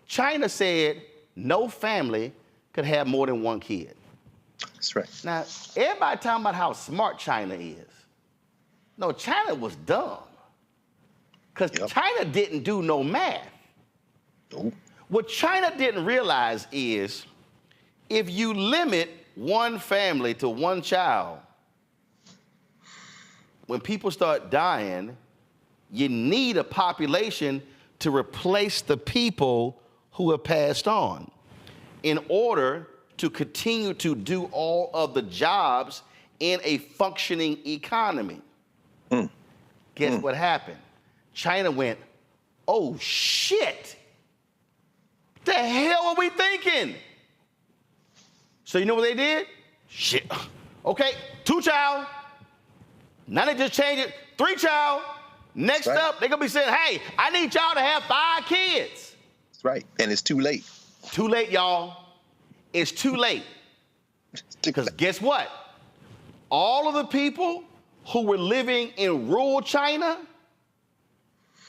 China said no family could have more than one kid. That's right. Now, everybody talking about how smart China is. No, China was dumb. Because China didn't do no math. Nope. What China didn't realize is if you limit one family to one child, when people start dying, you need a population to replace the people who have passed on in order to continue to do all of the jobs in a functioning economy. Guess what happened? China went, oh shit, the hell are we thinking? So you know what they did? Shit. Okay, 2-child. Now they just changed it. 3-child. Next up, they're gonna be saying, hey, I need y'all to have 5 kids. That's right, and it's too late. Too late, y'all. It's too late. Because guess what? All of the people who were living in rural China,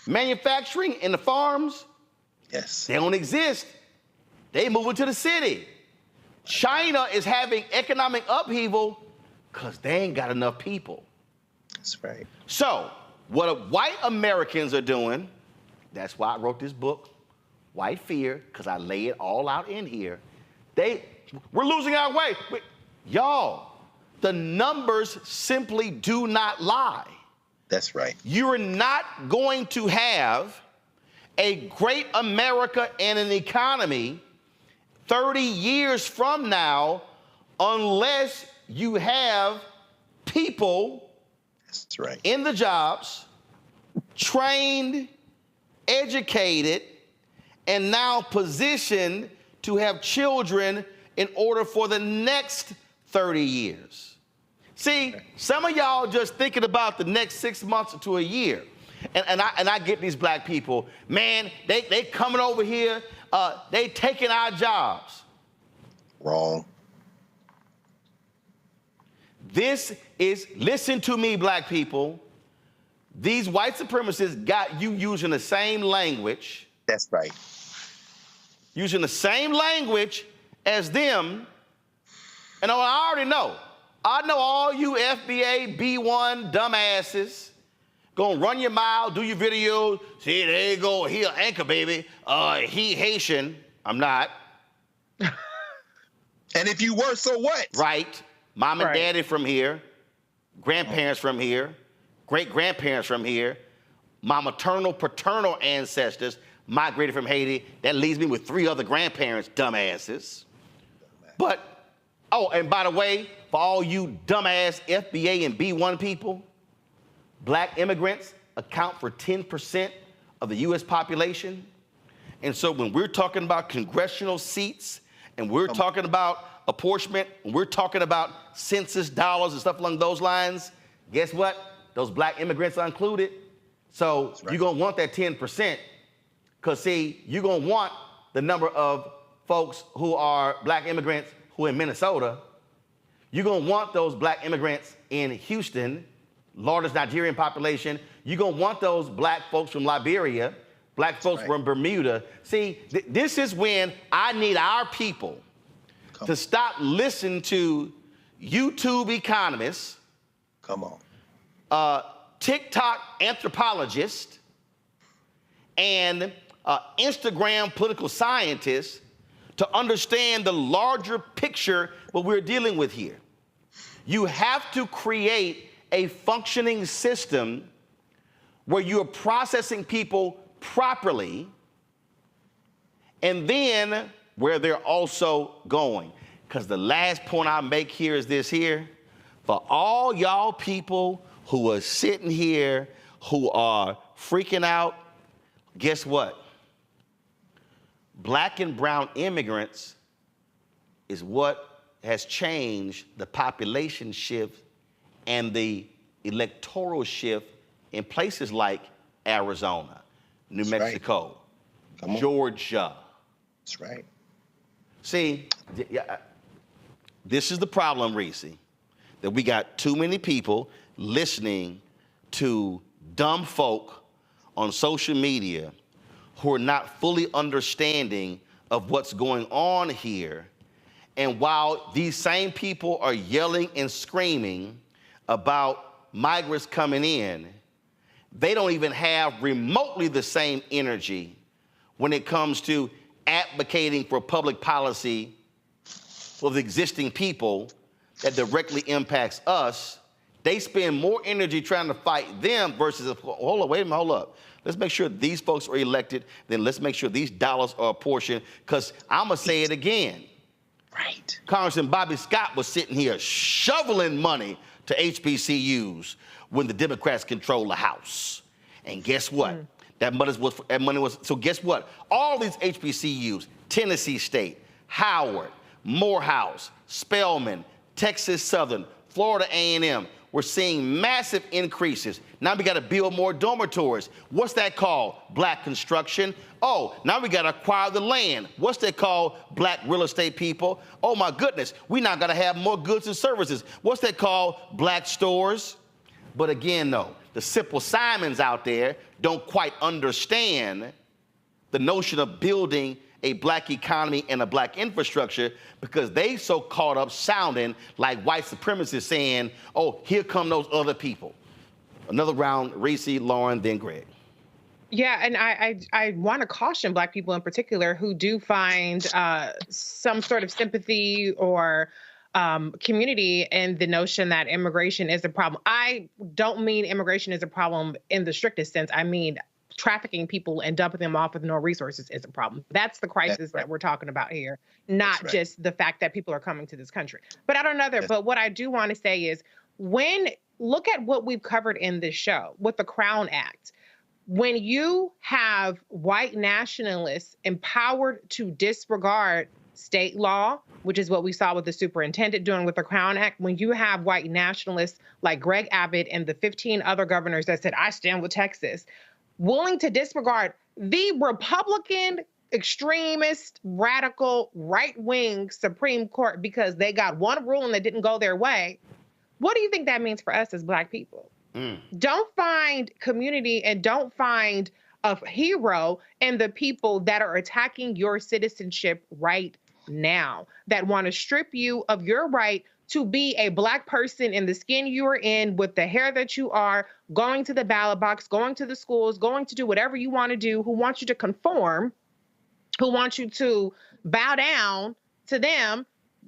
manufacturing in the farms, yes, they don't exist. They moving to the city. China is having economic upheaval because they ain't got enough people. That's right. So what white Americans are doing, that's why I wrote this book, White Fear, because I lay it all out in here. We're losing our way. Y'all, the numbers simply do not lie. That's right. You're not going to have a great America and an economy 30 years from now unless you have people That's right. in the jobs, trained, educated, and now positioned to have children in order for the next 30 years. See, some of y'all just thinking about the next 6 months to a year. And I get these black people, man, they coming over here, they taking our jobs. Wrong. Listen to me, black people. These white supremacists got you using the same language. That's right. Using the same language as them. And I already know. I know all you FBA B1 dumbasses gonna run your mouth, do your video. See, there you go. He an anchor, baby. He Haitian. I'm not. And if you were, so what? Right. Mom and daddy from here. Grandparents from here. Great-grandparents from here. My maternal, paternal ancestors migrated from Haiti. That leaves me with 3 other grandparents, dumbasses. But, oh, and by the way, for all you dumbass FBA and B1 people, black immigrants account for 10% of the U.S. population. And so when we're talking about congressional seats and we're talking about apportionment, and we're talking about census dollars and stuff along those lines, guess what? Those black immigrants are included. So you're going to want that 10%. Because, see, you're going to want the number of folks who are black immigrants who are in Minnesota. You're going to want those black immigrants in Houston, largest Nigerian population. You're going to want those black folks from Liberia, black folks from Bermuda. See, this is when I need our people to stop listening to YouTube economists. Come on. TikTok anthropologists and Instagram political scientists to understand the larger picture what we're dealing with here. You have to create a functioning system where you're processing people properly and then where they're also going. Because the last point I make here is this here. For all y'all people who are sitting here, who are freaking out, guess what? Black and brown immigrants is what has changed the population shift and the electoral shift in places like Arizona, New Mexico, Georgia. That's right. See, this is the problem, Reese, that we got too many people listening to dumb folk on social media who are not fully understanding of what's going on here. And while these same people are yelling and screaming about migrants coming in, they don't even have remotely the same energy when it comes to advocating for public policy for the existing people that directly impacts us. They spend more energy trying to fight them versus, hold up, wait a minute, hold up. Let's make sure these folks are elected, then let's make sure these dollars are apportioned, because I'm going to say it again. Right. Congressman Bobby Scott was sitting here shoveling money to HBCUs when the Democrats control the House. And guess what? That money was, so guess what? All these HBCUs, Tennessee State, Howard, Morehouse, Spelman, Texas Southern, Florida A&M, we're seeing massive increases. Now we got to build more dormitories. What's that called? Black construction. Oh, now we got to acquire the land. What's that called? Black real estate people. Oh my goodness, we now got to have more goods and services. What's that called? Black stores. But again, though, the simple Simons out there don't quite understand the notion of building a black economy and a black infrastructure because they so caught up sounding like white supremacists saying, oh, here come those other people. Another round, Reese, Lauren, then Greg. Yeah, and I want to caution Black people in particular who do find some sort of sympathy or community in the notion that immigration is a problem. I don't mean immigration is a problem in the strictest sense. I mean trafficking people and dumping them off with no resources is a problem. That's the crisis that we're talking about here, not just the fact that people are coming to this country. But I don't know that. But what I do want to say is look at what we've covered in this show with the Crown Act. When you have white nationalists empowered to disregard state law, which is what we saw with the superintendent doing with the Crown Act, when you have white nationalists like Greg Abbott and the 15 other governors that said, I stand with Texas, willing to disregard the Republican, extremist, radical, right-wing Supreme Court because they got one ruling that didn't go their way, what do you think that means for us as Black people? Don't find community and don't find a hero in the people that are attacking your citizenship right now, that want to strip you of your right to be a Black person in the skin you are in, with the hair that you are, going to the ballot box, going to the schools, going to do whatever you want to do, who want you to conform, who want you to bow down to them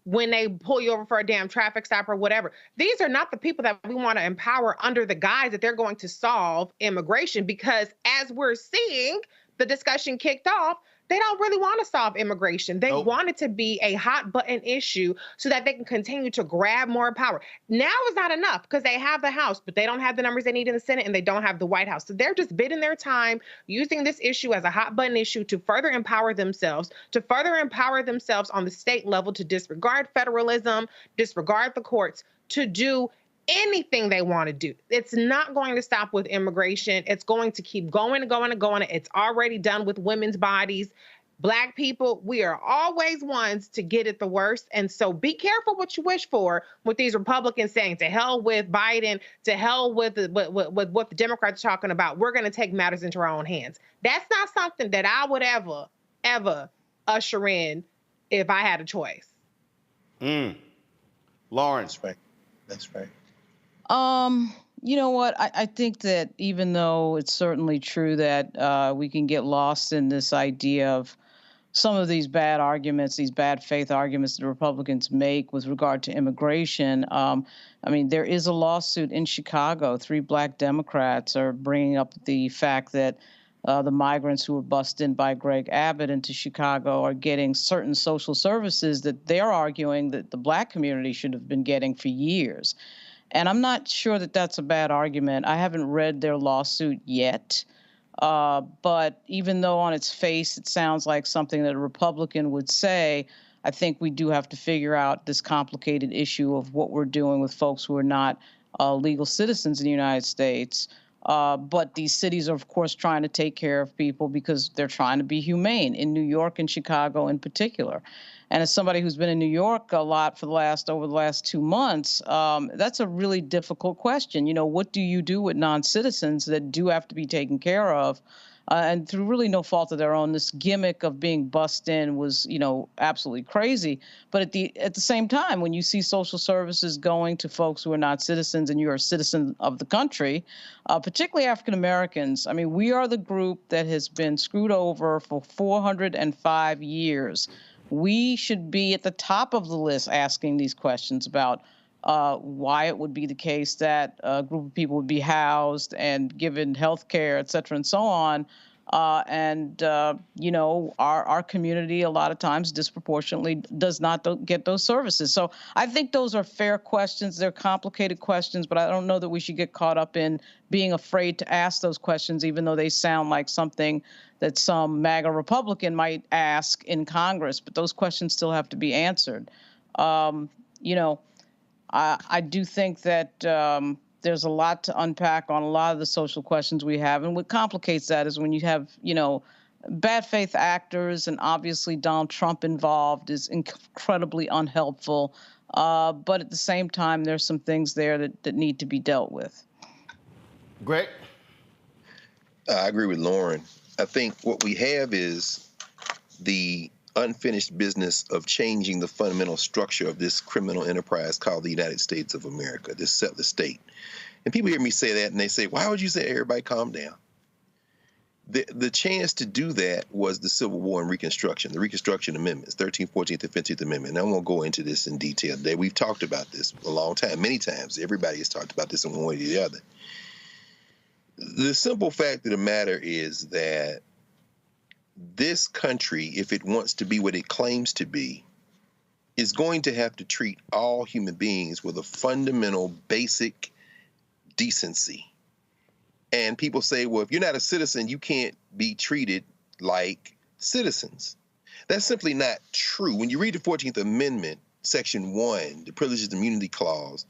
when they pull you over for a damn traffic stop or whatever. These are not the people that we want to empower under the guise that they're going to solve immigration, because as we're seeing the discussion kicked off, they don't really want to solve immigration. They want it to be a hot button issue so that they can continue to grab more power. Now is not enough because they have the House, but they don't have the numbers they need in the Senate and they don't have the White House. So they're just bidding their time using this issue as a hot button issue to further empower themselves, on the state level, to disregard federalism, disregard the courts, to do anything they want to do. It's not going to stop with immigration. It's going to keep going and going and going. It's already done with women's bodies. Black people, we are always ones to get it the worst. And so be careful what you wish for with these Republicans saying to hell with Biden, to hell with what the Democrats are talking about. We're going to take matters into our own hands. That's not something that I would ever usher in if I had a choice. Lawrence. That's right. You know what? I think that even though it's certainly true that we can get lost in this idea of some of these bad arguments, these bad faith arguments that Republicans make with regard to immigration, I mean, there is a lawsuit in Chicago. 3 Black Democrats are bringing up the fact that the migrants who were bussed in by Greg Abbott into Chicago are getting certain social services that they're arguing that the Black community should have been getting for years. And I'm not sure that that's a bad argument. I haven't read their lawsuit yet. But even though on its face it sounds like something that a Republican would say, I think we do have to figure out this complicated issue of what we're doing with folks who are not legal citizens in the United States. But these cities are, of course, trying to take care of people because they're trying to be humane, in New York and Chicago in particular. And as somebody who's been in New York a lot over the last 2 months, that's a really difficult question. You know, what do you do with non-citizens that do have to be taken care of? And through really no fault of their own, this gimmick of being bussed in was, you know, absolutely crazy. But at the same time, when you see social services going to folks who are not citizens and you're a citizen of the country, particularly African Americans, I mean, we are the group that has been screwed over for 405 years. We should be at the top of the list asking these questions about why it would be the case that a group of people would be housed and given health care, et cetera, and so on. You know, our community a lot of times disproportionately does not get those services. So I think those are fair questions. They're complicated questions, but I don't know that we should get caught up in being afraid to ask those questions, even though they sound like something that some MAGA Republican might ask in Congress. But those questions still have to be answered. You know, I do think that there's a lot to unpack on a lot of the social questions we have. And what complicates that is when you have, you know, bad faith actors, and obviously Donald Trump involved is incredibly unhelpful. But at the same time, there's some things there that need to be dealt with. Greg? I agree with Lauren. I think what we have is the unfinished business of changing the fundamental structure of this criminal enterprise called the United States of America, this settler state. And people hear me say that and they say, why would you say everybody calm down? The chance to do that was the Civil War and Reconstruction, the Reconstruction Amendments, 13th, 14th, and 15th Amendment. And I won't go into this in detail today. We've talked about this a long time, many times. Everybody has talked about this in one way or the other. The simple fact of the matter is that this country, if it wants to be what it claims to be, is going to have to treat all human beings with a fundamental, basic decency. And people say, well, if you're not a citizen, you can't be treated like citizens. That's simply not true. When you read the 14th Amendment, Section 1, the Privileges and Immunity Clause,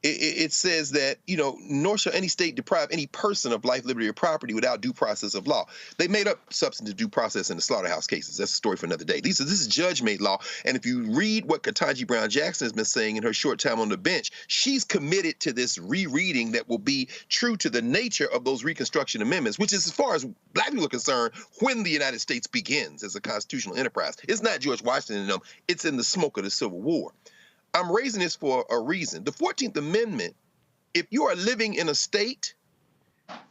it says that, you know, nor shall any state deprive any person of life, liberty, or property without due process of law. They made up substantive due process in the slaughterhouse cases. That's a story for another day. This is judge-made law. And if you read what Ketanji Brown Jackson has been saying in her short time on the bench, she's committed to this rereading that will be true to the nature of those Reconstruction Amendments, which is, as far as black people are concerned, when the United States begins as a constitutional enterprise. It's not George Washington and them. It's in the smoke of the Civil War. I'm raising this for a reason. The 14th Amendment, if you are living in a state,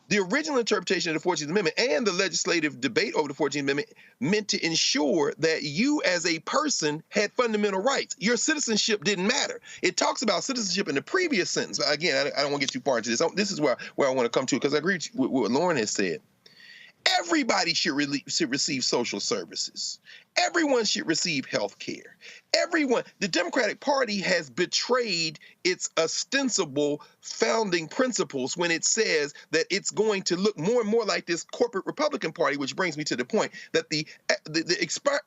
the original interpretation of the 14th Amendment and the legislative debate over the 14th Amendment meant to ensure that you as a person had fundamental rights. Your citizenship didn't matter. It talks about citizenship in the previous sentence. Again, I don't want to get too far into this. This is where I want to come to, because I agree with what Lauren has said. Everybody should receive social services. Everyone should receive health care. Everyone. The Democratic Party has betrayed its ostensible founding principles when it says that it's going to look more and more like this corporate Republican Party, which brings me to the point that the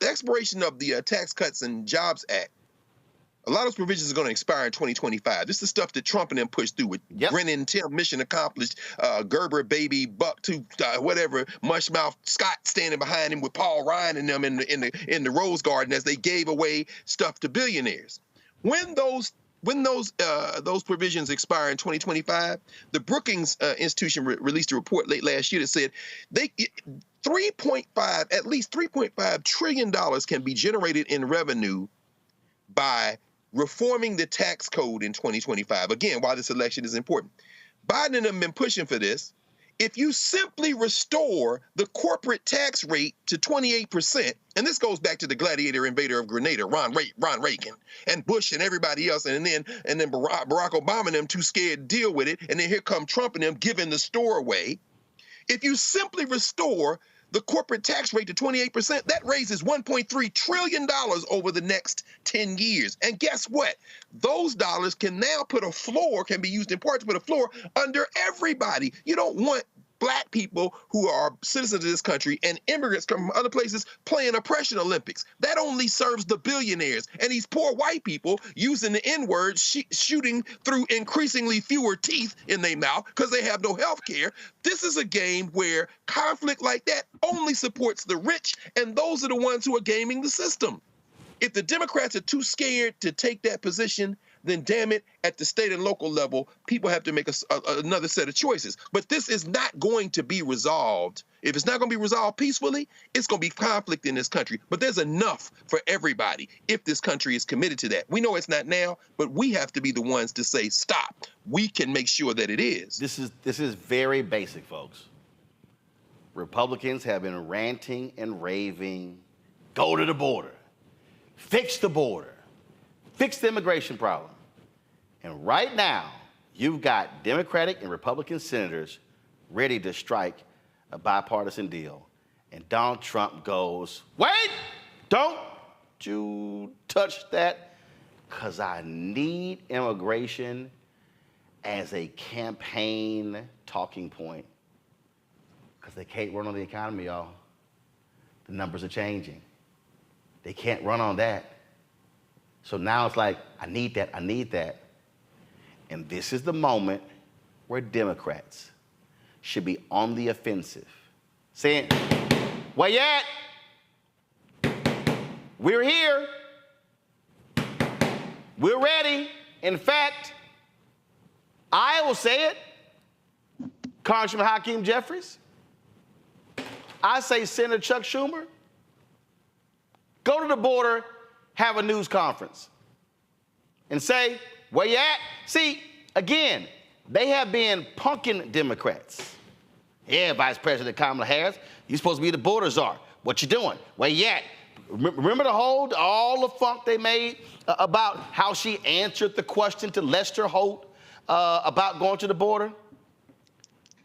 expiration of the Tax Cuts and Jobs Act, a lot of those provisions are going to expire in 2025. This is the stuff that Trump and them pushed through with Brennan, Tim, mission accomplished, Gerber, baby, Bucktooth, whatever, Mushmouth, Scott standing behind him with Paul Ryan and them in the Rose Garden as they gave away stuff to billionaires. When those provisions expire in 2025, the Brookings Institution released a report late last year that said at least $3.5 trillion can be generated in revenue by reforming the tax code in 2025. Again, why this election is important. Biden and them have been pushing for this. If you simply restore the corporate tax rate to 28%, and this goes back to the gladiator invader of Grenada, Ron Reagan, and Bush and everybody else, and then Barack Obama and them too scared to deal with it, and then here come Trump and them giving the store away. If you simply restore the corporate tax rate to 28%, that raises $1.3 trillion over the next 10 years. And guess what? Those dollars can now can be used in part to put a floor under everybody. You don't want black people who are citizens of this country and immigrants from other places playing oppression Olympics. That only serves the billionaires. And these poor white people using the N-word, shooting through increasingly fewer teeth in their mouth because they have no health care. This is a game where conflict like that only supports the rich, and those are the ones who are gaming the system. If the Democrats are too scared to take that position, then damn it, at the state and local level, people have to make another set of choices. But this is not going to be resolved. If it's not going to be resolved peacefully, it's going to be conflict in this country. But there's enough for everybody if this country is committed to that. We know it's not now, but we have to be the ones to say, stop. We can make sure that it is. This is very basic, folks. Republicans have been ranting and raving, go to the border, fix the border, fix the immigration problem. And right now, you've got Democratic and Republican senators ready to strike a bipartisan deal. And Donald Trump goes, wait, don't you touch that, because I need immigration as a campaign talking point. Because they can't run on the economy, y'all. The numbers are changing. They can't run on that. So now it's like, I need that, I need that. And this is the moment where Democrats should be on the offensive, saying, where you at? We're here. We're ready. In fact, I will say it, Congressman Hakeem Jeffries, I say Senator Chuck Schumer, Go to the border, have a news conference, and say, where you at? See, again, they have been punking Democrats. Yeah, Vice President Kamala Harris, you're supposed to be the border czar. What you doing? Where you at? Remember all the funk they made about how she answered the question to Lester Holt about going to the border?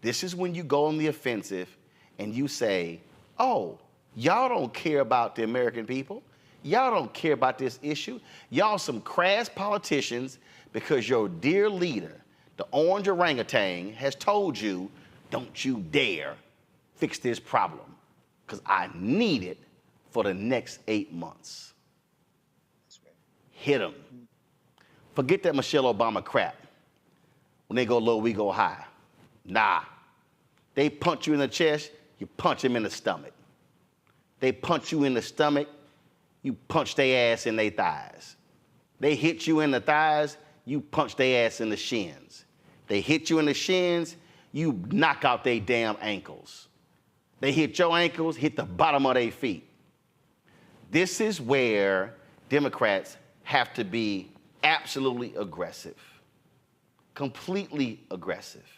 This is when you go on the offensive and you say, oh, y'all don't care about the American people. Y'all don't care about this issue. Y'all some crass politicians because your dear leader, the orange orangutan, has told you, don't you dare fix this problem because I need it for the next 8 months. Hit them. Forget that Michelle Obama crap. When they go low, we go high. Nah. They punch you in the chest, you punch them in the stomach. They punch you in the stomach, you punch their ass in their thighs. They hit you in the thighs, you punch their ass in the shins. They hit you in the shins, you knock out their damn ankles. They hit your ankles, hit the bottom of their feet. This is where Democrats have to be absolutely aggressive, completely aggressive,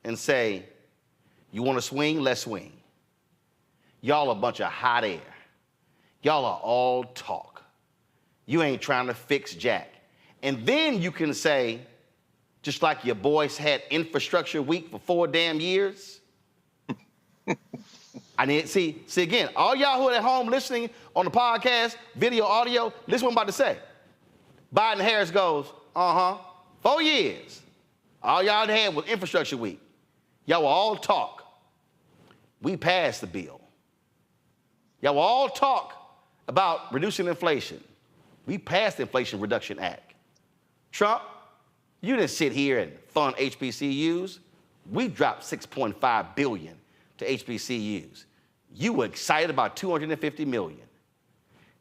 and say, you want to swing? Let's swing. Y'all a bunch of hot air. Y'all are all talk. You ain't trying to fix jack. And then you can say, just like your boys had infrastructure week for 4 damn years. I need see again, all y'all who are at home listening on the podcast, video, audio, listen what I'm about to say. Biden Harris goes, 4 years. All y'all had was infrastructure week. Y'all were all talk. We passed the bill. Y'all were all talk about reducing inflation. We passed the Inflation Reduction Act. Trump, you didn't sit here and fund HBCUs. We dropped $6.5 billion to HBCUs. You were excited about $250 million.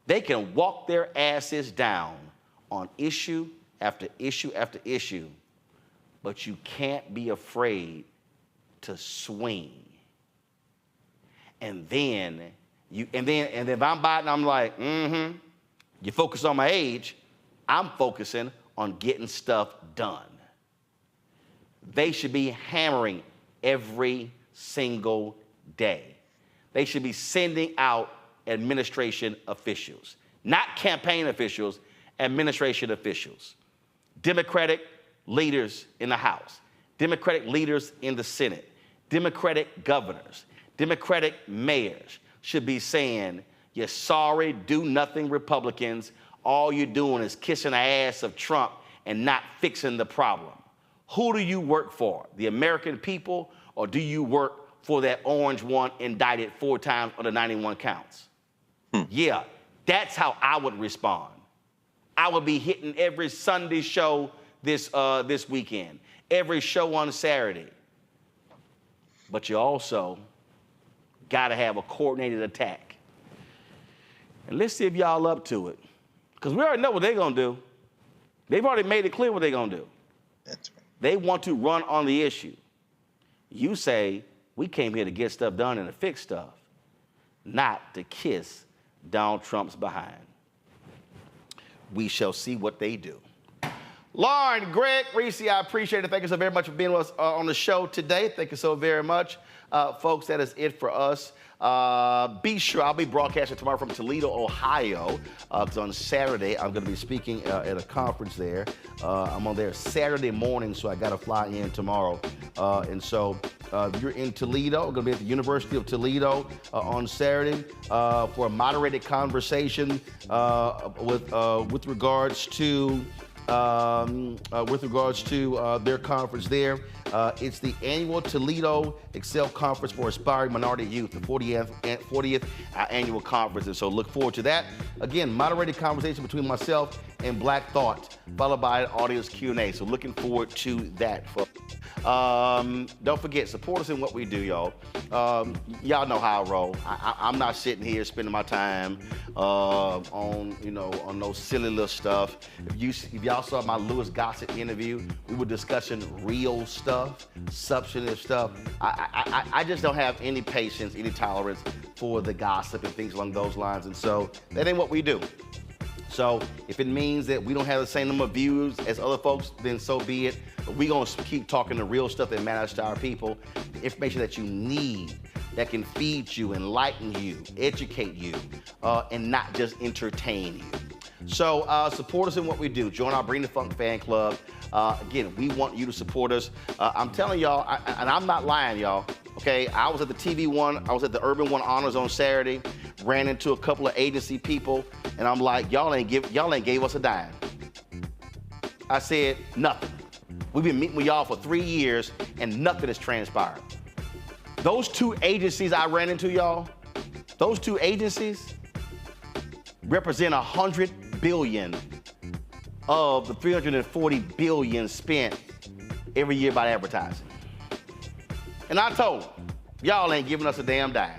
They can walk their asses down on issue after issue after issue, but you can't be afraid to swing. And then if I'm Biden, I'm like, you focus on my age, I'm focusing on getting stuff done. They should be hammering every single day. They should be sending out administration officials, not campaign officials, administration officials. Democratic leaders in the House, Democratic leaders in the Senate, Democratic governors, Democratic mayors should be saying, you sorry, do-nothing Republicans, all you're doing is kissing the ass of Trump and not fixing the problem. Who do you work for, the American people, or do you work for that orange one indicted 4 times on the 91 counts? Yeah, that's how I would respond. I would be hitting every Sunday show this weekend, every show on Saturday. But you also got to have a coordinated attack. And let's see if y'all up to it. Because we already know what they're going to do. They've already made it clear what they're going to do. That's right. They want to run on the issue. You say, we came here to get stuff done and to fix stuff, not to kiss Donald Trump's behind. We shall see what they do. Lauren, Greg, Reese, I appreciate it. Thank you so very much for being with us on the show today. Thank you so very much. Folks, that is it for us. Be sure, I'll be broadcasting tomorrow from Toledo, Ohio, because on Saturday, I'm going to be speaking at a conference there. I'm on there Saturday morning, so I got to fly in tomorrow. And so if you're in Toledo, I'm going to be at the University of Toledo on Saturday for a moderated conversation with regards to their conference there. It's the annual Toledo Excel Conference for Aspiring Minority Youth, the 40th annual conference. And so look forward to that. Again, moderated conversation between myself and Black Thought, followed by an audience Q&A. So looking forward to that, folks. Don't forget, support us in what we do, y'all. Y'all know how I roll. I'm not sitting here spending my time on no silly little stuff. If y'all saw my Louis Gossett interview, we were discussing real stuff, substantive stuff. I just don't have any patience, any tolerance for the gossip and things along those lines. And so that ain't what we do. So if it means that we don't have the same number of views as other folks, then so be it. But we're going to keep talking the real stuff that matters to our people, the information that you need, that can feed you, enlighten you, educate you, and not just entertain you. So support us in what we do. Join our Bring the Funk fan club. Again, we want you to support us. I'm telling y'all, and I'm not lying, y'all. Okay, I was at the TV One, I was at the Urban One Honors on Saturday, ran into a couple of agency people, and I'm like, y'all ain't gave us a dime. I said, nothing. We've been meeting with y'all for 3 years, and nothing has transpired. Those 2 agencies I ran into, y'all, those 2 agencies represent $100 billion of the $340 billion spent every year by advertising. And I told them, y'all ain't giving us a damn dime.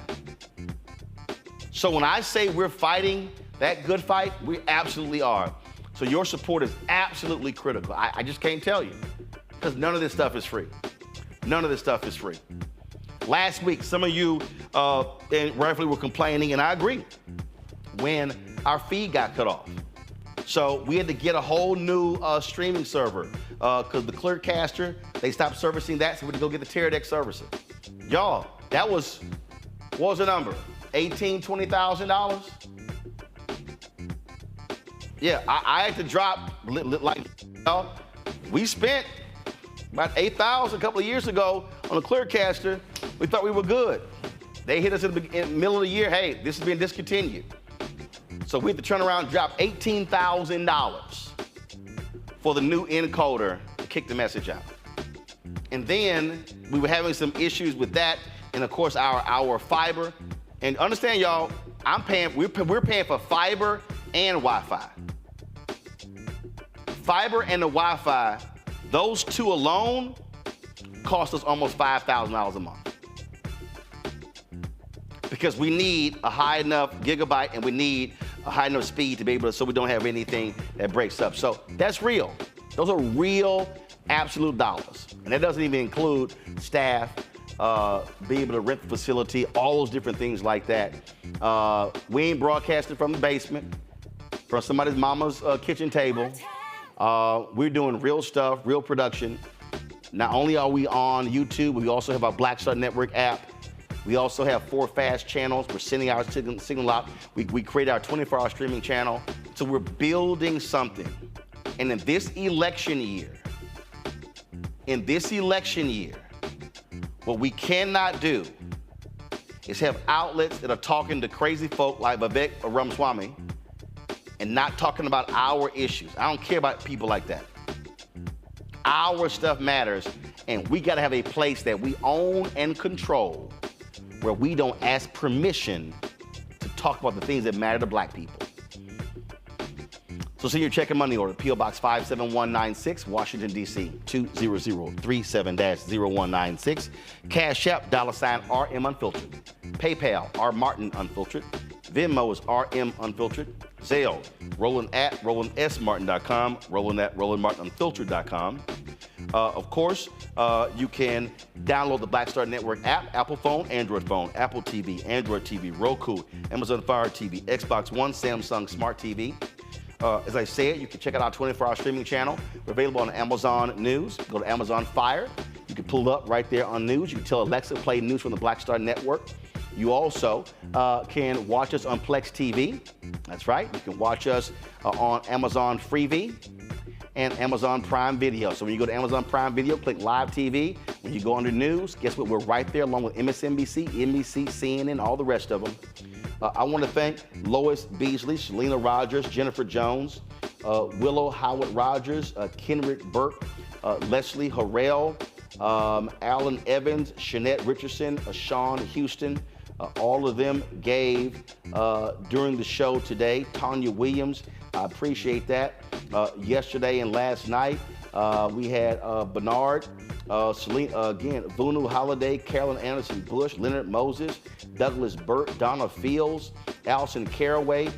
So when I say we're fighting that good fight, we absolutely are. So your support is absolutely critical. I just can't tell you, because none of this stuff is free. None of this stuff is free. Last week, some of you rightfully were complaining, and I agree, when our feed got cut off. So we had to get a whole new streaming server because the Clearcaster, they stopped servicing that, so we had to go get the Teradek services. Y'all, that was, what was the number? $18,000, $20,000? Yeah, I had to drop, like, y'all, we spent about $8,000 a couple of years ago on a Clearcaster. We thought we were good. They hit us in the middle of the year, hey, this has been discontinued. So we had to turn around and drop $18,000 for the new encoder to kick the message out. And then we were having some issues with that, and of course our fiber. And understand, y'all, we're paying for fiber and Wi-Fi. Fiber and the Wi-Fi, those 2 alone cost us almost $5,000 a month. Because we need a high enough gigabyte and we need a high enough speed to be able to, so we don't have anything that breaks up. So that's real. Those are real, absolute dollars. And that doesn't even include staff, being able to rent the facility, all those different things like that. We ain't broadcasting from the basement, from somebody's mama's kitchen table. We're doing real stuff, real production. Not only are we on YouTube, we also have our Black Star Network app. We also have 4 fast channels. We're sending our signal out. We created our 24-hour streaming channel. So we're building something. And in this election year, what we cannot do is have outlets that are talking to crazy folk like Vivek Ramaswamy and not talking about our issues. I don't care about people like that. Our stuff matters, and we gotta have a place that we own and control where we don't ask permission to talk about the things that matter to black people. So send your check and money order, P.O. Box 57196, Washington, D.C. 20037-0196. Cash App, $RM Unfiltered. PayPal, R Martin Unfiltered. Venmo is RM Unfiltered. Zelle, Roland@RolandSMartin.com, Roland@RolandMartinUnfiltered.com. Of course, you can download the Black Star Network app, Apple phone, Android phone, Apple TV, Android TV, Roku, Amazon Fire TV, Xbox One, Samsung Smart TV. As I said, you can check out our 24-hour streaming channel. We're available on Amazon News. Go to Amazon Fire. You can pull it up right there on News. You can tell Alexa to play news from the Black Star Network. You also can watch us on Plex TV. That's right. You can watch us on Amazon Freevee and Amazon Prime Video. So when you go to Amazon Prime Video, click Live TV. When you go under News, guess what? We're right there along with MSNBC, NBC, CNN, all the rest of them. I want to thank Lois Beasley, Shalina Rogers, Jennifer Jones, Willow Howard Rogers, Kenrick Burke, Leslie Harrell, Alan Evans, Shanette Richardson, Sean Houston. All of them gave during the show today. Tanya Williams, I appreciate that. Yesterday and last night, we had Bernard Again, Vunu Holiday, Carolyn Anderson Bush, Leonard Moses, Douglas Burt, Donna Fields, Allison Caraway.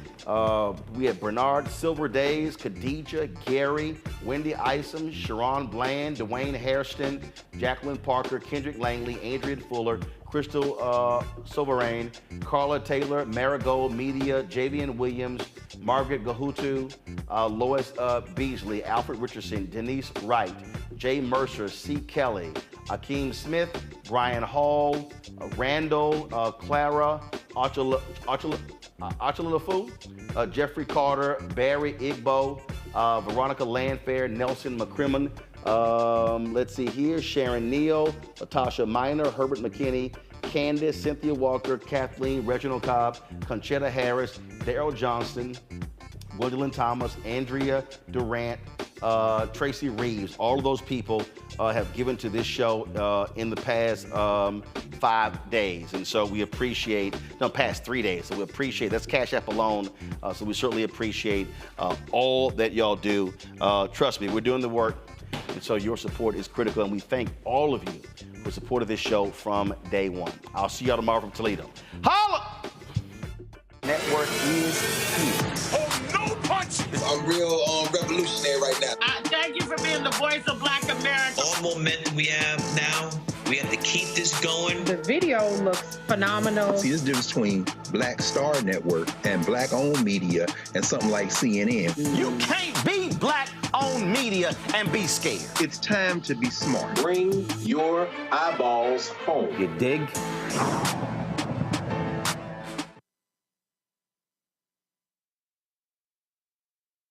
We had Bernard Silver Days, Khadijah, Gary, Wendy Isom, Sharon Bland, Dwayne Hairston, Jacqueline Parker, Kendrick Langley, Adrian Fuller, Crystal Sovereign, Carla Taylor, Marigold Media, Javian Williams, Margaret Gahutu, Lois Beasley, Alfred Richardson, Denise Wright, Jay Mercer, C. Kelly, Akeem Smith, Brian Hall, Randall, Clara, Achalafu, Jeffrey Carter, Barry Igbo, Veronica Landfair, Nelson McCrimmon, let's see here, Sharon Neal, Latasha Minor, Herbert McKinney, Candace, Cynthia Walker, Kathleen, Reginald Cobb, Conchetta Harris, Daryl Johnston, Gwendolyn Thomas, Andrea Durant, Tracy Reeves. All of those people have given to this show in the past 5 days. And so we appreciate, no, past 3 days. So we appreciate, that's Cash App alone. So we certainly appreciate all that y'all do. Trust me, we're doing the work. And so your support is critical. And we thank all of you for supporting this show from day one. I'll see y'all tomorrow from Toledo. Holla! Network is here. Oh, no punches! I'm real revolutionary right now. Thank you for being the voice of Black America. All momentum we have now, we have to keep this going. The video looks phenomenal. See, there's a difference between Black Star Network and Black-owned media and something like CNN. You can't be Black-owned media and be scared. It's time to be smart. Bring your eyeballs home. You dig?